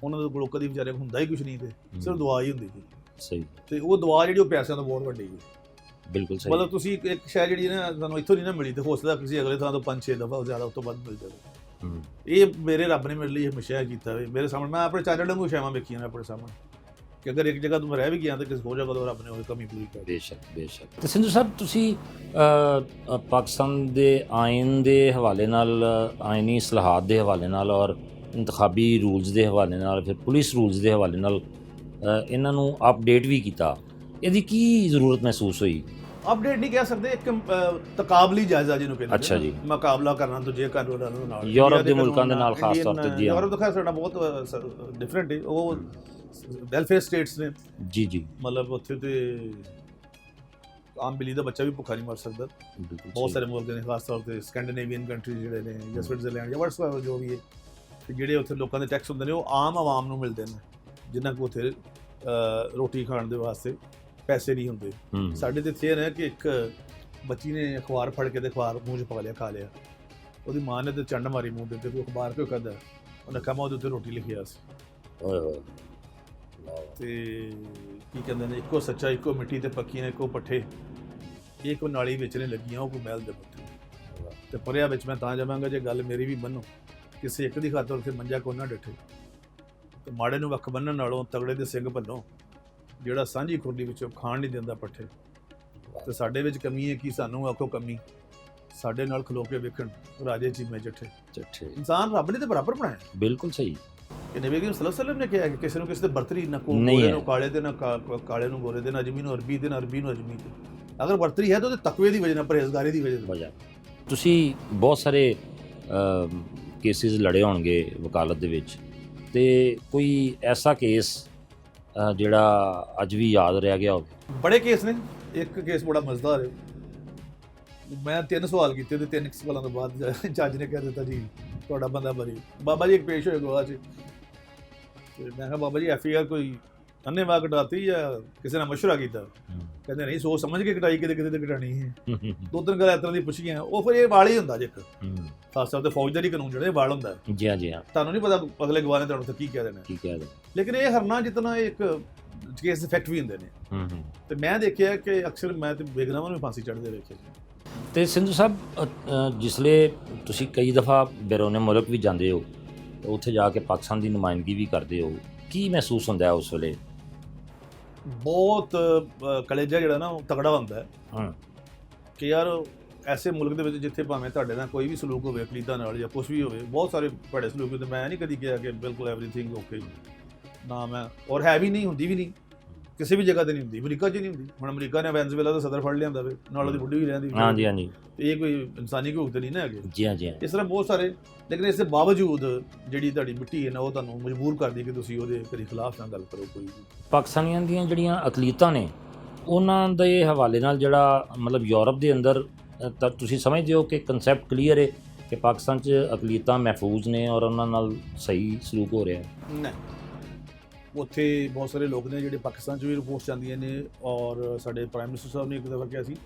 [SPEAKER 2] ਉਹਨਾਂ ਦੇ ਕੋਲ ਕਦੀ ਵਿਚਾਰੇ ਹੁੰਦਾ ਹੀ ਕੁਛ ਨਹੀਂ, ਤੇ ਸਿਰਫ ਦੁਆ ਹੀ ਹੁੰਦੀ ਸੀ। ਸਹੀ। ਤੇ ਉਹ ਦੁਆ ਜਿਹੜੀ ਉਹ ਪੈਸਿਆਂ ਤੋਂ ਬਹੁਤ ਵੱਡੀ ਹੈ। ਬਿਲਕੁਲ ਸਹੀ। ਮਤਲਬ ਤੁਸੀਂ ਇੱਕ ਸ਼ਾਇਦ ਜਿਹੜੀ ਨਾ ਤੁਹਾਨੂੰ ਇੱਥੋਂ ਨਹੀਂ ਨਾ ਮਿਲੀ, ਤੇ ਹੋ ਸਕਦਾ ਕਿਸੇ ਅਗਲੇ ਥਾਂ ਤੋਂ 5-6 ਦਫਾ ਜ਼ਿਆਦਾ ਉਸ ਤੋਂ ਵੱਧ ਮਿਲ ਜਾਵੇ। ਇਹ ਮੇਰੇ ਰੱਬ ਨੇ ਮੇਰੇ ਲਈ ਹਮੇਸ਼ਾ ਕੀਤਾ ਵੇ। ਮੇਰੇ ਸਾਹਮਣੇ ਮੈਂ ਆਪਣੇ ਚਾਚਾ ਵਾਂਗੂ ਛਾਵਾਂ ਵੇਖੀਆਂ ਨੇ ਆਪਣੇ ਸਾਹਮਣੇ, ਕਿ ਅਗਰ ਇੱਕ ਜਗ੍ਹਾ ਤੂੰ ਰਹਿ ਵੀ ਗਿਆ ਤਾਂ ਕਿਸੇ ਹੋਰ ਜਗ੍ਹਾ ਤੋਂ ਰੱਬ ਨੇ ਉਹ ਕਮੀ ਪੂਰੀ ਕਰ। ਬੇਸ਼ੱਕ। ਤੇ
[SPEAKER 1] ਸਿੰਧੂ ਸਾਹਿਬ, ਤੁਸੀਂ ਪਾਕਿਸਤਾਨ ਦੇ ਆਇਨ ਦੇ ਹਵਾਲੇ ਨਾਲ, ਆਇਨੀ ਇਸਲਾਹਾਤ ਦੇ ਹਵਾਲੇ ਨਾਲ ਔਰ ਇੰਤਖਾਬੀ ਰੂਲਸ ਦੇ ਹਵਾਲੇ ਨਾਲ, ਫਿਰ ਪੁਲਿਸ ਰੂਲਸ ਦੇ ਹਵਾਲੇ ਨਾਲ ਇਹਨਾਂ ਨੂੰ ਅਪਡੇਟ ਵੀ ਕੀਤਾ। ਇਹਦੀ ਕੀ ਜ਼ਰੂਰਤ ਮਹਿਸੂਸ ਹੋਈ?
[SPEAKER 2] ਅਪਡੇਟ ਨਹੀਂ ਕਹਿ ਸਕਦੇ, ਇੱਕ ਤਕਾਬਲੀ ਜਾਇਜ਼ਾ ਜਿਹਨੂੰ ਕਹਿੰਦੇ।
[SPEAKER 1] ਅੱਛਾ ਜੀ।
[SPEAKER 2] ਮੁਕਾਬਲਾ ਕਰਨਾ ਦੂਜੇ ਕਾਨੂੰਨਾਂ ਨਾਲ,
[SPEAKER 1] ਯੂਰਪ ਦੇ ਮੁਲਕਾਂ ਦੇ ਨਾਲ ਖਾਸ ਤੌਰ ਤੇ। ਜੀ,
[SPEAKER 2] ਯੂਰਪ ਦਾ ਖੈਰ ਸਾਡਾ ਬਹੁਤ ਡਿਫਰੈਂਟ ਹੈ, ਉਹ ਵੈਲਫੇਅਰ ਸਟੇਟਸ ਨੇ। ਜੀ ਜੀ। ਮਤਲਬ ਉੱਥੇ ਤੇ ਆਮ ਬਿੱਲੀ ਦਾ ਬੱਚਾ ਵੀ ਭੁੱਖਾ ਨਹੀਂ ਮਰ ਸਕਦਾ। ਬਹੁਤ ਸਾਰੇ ਮੁਲਕ ਨੇ, ਖਾਸ ਤੌਰ ਤੇ ਸਕੈਂਡੀਨੇਵੀਅਨ ਕੰਟਰੀ ਜਿਹੜੇ ਨੇ, ਜਾਂ ਸਵਿਟਜ਼ਰਲੈਂਡ ਜਾਂ ਵਟਸਐਵਰ ਜੋ ਵੀ ਹੈ, ਜਿਹੜੇ ਉੱਥੇ ਲੋਕਾਂ ਦੇ ਟੈਕਸ ਹੁੰਦੇ ਨੇ ਉਹ ਆਮ ਆਵਾਮ ਨੂੰ ਮਿਲਦੇ ਨੇ, ਜਿਨ੍ਹਾਂ ਕੋਲ ਉੱਥੇ ਰੋਟੀ ਖਾਣ ਦੇ ਵਾਸਤੇ ਪੈਸੇ ਨਹੀਂ ਹੁੰਦੇ। ਸਾਡੇ ਤੇ ਇੱਥੇ ਹੈ ਕਿ ਇੱਕ ਬੱਚੀ ਨੇ ਅਖਬਾਰ ਫੜ ਕੇ ਤੇ ਅਖਬਾਰ ਮੂੰਹ 'ਚ ਪਾ ਲਿਆ, ਖਾ ਲਿਆ। ਉਹਦੀ ਮਾਂ ਨੇ ਤੇ ਚੰਡ ਮਾਰੀ ਮੂੰਹ ਦੇ ਉੱਤੇ, ਕੋਈ ਅਖਬਾਰ ਕਿਉਂ ਕਰਦਾ? ਉਹਨੇ ਕਮਾ ਉਹਦੇ ਉੱਤੇ ਰੋਟੀ ਲਿਖਿਆ ਸੀ। ਤੇ ਕੀ ਕਹਿੰਦੇ ਨੇ, ਇੱਕੋ ਸੱਚਾ, ਇੱਕੋ ਮਿੱਟੀ ਤੇ ਪੱਕੀਆਂ, ਇੱਕੋ ਪੱਠੇ, ਇੱਕ ਨਾਲੀ ਵਿੱਚ ਨੇ ਲੱਗੀਆਂ, ਉਹ ਕੋਈ ਮਹਿਲ ਦੇ ਪੱਤੇ। ਤੇ ਪਰਿਆ ਵਿੱਚ ਮੈਂ ਤਾਂ ਜਾਵਾਂਗਾ ਜੇ ਗੱਲ ਮੇਰੀ ਵੀ ਮੰਨੋ, ਕਿਸੇ ਇੱਕ ਦੀ ਖਾਤਰ ਉੱਥੇ ਮੰਜਾ ਕੋ ਨਾ ਡੱਠੇ। ਤੇ ਮਾੜੇ ਨੂੰ ਵੱਖ ਬੰਨਣ ਨਾਲੋਂ ਤਗੜੇ ਦੇ ਸਿੰਘ ਭੰਨੋ, ਜਿਹੜਾ ਸਾਂਝੀ ਖੁਰਲੀ ਵਿੱਚੋਂ ਖਾਣ ਨਹੀਂ ਦਿੰਦਾ ਪੱਠੇ। ਤੇ ਸਾਡੇ ਵਿੱਚ ਕਮੀ ਹੈ ਕਿ ਸਾਨੂੰ ਆਖੋ ਕਮੀ, ਸਾਡੇ ਨਾਲ ਖਲੋ ਕੇ ਵੇਖਣ ਰਾਜੇ ਚੀਮੇ ਜੱਠੇ। ਇਨਸਾਨ ਰੱਬ ਨੇ ਤੇ ਬਰਾਬਰ ਬਣਾਇਆ। ਬਿਲਕੁਲ ਸਹੀ। ਕਿ ਨਬੀ ਕਰੀਮ ਸੱਲੱਲਾਹੁ ਅਲੈਹਿ ਵਸੱਲਮ ਨੇ ਕਿਹਾ ਕਿ ਕਿਸੇ ਨੂੰ ਕਿਸੇ ਦੇ ਬਰਤਰੀ ਨਾ, ਗੋਰੇ ਨੂੰ ਕਾਲੇ ਦੇ, ਨਾ ਕਾਲੇ ਨੂੰ ਗੋਰੇ ਦੇ, ਨਾ ਅਜਮੀ ਨੂੰ ਅਰਬੀ ਦੇ, ਨਾ ਅਰਬੀ ਨੂੰ ਅਜਮੀ ਦੇ। ਅਗਰ ਬਰਤਰੀ ਹੈ ਤਾਂ ਉਹਦੇ ਤਕਵੇ ਦੀ ਵਜ੍ਹਾ ਨਾਲ, ਪਰਹੇਜ਼ਗਾਰੀ ਦੀ ਵਜ੍ਹਾ। ਤੁਸੀਂ ਬਹੁਤ ਸਾਰੇ ਕੇਸਿਸ ਲੜੇ ਹੋਣਗੇ ਵਕਾਲਤ ਦੇ ਵਿੱਚ, ਤੇ ਕੋਈ ਐਸਾ ਕੇਸ ਜਿਹੜਾ ਅੱਜ ਵੀ ਯਾਦ ਰਹਿ ਗਿਆ ਹੋਵੇ? ਬੜੇ ਕੇਸ ਨੇ। ਇੱਕ ਕੇਸ ਬੜਾ ਮਜ਼ੇਦਾਰ ਹੈ। ਮੈਂ 3 ਸਵਾਲ ਕੀਤੇ ਤੇ 3 ਸਵਾਲਾਂ ਤੋਂ ਬਾਅਦ ਜੱਜ ਨੇ ਕਹਿ ਦਿੱਤਾ ਜੀ ਤੁਹਾਡਾ ਬੰਦਾ ਬਰੀ। ਬਾਬਾ ਜੀ ਇੱਕ ਪੇਸ਼ ਹੋਏ ਗਵਾਹ 'ਚ, ਤੇ ਮੈਂ ਕਿਹਾ ਬਾਬਾ ਜੀ FIR ਕੋਈ ਅੰਨ੍ਹੇਵਾਹ ਕਟਾਤੀ ਜਾਂ ਕਿਸੇ ਨੇ ਮਸ਼ਵਰਾ ਕੀਤਾ? ਕਹਿੰਦੇ ਨਹੀਂ, ਸੋਚ ਸਮਝ ਕੇ ਕਟਾਈ, ਕਿਤੇ ਤੇ ਕਟਾਣੀ ਹੈ। 2-3 ਗੱਲਾਂ ਇਸ ਤਰ੍ਹਾਂ ਦੀ ਪੁੱਛੀਆਂ। ਉਹ ਫਿਰ ਇਹ ਵਾਲ ਹੀ ਹੁੰਦਾ ਜੇ ਇੱਕ ਖਾਸ ਤੌਰ ਤੇ ਫੌਜਦਾਰੀ ਕਾਨੂੰਨ ਜਿਹੜੇ ਵਾਲ ਹੁੰਦਾ। ਜੀ ਹਾਂ ਜੀ ਹਾਂ। ਤੁਹਾਨੂੰ ਨਹੀਂ ਪਤਾ ਅਗਲੇ ਗਵਾਹ ਨੇ ਤੁਹਾਨੂੰ ਉੱਥੇ ਕੀ ਕਹਿ ਦੇਣਾ। ਲੇਕਿਨ ਇਹ ਹਰਨਾ ਜਿਤਨਾ ਇੱਕ ਕੇਸ ਇਫੈਕਟ ਵੀ ਹੁੰਦੇ ਨੇ। ਤੇ ਮੈਂ ਦੇਖਿਆ ਕਿ ਅਕਸਰ ਮੈਂ ਤੇ ਬੇਗਨਾਮਾਂ ਨੂੰ ਫਾਂਸੀ ਚੜ੍ਹਦੇ ਵੇਖੇ। ਤੇ ਸਿੰਧੂ ਸਾਹਿਬ, ਜਿਸਲੇ ਤੁਸੀਂ ਕਈ ਦਫਾ ਬੈਰੋਨੇ ਮੁਲਕ ਵੀ ਜਾਂਦੇ ਹੋ, ਉੱਥੇ ਜਾ ਕੇ ਪਾਕਿਸਤਾਨ ਦੀ ਨੁਮਾਇੰਦਗੀ ਵੀ ਕਰਦੇ ਹੋ, ਕੀ ਮਹਿਸੂਸ ਹੁੰਦਾ ਹੈ ਉਸ ਵੇਲੇ? ਬਹੁਤ ਕਲੇਜਾ ਜਿਹੜਾ ਨਾ ਉਹ ਤਗੜਾ ਹੁੰਦਾ ਹੈ ਕਿ ਯਾਰ ਐਸੇ ਮੁਲਕ ਦੇ ਵਿੱਚ ਜਿੱਥੇ ਭਾਵੇਂ ਤੁਹਾਡੇ ਨਾਲ ਕੋਈ ਵੀ ਸਲੂਕ ਹੋਵੇ ਅਕਲੀਦਾਂ ਨਾਲ ਜਾਂ ਕੁਛ ਵੀ ਹੋਵੇ, ਬਹੁਤ ਸਾਰੇ ਭੜੇ ਸਲੂਕ ਹੁੰਦੇ। ਮੈਂ ਨਹੀਂ ਕਦੀ ਕਿਹਾ ਕਿ ਬਿਲਕੁਲ ਐਵਰੀਥਿੰਗ ਓਕੇ ਨਾ, ਮੈਂ ਔਰ ਹੈ ਵੀ ਨਹੀਂ, ਹੁੰਦੀ ਵੀ ਨਹੀਂ, ਕਿਸੇ ਵੀ ਜਗ੍ਹਾ ਤੇ ਨਹੀਂ ਹੁੰਦੀ। ਅਮਰੀਕਾ 'ਚ ਨਹੀਂ ਹੁੰਦੀ। ਹੁਣ ਅਮਰੀਕਾ ਨੇ ਵੈਨਜ਼ੂਏਲਾ ਦਾ ਸਦਰ ਫੜ ਲਿਆਂਦਾ ਵੇ, ਨਾਲ ਉਹਦੀ ਬੁੱਢੀ ਵੀ ਰਹਿੰਦੀ। ਹਾਂਜੀ ਹਾਂਜੀ। ਤੇ ਇਹ ਕੋਈ ਇਨਸਾਨੀ ਹਕੂਕ ਨਹੀਂ ਨਾ ਹੈਗੇ। ਜੀ ਹਾਂ ਜੀ ਹਾਂ। ਇਸ ਤਰ੍ਹਾਂ ਬਹੁਤ ਸਾਰੇ, ਲੇਕਿਨ ਇਸ ਦੇ ਬਾਵਜੂਦ ਜਿਹੜੀ ਤੁਹਾਡੀ ਮਿੱਟੀ ਹੈ ਨਾ, ਉਹ ਤੁਹਾਨੂੰ ਮਜਬੂਰ ਕਰਦੀ ਕਿ ਤੁਸੀਂ ਉਹਦੇ ਕਦੇ ਖਿਲਾਫ ਨਾ ਗੱਲ ਕਰੋ। ਕੋਈ ਪਾਕਿਸਤਾਨੀਆਂ ਦੀਆਂ ਜਿਹੜੀਆਂ ਅਕਲੀਤਾਂ ਨੇ, ਉਹਨਾਂ ਦੇ ਹਵਾਲੇ ਨਾਲ ਜਿਹੜਾ ਮਤਲਬ ਯੂਰਪ ਦੇ ਅੰਦਰ ਤਾਂ ਤੁਸੀਂ ਸਮਝਦੇ ਹੋ ਕਿ ਕਨਸੈਪਟ ਕਲੀਅਰ ਹੈ ਕਿ ਪਾਕਿਸਤਾਨ 'ਚ ਅਕਲੀਤਾਂ ਮਹਿਫੂਜ਼ ਨੇ ਔਰ ਉਹਨਾਂ ਨਾਲ ਸਹੀ ਸਲੂਕ ਹੋ ਰਿਹਾ? ਨਹੀਂ, ਉੱਥੇ ਬਹੁਤ ਸਾਰੇ ਲੋਕ ਨੇ ਜਿਹੜੇ ਪਾਕਿਸਤਾਨ 'ਚ ਵੀ ਰਿਪੋਰਟਸ ਜਾਂਦੀਆਂ ਨੇ। ਔਰ ਸਾਡੇ ਪ੍ਰਾਈਮ ਮਿਨਿਸਟਰ ਸਾਹਿਬ ਨੇ ਇੱਕ ਦਫਾ ਕਿਹਾ ਸੀ,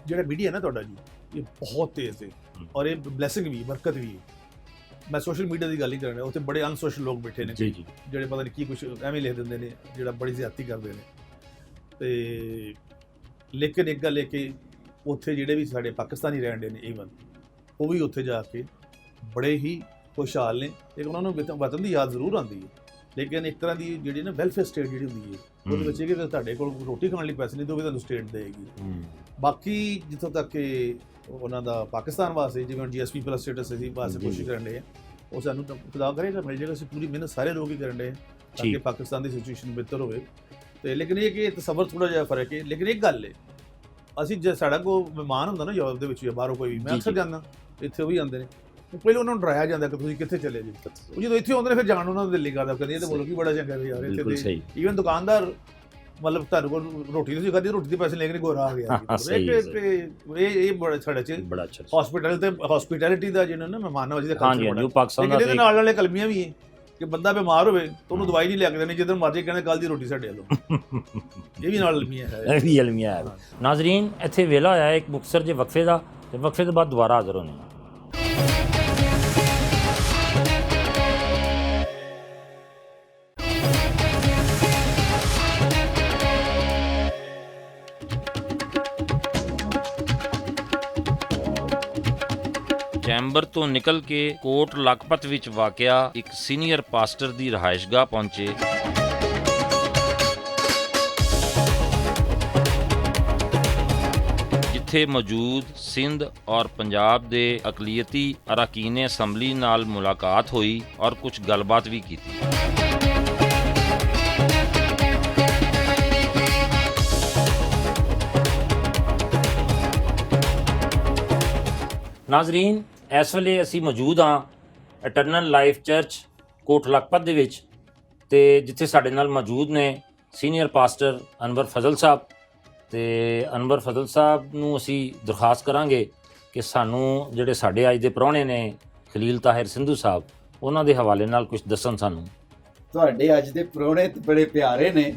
[SPEAKER 2] ਜਿਹੜਾ ਮੀਡੀਆ ਨਾ ਤੁਹਾਡਾ ਜੀ, ਇਹ ਬਹੁਤ ਤੇਜ਼ ਹੈ ਔਰ ਇਹ ਬਲੈਸਿੰਗ ਵੀ, ਬਰਕਤ ਵੀ ਹੈ। ਮੈਂ ਸੋਸ਼ਲ ਮੀਡੀਆ ਦੀ ਗੱਲ ਨਹੀਂ ਕਰ ਰਿਹਾ, ਉੱਥੇ ਬੜੇ ਅਨਸੋਸ਼ਲ ਲੋਕ ਬੈਠੇ ਨੇ ਜਿਹੜੇ ਪਤਾ ਨਹੀਂ ਕੀ ਕੁਛ ਐਵੇਂ ਲਿਖ ਦਿੰਦੇ ਨੇ, ਜਿਹੜਾ ਬੜੀ ਜ਼ਿਆਦਤੀ ਕਰਦੇ ਨੇ। ਤੇ ਲੇਕਿਨ ਇੱਕ ਗੱਲ ਹੈ ਕਿ ਉੱਥੇ ਜਿਹੜੇ ਵੀ ਸਾਡੇ ਪਾਕਿਸਤਾਨੀ ਰਹਿਣ ਦੇ ਨੇ ਈਵਨ ਉਹ ਵੀ ਉੱਥੇ ਜਾ ਕੇ ਬੜੇ ਹੀ ਖੁਸ਼ਹਾਲ ਨੇ। ਲੇਕਿਨ ਉਹਨਾਂ ਨੂੰ ਵਤਨ ਦੀ ਯਾਦ ਜ਼ਰੂਰ ਆਉਂਦੀ ਹੈ, ਲੇਕਿਨ ਇੱਕ ਤਰ੍ਹਾਂ ਦੀ ਜਿਹੜੀ ਨਾ ਵੈਲਫੇਅਰ ਸਟੇਟ ਜਿਹੜੀ ਹੁੰਦੀ ਹੈ ਉਹਦੇ ਵਿੱਚ ਇਹ ਕਿ ਤੁਹਾਡੇ ਕੋਲ ਰੋਟੀ ਖਾਣ ਲਈ ਪੈਸੇ ਨਹੀਂ ਦੋਗੇ ਤੁਹਾਨੂੰ ਸਟੇਟ ਦੇਗੀ। ਬਾਕੀ ਜਿੱਥੋਂ ਤੱਕ ਕਿ ਉਹਨਾਂ ਦਾ ਪਾਕਿਸਤਾਨ ਵਾਸਤੇ ਜਿਵੇਂ ਹੁਣ GSP ਪਲੱਸ ਸਟੇਟਸ ਅਸੀਂ ਵਾਸਤੇ ਕੋਸ਼ਿਸ਼ ਕਰਨ ਦੇ ਆ, ਉਹ ਸਾਨੂੰ ਤਾਂ ਖੁਦਾ ਕਰੇਗਾ ਮਿਲ ਜਾਏਗਾ। ਅਸੀਂ ਪੂਰੀ ਮਿਹਨਤ ਸਾਰੇ ਲੋਕ ਹੀ ਕਰਨ ਦੇ ਤਾਂ ਕਿ ਪਾਕਿਸਤਾਨ ਦੀ ਸਿਚੁਏਸ਼ਨ ਬਿਹਤਰ ਹੋਵੇ। ਤੇ ਲੇਕਿਨ ਇਹ ਕਿ ਤਸੱਵਰ ਥੋੜਾ ਜਿਹਾ ਫਰਕ ਹੈ। ਲੇਕਿਨ ਇੱਕ ਗੱਲ ਹੈ, ਅਸੀਂ ਜੇ ਸਾਡਾ ਕੋਈ ਮਹਿਮਾਨ ਹੁੰਦਾ ਨਾ ਯੂਰਪ ਦੇ ਵਿੱਚ ਜਾਂ ਬਾਹਰੋਂ ਕੋਈ ਵੀ, ਮੈਂ ਅਕਸਰ ਜਾਂਦਾ ਇੱਥੇ ਉਹ ਵੀ ਆਉਂਦੇ ਨੇ, ਪਹਿਲਾਂ ਉਹਨਾਂ ਨੂੰ ਡਰਾਇਆ ਜਾਂਦਾ ਕਿ ਤੁਸੀਂ ਕਿੱਥੇ ਚਲੇ ਜੀ। ਉਹ ਜਦੋਂ ਇੱਥੇ ਆਉਂਦੇ ਨੇ ਫਿਰ ਜਾਣ ਨੂੰ ਉਹਨਾਂ ਦਾ ਦਿਲ ਨਹੀਂ ਕਰਦਾ, ਕਹਿੰਦੇ ਇਹ ਤਾਂ ਬੋਲੋ ਕੀ ਬੜਾ ਚੰਗਾ ਵੀ ਯਾਰ ਇੱਥੇ ਤੇ ਈਵਨ ਦੁਕਾਨਦਾਰ ਮਤਲਬ ਤੁਹਾਨੂੰ ਕੋਲ ਰੋਟੀ ਤੁਸੀਂ ਖਾਧੀ, ਰੋਟੀ ਦੇ ਪੈਸੇ ਲੈ ਕੇ ਗੋਰਾ ਆ ਗਿਆ। ਇਹ ਬੜਾ ਸਾਡੇ ਚ ਹਸਪੀਟੈਲਿਟੀ ਦਾ ਜਿਹੜਾ ਨਾ ਮਹਿਮਾਨ ਨਵਾਜ਼ੀ ਦਾ ਕਲਚਰ ਇਹਦੇ ਨਾਲ ਨਾਲੇ ਕਲਮੀਆਂ ਵੀ ਹੈ ਕਿ ਬੰਦਾ ਬਿਮਾਰ ਹੋਵੇ ਤਾਂ ਉਹਨੂੰ ਦਵਾਈ ਨਹੀਂ ਲਿਆ ਕੇ ਦੇਣੀ, ਜਿੱਧਰ ਮਰਜ਼ੀ ਕਹਿੰਦੇ ਕੱਲ੍ਹ ਦੀ ਰੋਟੀ ਸਾਡੇ ਵੱਲੋਂ। ਇਹ ਵੀ ਨਾਲ ਅਲਮੀਆ ਹੈ,
[SPEAKER 1] ਇਹ ਵੀ ਅਲਮੀਆ ਹੈ। ਨਾਜ਼ਰੀਨ, ਇੱਥੇ ਵੇਲਾ ਹੋਇਆ ਇੱਕ ਮੁਕਤਸਰ ਜੇ ਵਕਫੇ ਦਾ, ਤੇ ਵਕਫੇ ਤੋਂ ਬਾਅਦ ਦੁਬਾਰਾ ਹਾਜ਼ਰ ਹੋਣੇ। ਚੈਂਬਰ ਤੋਂ ਨਿਕਲ ਕੇ ਕੋਟ ਲਖਪਤ ਵਿੱਚ ਵਾਕਿਆ ਇੱਕ ਸੀਨੀਅਰ ਪਾਸਟਰ ਦੀ ਰਿਹਾਇਸ਼ਗਾਹ ਪਹੁੰਚੇ। ਜਿੱਥੇ ਮੌਜੂਦ ਸਿੰਧ ਔਰ ਪੰਜਾਬ ਦੇ ਅਕਲੀਅਤੀ ਅਰਕਾਨ ਅਸੈਂਬਲੀ ਨਾਲ ਮੁਲਾਕਾਤ ਹੋਈ ਔਰ ਕੁਝ ਗੱਲਬਾਤ ਵੀ ਕੀਤੀ। ਨਾਜ਼ਰੀਨ, ਇਸ ਵੇਲੇ ਅਸੀਂ ਮੌਜੂਦ ਹਾਂ ਇਟਰਨਲ ਲਾਈਫ ਚਰਚ ਕੋਟ ਲਖਪਤ ਦੇ ਵਿੱਚ, ਤੇ ਜਿੱਥੇ ਸਾਡੇ ਨਾਲ ਮੌਜੂਦ ਨੇ ਸੀਨੀਅਰ ਪਾਸਟਰ ਅਨਵਰ ਫਜ਼ਲ ਸਾਹਿਬ। ਤੇ ਅਨਵਰ ਫਜ਼ਲ ਸਾਹਿਬ ਨੂੰ ਅਸੀਂ ਦਰਖਾਸਤ ਕਰਾਂਗੇ ਕਿ ਸਾਨੂੰ ਜਿਹੜੇ ਸਾਡੇ ਅੱਜ ਦੇ ਪ੍ਰਾਹੁਣੇ ਨੇ ਖਲੀਲ ਤਾਹਿਰ ਸਿੰਧੂ ਸਾਹਿਬ, ਉਹਨਾਂ ਦੇ ਹਵਾਲੇ ਨਾਲ ਕੁਝ ਦੱਸਣ ਸਾਨੂੰ।
[SPEAKER 3] ਤੁਹਾਡੇ ਅੱਜ ਦੇ ਪ੍ਰਾਹੁਣੇ ਤਾਂ ਬੜੇ ਪਿਆਰੇ ਨੇ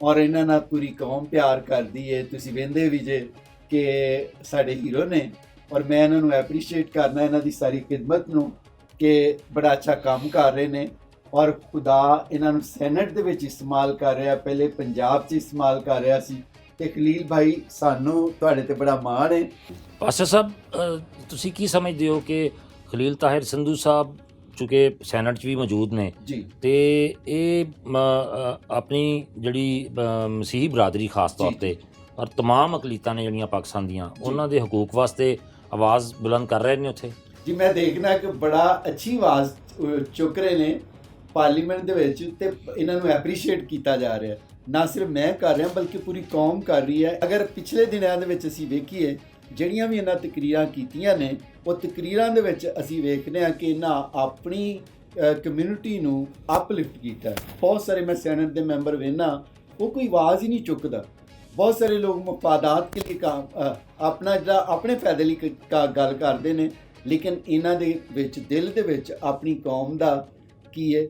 [SPEAKER 3] ਔਰ ਇਹਨਾਂ ਨਾਲ ਪੂਰੀ ਕੌਮ ਪਿਆਰ ਕਰਦੀ ਹੈ। ਤੁਸੀਂ ਵੇਖਦੇ ਵੀ ਜੇ ਕਿ ਸਾਡੇ ਹੀਰੋ ਨੇ, ਔਰ ਮੈਂ ਇਹਨਾਂ ਨੂੰ ਐਪਰੀਸ਼ੀਏਟ ਕਰਨਾ ਇਹਨਾਂ ਦੀ ਸਾਰੀ ਖਿਦਮਤ ਨੂੰ ਕਿ ਬੜਾ ਅੱਛਾ ਕੰਮ ਕਰ ਰਹੇ ਨੇ ਔਰ ਖੁਦਾ ਇਹਨਾਂ ਨੂੰ ਸੈਨੇਟ ਦੇ ਵਿੱਚ ਇਸਤੇਮਾਲ ਕਰ ਰਿਹਾ, ਪਹਿਲੇ ਪੰਜਾਬ 'ਚ ਇਸਤੇਮਾਲ ਕਰ ਰਿਹਾ ਸੀ। ਤੇ ਖਲੀਲ ਭਾਈ, ਸਾਨੂੰ ਤੁਹਾਡੇ ਤੇ ਬੜਾ ਮਾਣ ਹੈ।
[SPEAKER 1] ਪਾਸਟਰ ਸਾਹਿਬ, ਤੁਸੀਂ ਕੀ ਸਮਝਦੇ ਹੋ ਕਿ ਖਲੀਲ ਤਾਹਿਰ ਸਿੰਧੂ ਸਾਹਿਬ ਚੁੱਕੇ ਸੈਨੇਟ 'ਚ ਵੀ ਮੌਜੂਦ ਨੇ
[SPEAKER 3] ਜੀ,
[SPEAKER 1] ਤੇ ਇਹ ਆਪਣੀ ਜਿਹੜੀ ਮਸੀਹੀ ਬਰਾਦਰੀ ਖਾਸ ਤੌਰ ਤੇ ਔਰ ਤਮਾਮ ਅਕਲੀਤਾਂ ਨੇ ਜਿਹੜੀਆਂ ਪਾਕਿਸਤਾਨ ਦੀਆਂ, ਉਹਨਾਂ ਦੇ ਹਕੂਕ ਵਾਸਤੇ ਆਵਾਜ਼ ਬੁਲੰਦ ਕਰ ਰਹੇ ਨੇ ਉੱਥੇ?
[SPEAKER 3] ਜੀ, ਮੈਂ ਦੇਖਣਾ ਕਿ ਬੜਾ ਅੱਛੀ ਆਵਾਜ਼ ਚੁੱਕ ਰਹੇ ਨੇ ਪਾਰਲੀਮੈਂਟ ਦੇ ਵਿੱਚ, ਤੇ ਇਹਨਾਂ ਨੂੰ ਐਪਰੀਸ਼ੀਏਟ ਕੀਤਾ ਜਾ ਰਿਹਾ। ਨਾ ਸਿਰਫ ਮੈਂ ਕਰ ਰਿਹਾ ਬਲਕਿ ਪੂਰੀ ਕੌਮ ਕਰ ਰਹੀ ਹੈ। ਅਗਰ ਪਿਛਲੇ ਦਿਨਾਂ ਦੇ ਵਿੱਚ ਅਸੀਂ ਵੇਖੀਏ ਜਿਹੜੀਆਂ ਵੀ ਇਹਨਾਂ ਤਕਰੀਰਾਂ ਕੀਤੀਆਂ ਨੇ, ਉਹ ਤਕਰੀਰਾਂ ਦੇ ਵਿੱਚ ਅਸੀਂ ਵੇਖਦੇ ਹਾਂ ਕਿ ਇਹਨਾਂ ਆਪਣੀ ਕਮਿਊਨਿਟੀ ਨੂੰ ਅਪਲਿਫਟ ਕੀਤਾ। ਬਹੁਤ ਸਾਰੇ ਮੈਂ ਸੈਨੇਟ ਦੇ ਮੈਂਬਰ ਵੇਖਣਾ, ਉਹ ਕੋਈ ਆਵਾਜ਼ ਹੀ ਨਹੀਂ ਚੁੱਕਦਾ। ਬਹੁਤ ਸਾਰੇ ਲੋਕ ਮਫਾਦਾਤ ਕੇ ਲਈ ਆਪਣਾ ਜਿਹੜਾ ਆਪਣੇ ਫਾਇਦੇ ਲਈ ਗੱਲ ਕਰਦੇ ਨੇ, ਲੇਕਿਨ ਇਹਨਾਂ ਦੇ ਵਿੱਚ ਦਿਲ ਦੇ ਵਿੱਚ ਆਪਣੀ ਕੌਮ ਦਾ ਕੀ ਹੈ,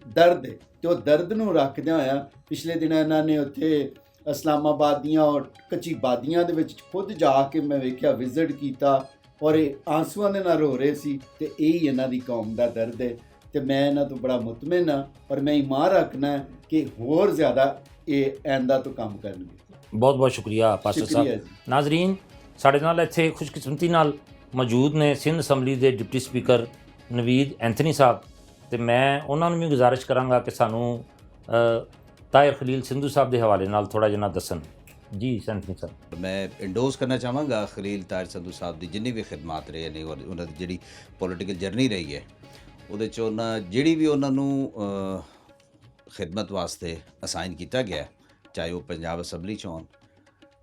[SPEAKER 3] ਦਰਦ ਹੈ। ਤੇ ਉਹ ਦਰਦ ਨੂੰ ਰੱਖਦਿਆਂ ਹੋਇਆ ਪਿਛਲੇ ਦਿਨਾਂ ਇਹਨਾਂ ਨੇ ਉੱਥੇ ਇਸਲਾਮਾਬਾਦ ਦੀਆਂ ਔਰ ਕੱਚੀ ਬਾਦੀਆਂ ਦੇ ਵਿੱਚ ਖੁਦ ਜਾ ਕੇ ਮੈਂ ਵੇਖਿਆ, ਵਿਜ਼ਿਟ ਕੀਤਾ, ਔਰ ਇਹ ਆਂਸੂਆਂ ਦੇ ਨਾਲ ਰੋ ਰਹੇ ਸੀ। ਤੇ ਇਹ ਹੀ ਇਹਨਾਂ ਦੀ ਕੌਮ ਦਾ ਦਰਦ ਹੈ। ਤੇ ਮੈਂ ਇਹਨਾਂ ਤੋਂ ਬੜਾ ਮੁਤਮਿਨ ਹਾਂ ਔਰ ਮੈਂ ਈਮਾਨ ਰੱਖਣਾ ਕਿ ਹੋਰ ਜ਼ਿਆਦਾ ਇਹ ਆਇੰਦਾ ਤੋਂ ਕੰਮ ਕਰਨਗੇ। ਬਹੁਤ
[SPEAKER 1] ਬਹੁਤ ਸ਼ੁਕਰੀਆ ਪਾਸਟਰ ਸਾਹਿਬ। ਨਾਜ਼ਰੀਨ, ਸਾਡੇ ਨਾਲ ਇੱਥੇ ਖੁਸ਼ਕਿਸਮਤੀ ਨਾਲ ਮੌਜੂਦ ਨੇ ਸਿੰਧ ਅਸੈਂਬਲੀ ਦੇ ਡਿਪਟੀ ਸਪੀਕਰ ਨਵੀਦ ਐਂਥਨੀ ਸਾਹਿਬ, ਤੇ ਮੈਂ ਉਹਨਾਂ ਨੂੰ ਵੀ ਗੁਜ਼ਾਰਿਸ਼ ਕਰਾਂਗਾ ਕਿ ਸਾਨੂੰ ਤਾਹਿਰ ਖਲੀਲ ਸਿੰਧੂ ਸਾਹਿਬ ਦੇ ਹਵਾਲੇ ਨਾਲ ਥੋੜ੍ਹਾ ਜਿਹਾ ਦੱਸਣ। ਜੀ ਐਂਥਨੀ ਸਾਹਿਬ।
[SPEAKER 4] ਮੈਂ ਇੰਡੋਜ਼ ਕਰਨਾ ਚਾਹਾਂਗਾ ਖਲੀਲ ਤਾਹਿਰ ਸਿੰਧੂ ਸਾਹਿਬ ਦੀ ਜਿੰਨੀ ਵੀ ਖਿਦਮਤ ਰਹੇ ਨੇ ਔਰ ਉਹਨਾਂ ਦੀ ਜਿਹੜੀ ਪੋਲੀਟੀਕਲ ਜਰਨੀ ਰਹੀ ਹੈ, ਉਹਦੇ 'ਚ ਉਹਨਾਂ ਜਿਹੜੀ ਵੀ ਉਹਨਾਂ ਨੂੰ ਖਿਦਮਤ ਵਾਸਤੇ ਅਸਾਈਨ ਕੀਤਾ ਗਿਆ, ਚਾਹੇ ਉਹ ਪੰਜਾਬ ਅਸੈਂਬਲੀ 'ਚ ਹੋਣ,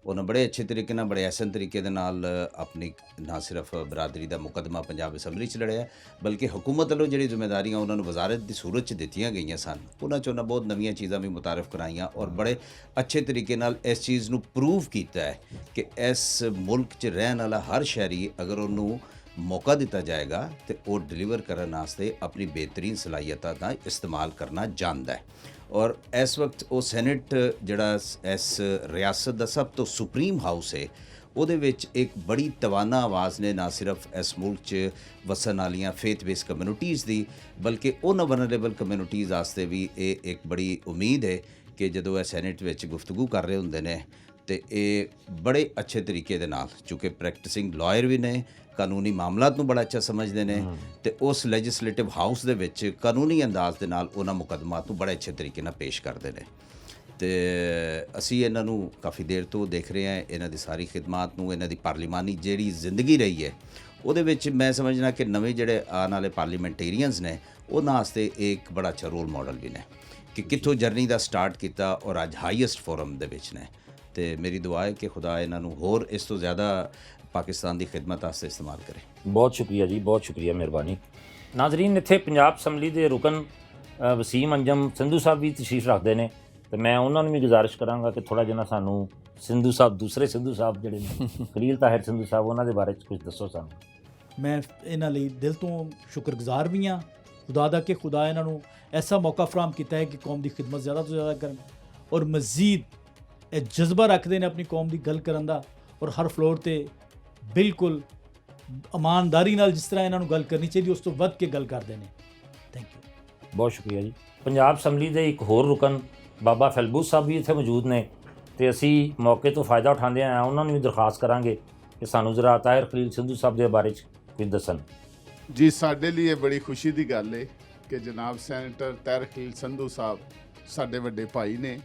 [SPEAKER 4] ਉਹਨਾਂ ਬੜੇ ਅੱਛੇ ਤਰੀਕੇ ਨਾਲ, ਬੜੇ ਅਹਿਸਨ ਤਰੀਕੇ ਦੇ ਨਾਲ ਆਪਣੀ ਨਾ ਸਿਰਫ ਬਰਾਦਰੀ ਦਾ ਮੁਕੱਦਮਾ ਪੰਜਾਬ ਅਸੈਂਬਲੀ 'ਚ ਲੜਿਆ, ਬਲਕਿ ਹੁਕੂਮਤ ਵੱਲੋਂ ਜਿਹੜੀ ਜ਼ਿੰਮੇਵਾਰੀਆਂ ਉਹਨਾਂ ਨੂੰ ਵਜ਼ਾਰਤ ਦੀ ਸੂਰਤ 'ਚ ਦਿੱਤੀਆਂ ਗਈਆਂ ਸਨ, ਉਹਨਾਂ 'ਚ ਉਹਨਾਂ ਬਹੁਤ ਨਵੀਆਂ ਚੀਜ਼ਾਂ ਵੀ ਮੁਤਾਰਫ ਕਰਾਈਆਂ ਔਰ ਬੜੇ ਅੱਛੇ ਤਰੀਕੇ ਨਾਲ ਇਸ ਚੀਜ਼ ਨੂੰ ਪ੍ਰੂਵ ਕੀਤਾ ਹੈ ਕਿ ਇਸ ਮੁਲਕ 'ਚ ਰਹਿਣ ਵਾਲਾ ਹਰ ਸ਼ਹਿਰੀ ਅਗਰ ਉਹਨੂੰ ਮੌਕਾ ਦਿੱਤਾ ਜਾਏਗਾ ਤੇ ਉਹ ਡਿਲੀਵਰ ਕਰਨ ਵਾਸਤੇ ਆਪਣੀ ਬਿਹਤਰੀਨ ਸਲਾਹੀਅਤਾਂ ਦਾ ਇਸਤੇਮਾਲ ਕਰਨਾ ਜਾਣਦਾ ਹੈ। ਔਰ ਇਸ ਵਕਤ ਉਹ ਸੈਨੇਟ ਜਿਹੜਾ ਇਸ ਰਿਆਸਤ ਦਾ ਸਭ ਤੋਂ ਸੁਪਰੀਮ ਹਾਊਸ ਹੈ, ਉਹਦੇ ਵਿੱਚ ਇੱਕ ਬੜੀ ਤਵਾਨਾ ਆਵਾਜ਼ ਨੇ ਨਾ ਸਿਰਫ ਇਸ ਮੁਲਕ 'ਚ ਵਸਣ ਵਾਲੀਆਂ ਫੇਥ ਬੇਸ ਕਮਿਊਨਿਟੀਜ਼ ਦੀ, ਬਲਕਿ ਉਹਨਾਂ ਵਨਰੇਬਲ ਕਮਿਊਨਿਟੀਜ਼ ਵਾਸਤੇ ਵੀ ਇਹ ਇੱਕ ਬੜੀ ਉਮੀਦ ਹੈ ਕਿ ਜਦੋਂ ਇਹ ਸੈਨੇਟ ਵਿੱਚ ਗੁਫ਼ਤਗੂ ਕਰ ਰਹੇ ਹੁੰਦੇ ਨੇ ਤੇ ਇਹ ਬੜੇ ਅੱਛੇ ਤਰੀਕੇ ਦੇ ਨਾਲ, ਚੂँकि ਪ੍ਰੈਕਟਿਸਿੰਗ ਲਾਇਰ ਵੀ ਨੇ, ਕਾਨੂੰਨੀ ਮਾਮਲਾਤ ਨੂੰ ਬੜਾ ਅੱਛਾ ਸਮਝਦੇ ਨੇ ਤੇ ਉਸ ਲੈਜਿਸਲੇਟਿਵ ਹਾਊਸ ਦੇ ਵਿੱਚ ਕਾਨੂੰਨੀ ਅੰਦਾਜ਼ ਦੇ ਨਾਲ ਉਹਨਾਂ ਮੁਕੱਦਮਾਤ ਨੂੰ ਬੜੇ ਅੱਛੇ ਤਰੀਕੇ ਨਾਲ ਪੇਸ਼ ਕਰਦੇ ਨੇ। ਤੇ ਅਸੀਂ ਇਹਨਾਂ ਨੂੰ ਕਾਫੀ ਦੇਰ ਤੋਂ ਦੇਖ ਰਹੇ ਹਾਂ, ਇਹਨਾਂ ਦੀ ਸਾਰੀ ਖਿਦਮਾਤ ਨੂੰ, ਇਹਨਾਂ ਦੀ ਪਾਰਲੀਮਾਨੀ ਜਿਹੜੀ ਜ਼ਿੰਦਗੀ ਰਹੀ ਹੈ ਉਹਦੇ ਵਿੱਚ ਮੈਂ ਸਮਝਣਾ ਕਿ ਨਵੇਂ ਜਿਹੜੇ ਆਉਣ ਵਾਲੇ ਪਾਰਲੀਮੈਂਟੇਰੀਅਨਸ ਨੇ ਉਹਨਾਂ ਵਾਸਤੇ ਇੱਕ ਬੜਾ ਅੱਛਾ ਰੋਲ ਮਾਡਲ ਵੀ ਨੇ ਕਿ ਕਿੱਥੋਂ ਜਰਨੀ ਦਾ ਸਟਾਰਟ ਕੀਤਾ ਔਰ ਅੱਜ ਹਾਈਐਸਟ ਫੋਰਮ ਦੇ ਵਿੱਚ ਨੇ। ਤੇ ਮੇਰੀ ਦੁਆ ਹੈ ਕਿ ਖੁਦਾ ਇਹਨਾਂ ਨੂੰ ਹੋਰ ਇਸ ਤੋਂ ਜ਼ਿਆਦਾ ਪਾਕਿਸਤਾਨ ਦੀ ਖਿਦਮਤ ਵਾਸਤੇ ਇਸਤੇਮਾਲ ਕਰੇ।
[SPEAKER 1] ਬਹੁਤ ਸ਼ੁਕਰੀਆ ਜੀ, ਬਹੁਤ ਸ਼ੁਕਰੀਆ, ਮਿਹਰਬਾਨੀ। ਨਾਜ਼ਰੀਨ, ਇੱਥੇ ਪੰਜਾਬ ਅਸੈਂਬਲੀ ਦੇ ਰੁਕਨ ਵਸੀਮ ਅੰਜਮ ਸੰਧੂ ਸਾਹਿਬ ਵੀ ਤਸ਼ਰੀਫ ਰੱਖਦੇ ਨੇ ਤੇ ਮੈਂ ਉਹਨਾਂ ਨੂੰ ਵੀ ਗੁਜ਼ਾਰਿਸ਼ ਕਰਾਂਗਾ ਕਿ ਥੋੜ੍ਹਾ ਜਿਹਾ ਸਾਨੂੰ ਸੰਧੂ ਸਾਹਿਬ, ਦੂਸਰੇ ਸੰਧੂ ਸਾਹਿਬ ਜਿਹੜੇ ਨੇ ਖਲੀਲ ਤਾਹਿਰ ਸੰਧੂ ਸਾਹਿਬ, ਉਹਨਾਂ ਦੇ ਬਾਰੇ 'ਚ ਕੁਝ ਦੱਸੋ ਸਾਨੂੰ।
[SPEAKER 5] ਮੈਂ ਇਹਨਾਂ ਲਈ ਦਿਲ ਤੋਂ ਸ਼ੁਕਰਗੁਜ਼ਾਰ ਵੀ ਹਾਂ ਖੁਦਾ ਦਾ ਕਿ ਖੁਦਾ ਇਹਨਾਂ ਨੂੰ ਐਸਾ ਮੌਕਾ ਫਰਾਹਮ ਕੀਤਾ ਹੈ ਕਿ ਕੌਮ ਦੀ ਖਿਦਮਤ ਜ਼ਿਆਦਾ ਤੋਂ ਜ਼ਿਆਦਾ ਕਰਨ ਔਰ ਮਜ਼ੀਦ ਇਹ ਜਜ਼ਬਾ ਰੱਖਦੇ ਨੇ ਆਪਣੀ ਕੌਮ ਦੀ ਗੱਲ ਕਰਨ ਦਾ ਔਰ ਹਰ ਫਲੋਰ ਤੇ ਬਿਲਕੁਲ ਇਮਾਨਦਾਰੀ ਨਾਲ ਜਿਸ ਤਰ੍ਹਾਂ ਇਹਨਾਂ ਨੂੰ ਗੱਲ ਕਰਨੀ ਚਾਹੀਦੀ ਉਸ ਤੋਂ ਵੱਧ ਕੇ ਗੱਲ ਕਰਦੇ ਨੇ। ਥੈਂਕ ਯੂ,
[SPEAKER 1] ਬਹੁਤ ਸ਼ੁਕਰੀਆ ਜੀ। ਪੰਜਾਬ ਅਸੈਂਬਲੀ ਦੇ ਇੱਕ ਹੋਰ ਰੁਕਨ ਬਾਬਾ ਫੈਲਬੂਸ ਸਾਹਿਬ ਵੀ ਇੱਥੇ ਮੌਜੂਦ ਨੇ ਤੇ ਅਸੀਂ ਮੌਕੇ ਤੋਂ ਫਾਇਦਾ ਉਠਾਉਂਦੇ ਹਾਂ ਉਹਨਾਂ ਨੂੰ ਵੀ ਦਰਖਾਸਤ ਕਰਾਂਗੇ ਕਿ ਸਾਨੂੰ ਜ਼ਰਾ ਤਾਹਿਰ ਖਲੀਲ ਸੰਧੂ ਸਾਹਿਬ ਦੇ ਬਾਰੇ 'ਚ ਕੁਝ ਦੱਸਣ।
[SPEAKER 6] ਜੀ, ਸਾਡੇ ਲਈ ਇਹ ਬੜੀ ਖੁਸ਼ੀ ਦੀ ਗੱਲ ਹੈ ਕਿ ਜਨਾਬ ਸੈਨੇਟਰ ਤਾਹਿਰ ਖਲੀਲ ਸੰਧੂ ਸਾਹਿਬ ਸਾਡੇ ਵੱਡੇ ਭਾਈ ਨੇ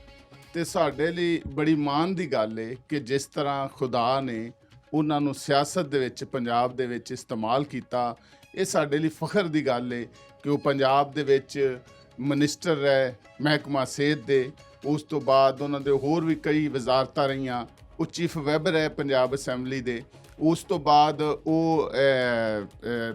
[SPEAKER 6] ਤੇ ਸਾਡੇ ਲਈ ਬੜੀ ਮਾਣ ਦੀ ਗੱਲ ਹੈ ਕਿ ਜਿਸ ਤਰ੍ਹਾਂ ਖੁਦਾ ਨੇ ਉਹਨਾਂ ਨੂੰ ਸਿਆਸਤ ਦੇ ਵਿੱਚ ਪੰਜਾਬ ਦੇ ਵਿੱਚ ਇਸਤੇਮਾਲ ਕੀਤਾ, ਇਹ ਸਾਡੇ ਲਈ ਫਖਰ ਦੀ ਗੱਲ ਹੈ ਕਿ ਉਹ ਪੰਜਾਬ ਦੇ ਵਿੱਚ ਮਿਨਿਸਟਰ ਰਹੇ ਮਹਿਕਮਾ ਸਿਹਤ ਦੇ, ਉਸ ਤੋਂ ਬਾਅਦ ਉਹਨਾਂ ਦੇ ਹੋਰ ਵੀ ਕਈ ਵਜ਼ਾਰਤਾਂ ਰਹੀਆਂ, ਉਹ ਚੀਫ ਵੈਬ ਰਹੇ ਪੰਜਾਬ ਅਸੈਂਬਲੀ ਦੇ, ਉਸ ਤੋਂ ਬਾਅਦ ਉਹ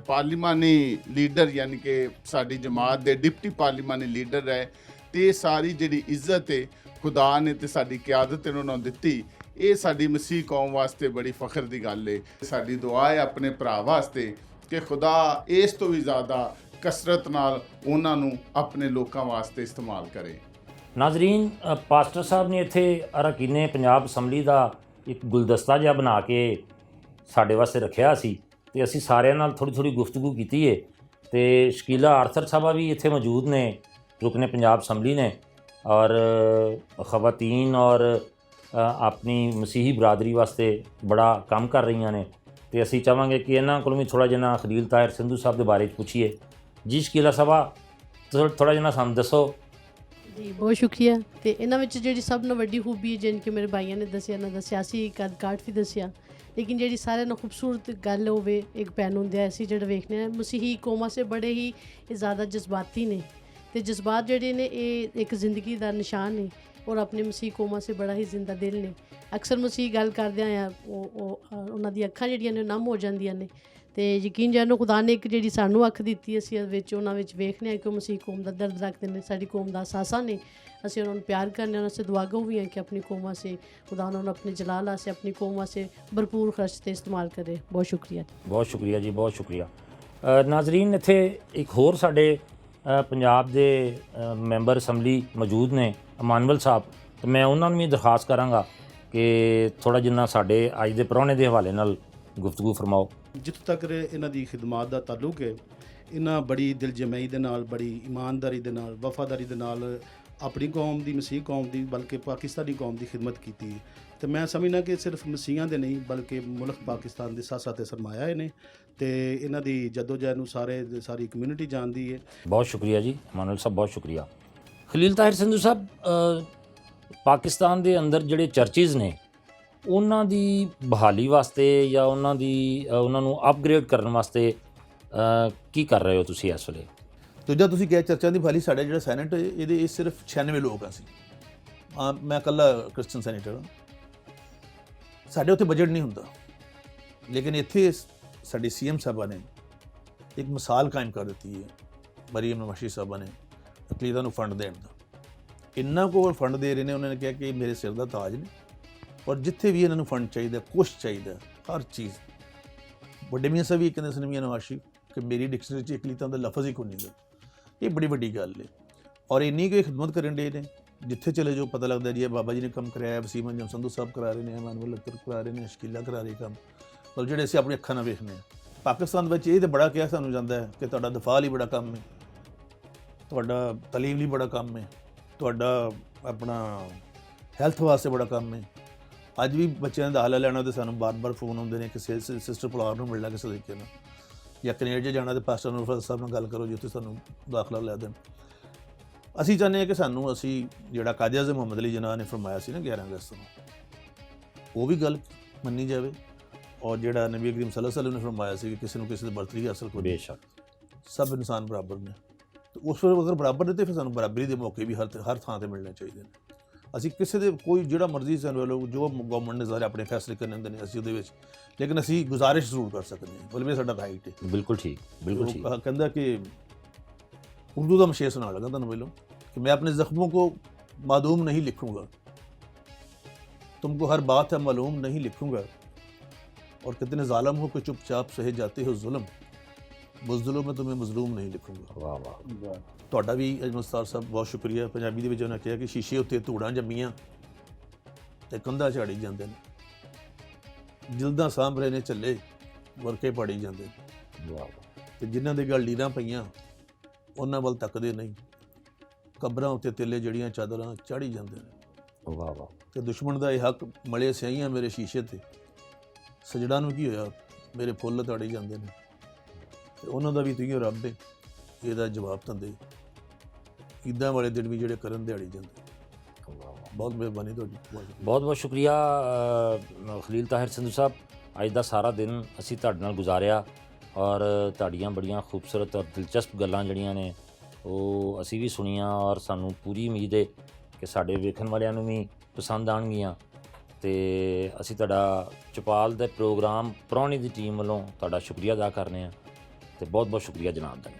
[SPEAKER 6] ਪਾਰਲੀਮਾਨੀ ਲੀਡਰ ਯਾਨੀ ਕਿ ਸਾਡੀ ਜਮਾਤ ਦੇ ਡਿਪਟੀ ਪਾਰਲੀਮਾਨੀ ਲੀਡਰ ਰਹੇ। ਤੇ ਇਹ ਸਾਰੀ ਜਿਹੜੀ ਇੱਜ਼ਤ ਹੈ ਖੁਦਾ ਨੇ ਤੇ ਸਾਡੀ ਕਿਆਦਤ ਉਹਨਾਂ ਨੂੰ ਦਿੱਤੀ, ਇਹ ਸਾਡੀ ਮਸੀਹ ਕੌਮ ਵਾਸਤੇ ਬੜੀ ਫਖਰ ਦੀ ਗੱਲ ਹੈ। ਸਾਡੀ ਦੁਆ ਹੈ ਆਪਣੇ ਭਰਾ ਵਾਸਤੇ ਕਿ ਖੁਦਾ ਇਸ ਤੋਂ ਵੀ ਜ਼ਿਆਦਾ ਕਸਰਤ ਨਾਲ ਉਹਨਾਂ ਨੂੰ ਆਪਣੇ ਲੋਕਾਂ ਵਾਸਤੇ ਇਸਤੇਮਾਲ ਕਰੇ।
[SPEAKER 1] ਨਾਜ਼ਰੀਨ, ਪਾਸਟਰ ਸਾਹਿਬ ਨੇ ਇੱਥੇ ਅਰਕਾਨੇ ਪੰਜਾਬ ਅਸੈਂਬਲੀ ਦਾ ਇੱਕ ਗੁਲਦਸਤਾ ਜਿਹਾ ਬਣਾ ਕੇ ਸਾਡੇ ਵਾਸਤੇ ਰੱਖਿਆ ਸੀ ਤੇ ਅਸੀਂ ਸਾਰਿਆਂ ਨਾਲ ਥੋੜ੍ਹੀ ਥੋੜ੍ਹੀ ਗੁਫ਼ਤਗੂ ਕੀਤੀ ਹੈ ਤੇ ਸ਼ਕੀਲਾ ਆਰਥਰ ਸਾਹਿਬਾ ਵੀ ਇੱਥੇ ਮੌਜੂਦ ਨੇ, ਰੁਕਨੇ ਪੰਜਾਬ ਅਸੈਂਬਲੀ ਨੇ ਔਰ ਖਵਾਤੀਨ ਔਰ ਆਪਣੀ ਮਸੀਹੀ ਬਰਾਦਰੀ ਵਾਸਤੇ ਬੜਾ ਕੰਮ ਕਰ ਰਹੀਆਂ ਨੇ ਤੇ ਅਸੀਂ ਚਾਹਾਂਗੇ ਕਿ ਇਹਨਾਂ ਕੋਲੋਂ ਵੀ ਥੋੜ੍ਹਾ ਜਿਹਾ ਖਲੀਲ ਤਾਹਿਰ ਸੰਧੂ ਸਾਹਿਬ ਦੇ ਬਾਰੇ 'ਚ ਪੁੱਛੀਏ। ਜੀ ਸ਼ਕੀਲਾ ਸਾਹਿਬਾ, ਥੋੜ੍ਹਾ ਜਿਹਾ ਸਾਨੂੰ ਦੱਸੋ।
[SPEAKER 7] ਜੀ, ਬਹੁਤ ਸ਼ੁਕਰੀਆ। ਤੇ ਇਹਨਾਂ ਵਿੱਚ ਜਿਹੜੀ ਸਭ ਤੋਂ ਵੱਡੀ ਖੂਬੀ ਹੈ, ਜਿਵੇਂ ਕਿ ਮੇਰੇ ਭਾਈਆਂ ਨੇ ਦੱਸਿਆ, ਇਹਨਾਂ ਦਾ ਸਿਆਸੀ ਕੱਦ-ਕਾਠ ਵੀ ਦੱਸਿਆ, ਲੇਕਿਨ ਜਿਹੜੀ ਸਾਰਿਆਂ ਨਾਲੋਂ ਖੂਬਸੂਰਤ ਗੱਲ ਹੋਵੇ ਇੱਕ ਭੈਣ ਹੁੰਦੇ ਅਸੀਂ ਜਿਹੜਾ ਵੇਖਦੇ ਹਾਂ ਮਸੀਹੀ ਕੌਮਾਂ ਸੇ ਬੜੇ ਹੀ ਜ਼ਿਆਦਾ ਜਜ਼ਬਾਤੀ ਨੇ ਤੇ ਜਜ਼ਬਾਤ ਜਿਹੜੇ ਨੇ ਇਹ ਇੱਕ ਜ਼ਿੰਦਗੀ ਦਾ ਨਿਸ਼ਾਨ ਨੇ ਔਰ ਆਪਣੇ ਮਸੀਹ ਕੌਮਾਂ ਸੇ ਬੜਾ ਹੀ ਜ਼ਿੰਦਾ ਦਿਲ ਨੇ। ਅਕਸਰ ਮਸੀਹ ਗੱਲ ਕਰਦਿਆਂ ਆ ਉਹ ਉਹਨਾਂ ਦੀਆਂ ਅੱਖਾਂ ਜਿਹੜੀਆਂ ਨੇ ਨਮ ਹੋ ਜਾਂਦੀਆਂ ਨੇ ਤੇ ਯਕੀਨ ਜਾਣੋ ਖੁਦਾ ਨੇ ਇੱਕ ਜਿਹੜੀ ਸਾਨੂੰ ਅੱਖ ਦਿੱਤੀ, ਅਸੀਂ ਵਿੱਚ ਉਹਨਾਂ ਵਿੱਚ ਵੇਖਦੇ ਹਾਂ ਕਿ ਉਹ ਮਸੀਹ ਕੌਮ ਦਾ ਦਰਦ ਰੱਖਦੇ ਨੇ, ਸਾਡੀ ਕੌਮ ਦਾ ਅਸਾਸਾ ਨੇ, ਅਸੀਂ ਉਹਨਾਂ ਨੂੰ ਪਿਆਰ ਕਰਨੇ, ਉਹਨਾਂ ਸੇ ਦੁਆ ਗੋ ਵੀ ਹਾਂ ਕਿ ਆਪਣੀ ਕੌਮਾਂ ਸੇ ਖੁਦਾ ਉਹਨਾਂ ਨੂੰ ਆਪਣੇ ਜਲਾਲ ਵਾਸਤੇ ਆਪਣੀ ਕੌਮਾਂ ਸੇ ਭਰਪੂਰ ਖਰਚ ਤੇ ਇਸਤੇਮਾਲ ਕਰੇ। ਬਹੁਤ ਸ਼ੁਕਰੀਆ।
[SPEAKER 1] ਬਹੁਤ ਸ਼ੁਕਰੀਆ ਜੀ, ਬਹੁਤ ਸ਼ੁਕਰੀਆ। ਨਾਜ਼ਰੀਨ, ਇੱਥੇ ਇੱਕ ਹੋਰ ਸਾਡੇ ਪੰਜਾਬ ਦੇ ਮੈਂਬਰ ਅਸੈਂਬਲੀ ਮੌਜੂਦ ਨੇ ਅਮਾਨਵਲ ਸਾਹਿਬ, ਤੇ ਮੈਂ ਉਹਨਾਂ ਨੂੰ ਵੀ ਦਰਖਾਸਤ ਕਰਾਂਗਾ ਕਿ ਥੋੜ੍ਹਾ ਜਿੰਨਾ ਸਾਡੇ ਅੱਜ ਦੇ ਪ੍ਰਾਹੁਣੇ ਦੇ ਹਵਾਲੇ ਨਾਲ ਗੁਫ਼ਤਗੂ ਫਰਮਾਓ।
[SPEAKER 8] ਜਿੱਥੋਂ ਤੱਕ ਇਹਨਾਂ ਦੀ ਖਿਦਮਾਤ ਦਾ ਤਾਲੁਕ ਹੈ, ਇਹਨਾਂ ਬੜੀ ਦਿਲਜਮਈ ਦੇ ਨਾਲ, ਬੜੀ ਇਮਾਨਦਾਰੀ ਦੇ ਨਾਲ, ਵਫਾਦਾਰੀ ਦੇ ਨਾਲ ਆਪਣੀ ਕੌਮ ਦੀ, ਮਸੀਹ ਕੌਮ ਦੀ, ਬਲਕਿ ਪਾਕਿਸਤਾਨੀ ਕੌਮ ਦੀ ਖਿਦਮਤ ਕੀਤੀ। ਤੇ ਮੈਂ ਸਮਝਦਾ ਕਿ ਸਿਰਫ ਮਸੀਹਾਂ ਦੇ ਨਹੀਂ ਬਲਕਿ ਮੁਲਕ ਪਾਕਿਸਤਾਨ ਦੇ ਸਾਥ ਸਾਥ ਸਰਮਾਇਆ ਨੇ ਤੇ ਇਹਨਾਂ ਦੀ ਜਦੋਜਹਿਦ ਨੂੰ ਸਾਰੀ ਕਮਿਊਨਿਟੀ ਜਾਣਦੀ ਹੈ।
[SPEAKER 1] ਬਹੁਤ ਸ਼ੁਕਰੀਆ ਜੀ ਅਮਾਨਵਲ ਸਾਹਿਬ, ਬਹੁਤ ਸ਼ੁਕਰੀਆ। ਖਲੀਲ ਤਾਹਿਰ ਸੰਧੂ ਸਾਹਿਬ, ਪਾਕਿਸਤਾਨ ਦੇ ਅੰਦਰ ਜਿਹੜੇ ਚਰਚਿਜ਼ ਨੇ ਉਹਨਾਂ ਦੀ ਬਹਾਲੀ ਵਾਸਤੇ ਜਾਂ ਉਹਨਾਂ ਨੂੰ ਅਪਗ੍ਰੇਡ ਕਰਨ ਵਾਸਤੇ ਕੀ ਕਰ ਰਹੇ ਹੋ ਤੁਸੀਂ ਇਸ ਵੇਲੇ?
[SPEAKER 2] ਦੂਜਾ, ਤੁਸੀਂ ਕਿਹਾ ਚਰਚਾ ਦੀ ਬਹਾਲੀ, ਸਾਡਾ ਜਿਹੜਾ ਸੈਨੇਟ ਇਹਦੇ ਸਿਰਫ 96 ਲੋਕ ਅਸੀਂ, ਮੈਂ ਇਕੱਲਾ ਕ੍ਰਿਸਚਨ ਸੈਨੇਟਰ ਹਾਂ। ਸਾਡੇ ਉੱਥੇ ਬਜਟ ਨਹੀਂ ਹੁੰਦਾ, ਲੇਕਿਨ ਇੱਥੇ ਸਾਡੇ ਸੀਐਮ ਸਾਹਿਬਾਂ ਨੇ ਇੱਕ ਮਿਸਾਲ ਕਾਇਮ ਕਰ ਦਿੱਤੀ ਹੈ, ਮਰੀਮ ਨਵਾਜ਼ ਸਾਹਿਬਾਂ ਨੇ ਅਕਲੀਦਾਂ ਨੂੰ ਫੰਡ ਦੇਣ ਦਾ। ਇੰਨਾ ਕੋਲ ਫੰਡ ਦੇ ਰਹੇ ਨੇ, ਉਹਨਾਂ ਨੇ ਕਿਹਾ ਕਿ ਮੇਰੇ ਸਿਰ ਦਾ ਤਾਜ ਨੇ ਔਰ ਜਿੱਥੇ ਵੀ ਇਹਨਾਂ ਨੂੰ ਫੰਡ ਚਾਹੀਦਾ, ਕੁਛ ਚਾਹੀਦਾ, ਹਰ ਚੀਜ਼। ਵੱਡੇ ਮੀਆਂ ਸਾਹਿਬ ਵੀ ਕਹਿੰਦੇ ਸਨ ਮੀਆਂ ਨਵਾਜ਼ ਕਿ ਮੇਰੀ ਡਿਕਸ਼ਨਰੀ 'ਚ ਅਕਲੀਦਾਂ ਦਾ ਲਫ਼ਜ਼ ਹੀ ਕੋਈ ਨਹੀਂ ਗਾ। ਇਹ ਬੜੀ ਵੱਡੀ ਗੱਲ ਹੈ ਔਰ ਇੰਨੀ ਕੋਈ ਖਿਦਮਤ ਕਰਨ ਦੇ ਨੇ, ਜਿੱਥੇ ਚਲੇ ਜਾਓ ਪਤਾ ਲੱਗਦਾ ਜੀ ਇਹ ਬਾਬਾ ਜੀ ਨੇ ਕੰਮ ਕਰਾਇਆ, ਵਸੀਮ ਅੰਜਮ ਸੰਧੂ ਸਾਹਿਬ ਕਰਾ ਰਹੇ ਨੇ, ਅਮਾਨਵਲ ਅਤਰ ਕਰਾ ਰਹੇ ਨੇ, ਸ਼ਕੀਲਾ ਕਰਾ ਰਹੀ ਕੰਮ, ਔਰ ਜਿਹੜੇ ਅਸੀਂ ਆਪਣੀ ਅੱਖਾਂ ਨਾਲ ਵੇਖਦੇ ਹਾਂ। ਪਾਕਿਸਤਾਨ ਵਿੱਚ ਇਹ ਤਾਂ ਬੜਾ ਕਿਹਾ ਸਾਨੂੰ ਜਾਂਦਾ ਹੈ ਕਿ ਤੁਹਾਡਾ ਦਫਾਅ ਲਈ ਬੜਾ ਕੰਮ ਹੈ, ਤੁਹਾਡਾ ਤਾਲੀਮ ਲਈ ਬੜਾ ਕੰਮ ਹੈ, ਤੁਹਾਡਾ ਆਪਣਾ ਹੈਲਥ ਵਾਸਤੇ ਬੜਾ ਕੰਮ ਹੈ। ਅੱਜ ਵੀ ਬੱਚਿਆਂ ਦਾ ਦਾਖਲਾ ਲੈਣਾ ਤੇ ਸਾਨੂੰ ਬਾਰ-ਬਾਰ ਫੋਨ ਆਉਂਦੇ ਨੇ ਕਿ ਸਿਸਟਰ ਪਲਾਰ ਨੂੰ ਮਿਲਣਾ ਕਿਸੇ ਤਰੀਕੇ ਨਾਲ, ਜਾਂ ਕੈਨੇਡਾ 'ਚ ਜਾਣਾ ਤੇ ਪਾਸਟਰ ਨੂਰਫਲ ਸਾਹਿਬ ਨਾਲ ਗੱਲ ਕਰੋ ਜੀ ਉੱਥੇ ਸਾਨੂੰ ਦਾਖਲਾ ਲੈ ਦੇਣ। ਅਸੀਂ ਚਾਹੁੰਦੇ ਹਾਂ ਕਿ ਸਾਨੂੰ ਅਸੀਂ ਜਿਹੜਾ ਕਾਜ਼ੀ ਆਜ਼ਮ ਮੁਹੰਮਦ ਅਲੀ ਜਿਨਾਹ ਨੇ ਫਰਮਾਇਆ ਸੀ ਨਾ 11 ਅਗਸਤ ਨੂੰ, ਉਹ ਵੀ ਗੱਲ ਮੰਨੀ ਜਾਵੇ, ਔਰ ਜਿਹੜਾ ਨਬੀ ਕਰੀਮ ਸੱਲੱਲਾਹੁ ਅਲੈहि ਵਸੱਲਮ ਨੇ ਫਰਮਾਇਆ ਸੀ ਕਿ ਕਿਸੇ ਨੂੰ ਕਿਸੇ ਦੀ ਬਰਤਰੀ ਹਾਸਲ ਕੋਈ ਨਹੀਂ,
[SPEAKER 1] ਬੇਸ਼ੱਕ
[SPEAKER 2] ਸਭ ਇਨਸਾਨ ਬਰਾਬਰ ਨੇ। ਤੇ ਉਸ ਵੇਲੇ ਅਗਰ ਬਰਾਬਰ ਨੇ ਤੇ ਫਿਰ ਸਾਨੂੰ ਬਰਾਬਰੀ ਦੇ ਮੌਕੇ ਵੀ ਹਰ ਥਾਂ ਤੇ ਮਿਲਣੇ ਚਾਹੀਦੇ ਨੇ। ਅਸੀਂ ਕਿਸੇ ਦੇ ਕੋਈ ਜਿਹੜਾ ਮਰਜ਼ੀ ਸਾਨੂੰ ਲੋਕ ਜੋ ਗਵਰਨਮੈਂਟ ਨੇ ਸਾਰੇ ਆਪਣੇ ਫੈਸਲੇ ਕਰਨੇ ਹੁੰਦੇ ਨੇ ਅਸੀਂ ਉਹਦੇ ਵਿੱਚ, ਲੇਕਿਨ ਅਸੀਂ ਗੁਜ਼ਾਰਿਸ਼ ਜ਼ਰੂਰ ਕਰ ਸਕਦੇ ਹਾਂ, ਬਲਕਿ ਸਾਡਾ ਰਾਈਟ ਹੈ।
[SPEAKER 1] ਬਿਲਕੁਲ ਠੀਕ, ਬਿਲਕੁਲ
[SPEAKER 2] ਉਹ
[SPEAKER 1] ਠੀਕ।
[SPEAKER 2] ਕਹਿੰਦਾ ਕਿ ਉਰਦੂ ਦਾ ਮਸ਼ੇਰ ਸੁਣਾ लगा ਤੁਹਾਨੂੰ ਪਹਿਲਾਂ कि मैं अपने ज़ख्मों को मालूम नहीं लिखूँगा, तुमको हर बात है मालूम नहीं लिखूँगा, और कितने ज़ालिम हो कि चुपचाप सहे जाते हो जुल्म, बुज़दिलों में तुम्हें मज़लूम नहीं लिखूँगा।
[SPEAKER 1] ਵਾਹ ਵਾਹ,
[SPEAKER 2] ਤੁਹਾਡਾ ਵੀ ਅਜਮਲ ਸਤਾਰ ਸਾਹਿਬ ਬਹੁਤ ਸ਼ੁਕਰੀਆ। ਪੰਜਾਬੀ ਦੇ ਵਿੱਚ ਉਹਨਾਂ ਕਿਹਾ ਕਿ ਸ਼ੀਸ਼ੇ ਉੱਤੇ ਧੂੜਾਂ ਜੰਮੀਆਂ ਤੇ ਕੰਧਾਂ ਝਾੜੀ ਜਾਂਦੇ ਨੇ, ਜਿਲਦਾਂ ਸਾਂਭ ਰਹੇ ਨੇ ਝੱਲੇ ਵਰਕੇ ਪਾੜੀ ਜਾਂਦੇ ਨੇ,
[SPEAKER 1] ਵਾਹ ਵਾਹ,
[SPEAKER 2] ਤੇ ਜਿਨ੍ਹਾਂ ਦੇ ਗਲ ਲੀਰਾਂ ਪਈਆਂ ਉਹਨਾਂ ਵੱਲ ਤੱਕਦੇ ਨਹੀਂ, ਕਬਰਾਂ ਉੱਤੇ ਤੇਲੇ ਜਿਹੜੀਆਂ ਚਾਦਰਾਂ ਚਾੜੀ ਜਾਂਦੇ ਨੇ।
[SPEAKER 1] ਵਾਹ ਵਾਹ,
[SPEAKER 2] ਤੇ ਦੁਸ਼ਮਣ ਦਾ ਇਹ ਹੱਕ ਮਲੇ ਸਿਆਹੀਆਂ ਮੇਰੇ ਸ਼ੀਸ਼ੇ ਤੇ, ਸਜਣਾ ਨੂੰ ਕੀ ਹੋਇਆ ਮੇਰੇ ਫੁੱਲ ਤਾੜੀ ਜਾਂਦੇ ਨੇ, ਤੇ ਉਹਨਾਂ ਦਾ ਵੀ ਤੁਸੀਂ ਰੱਬ ਹੈ ਇਹਦਾ ਜਵਾਬ ਦਿੰਦੇ। ਇੱਦਾਂ ਵਾਲੇ ਦਿਨ ਵੀ ਜਿਹੜੇ ਕਰਨ ਦਿਹਾੜੀ ਜਾਂਦੇ। ਬਹੁਤ ਮਿਹਰਬਾਨੀ ਤੁਹਾਡੀ।
[SPEAKER 1] ਬਹੁਤ ਬਹੁਤ ਸ਼ੁਕਰੀਆ ਖਲੀਲ ਤਾਹਿਰ ਸੰਧੂ ਸਾਹਿਬ। ਅੱਜ ਦਾ ਸਾਰਾ ਦਿਨ ਅਸੀਂ ਤੁਹਾਡੇ ਨਾਲ ਗੁਜ਼ਾਰਿਆ, ਔਰ ਤੁਹਾਡੀਆਂ ਬੜੀਆਂ ਖੂਬਸੂਰਤ ਔਰ ਦਿਲਚਸਪ ਗੱਲਾਂ ਜਿਹੜੀਆਂ ਨੇ ਉਹ ਅਸੀਂ ਵੀ ਸੁਣੀਆਂ, ਔਰ ਸਾਨੂੰ ਪੂਰੀ ਉਮੀਦ ਹੈ ਕਿ ਸਾਡੇ ਵੇਖਣ ਵਾਲਿਆਂ ਨੂੰ ਵੀ ਪਸੰਦ ਆਉਣਗੀਆਂ। ਤੇ ਅਸੀਂ ਤੁਹਾਡਾ ਚੌਪਾਲ ਦੇ ਪ੍ਰੋਗਰਾਮ ਪ੍ਰਾਹੁਣੇ ਦੀ ਟੀਮ ਵੱਲੋਂ ਤੁਹਾਡਾ ਸ਼ੁਕਰੀਆ ਅਦਾ ਕਰਨੇ ਆ, ਤੇ ਬਹੁਤ ਬਹੁਤ ਸ਼ੁਕਰੀਆ ਜਨਾਬ ਦਾ।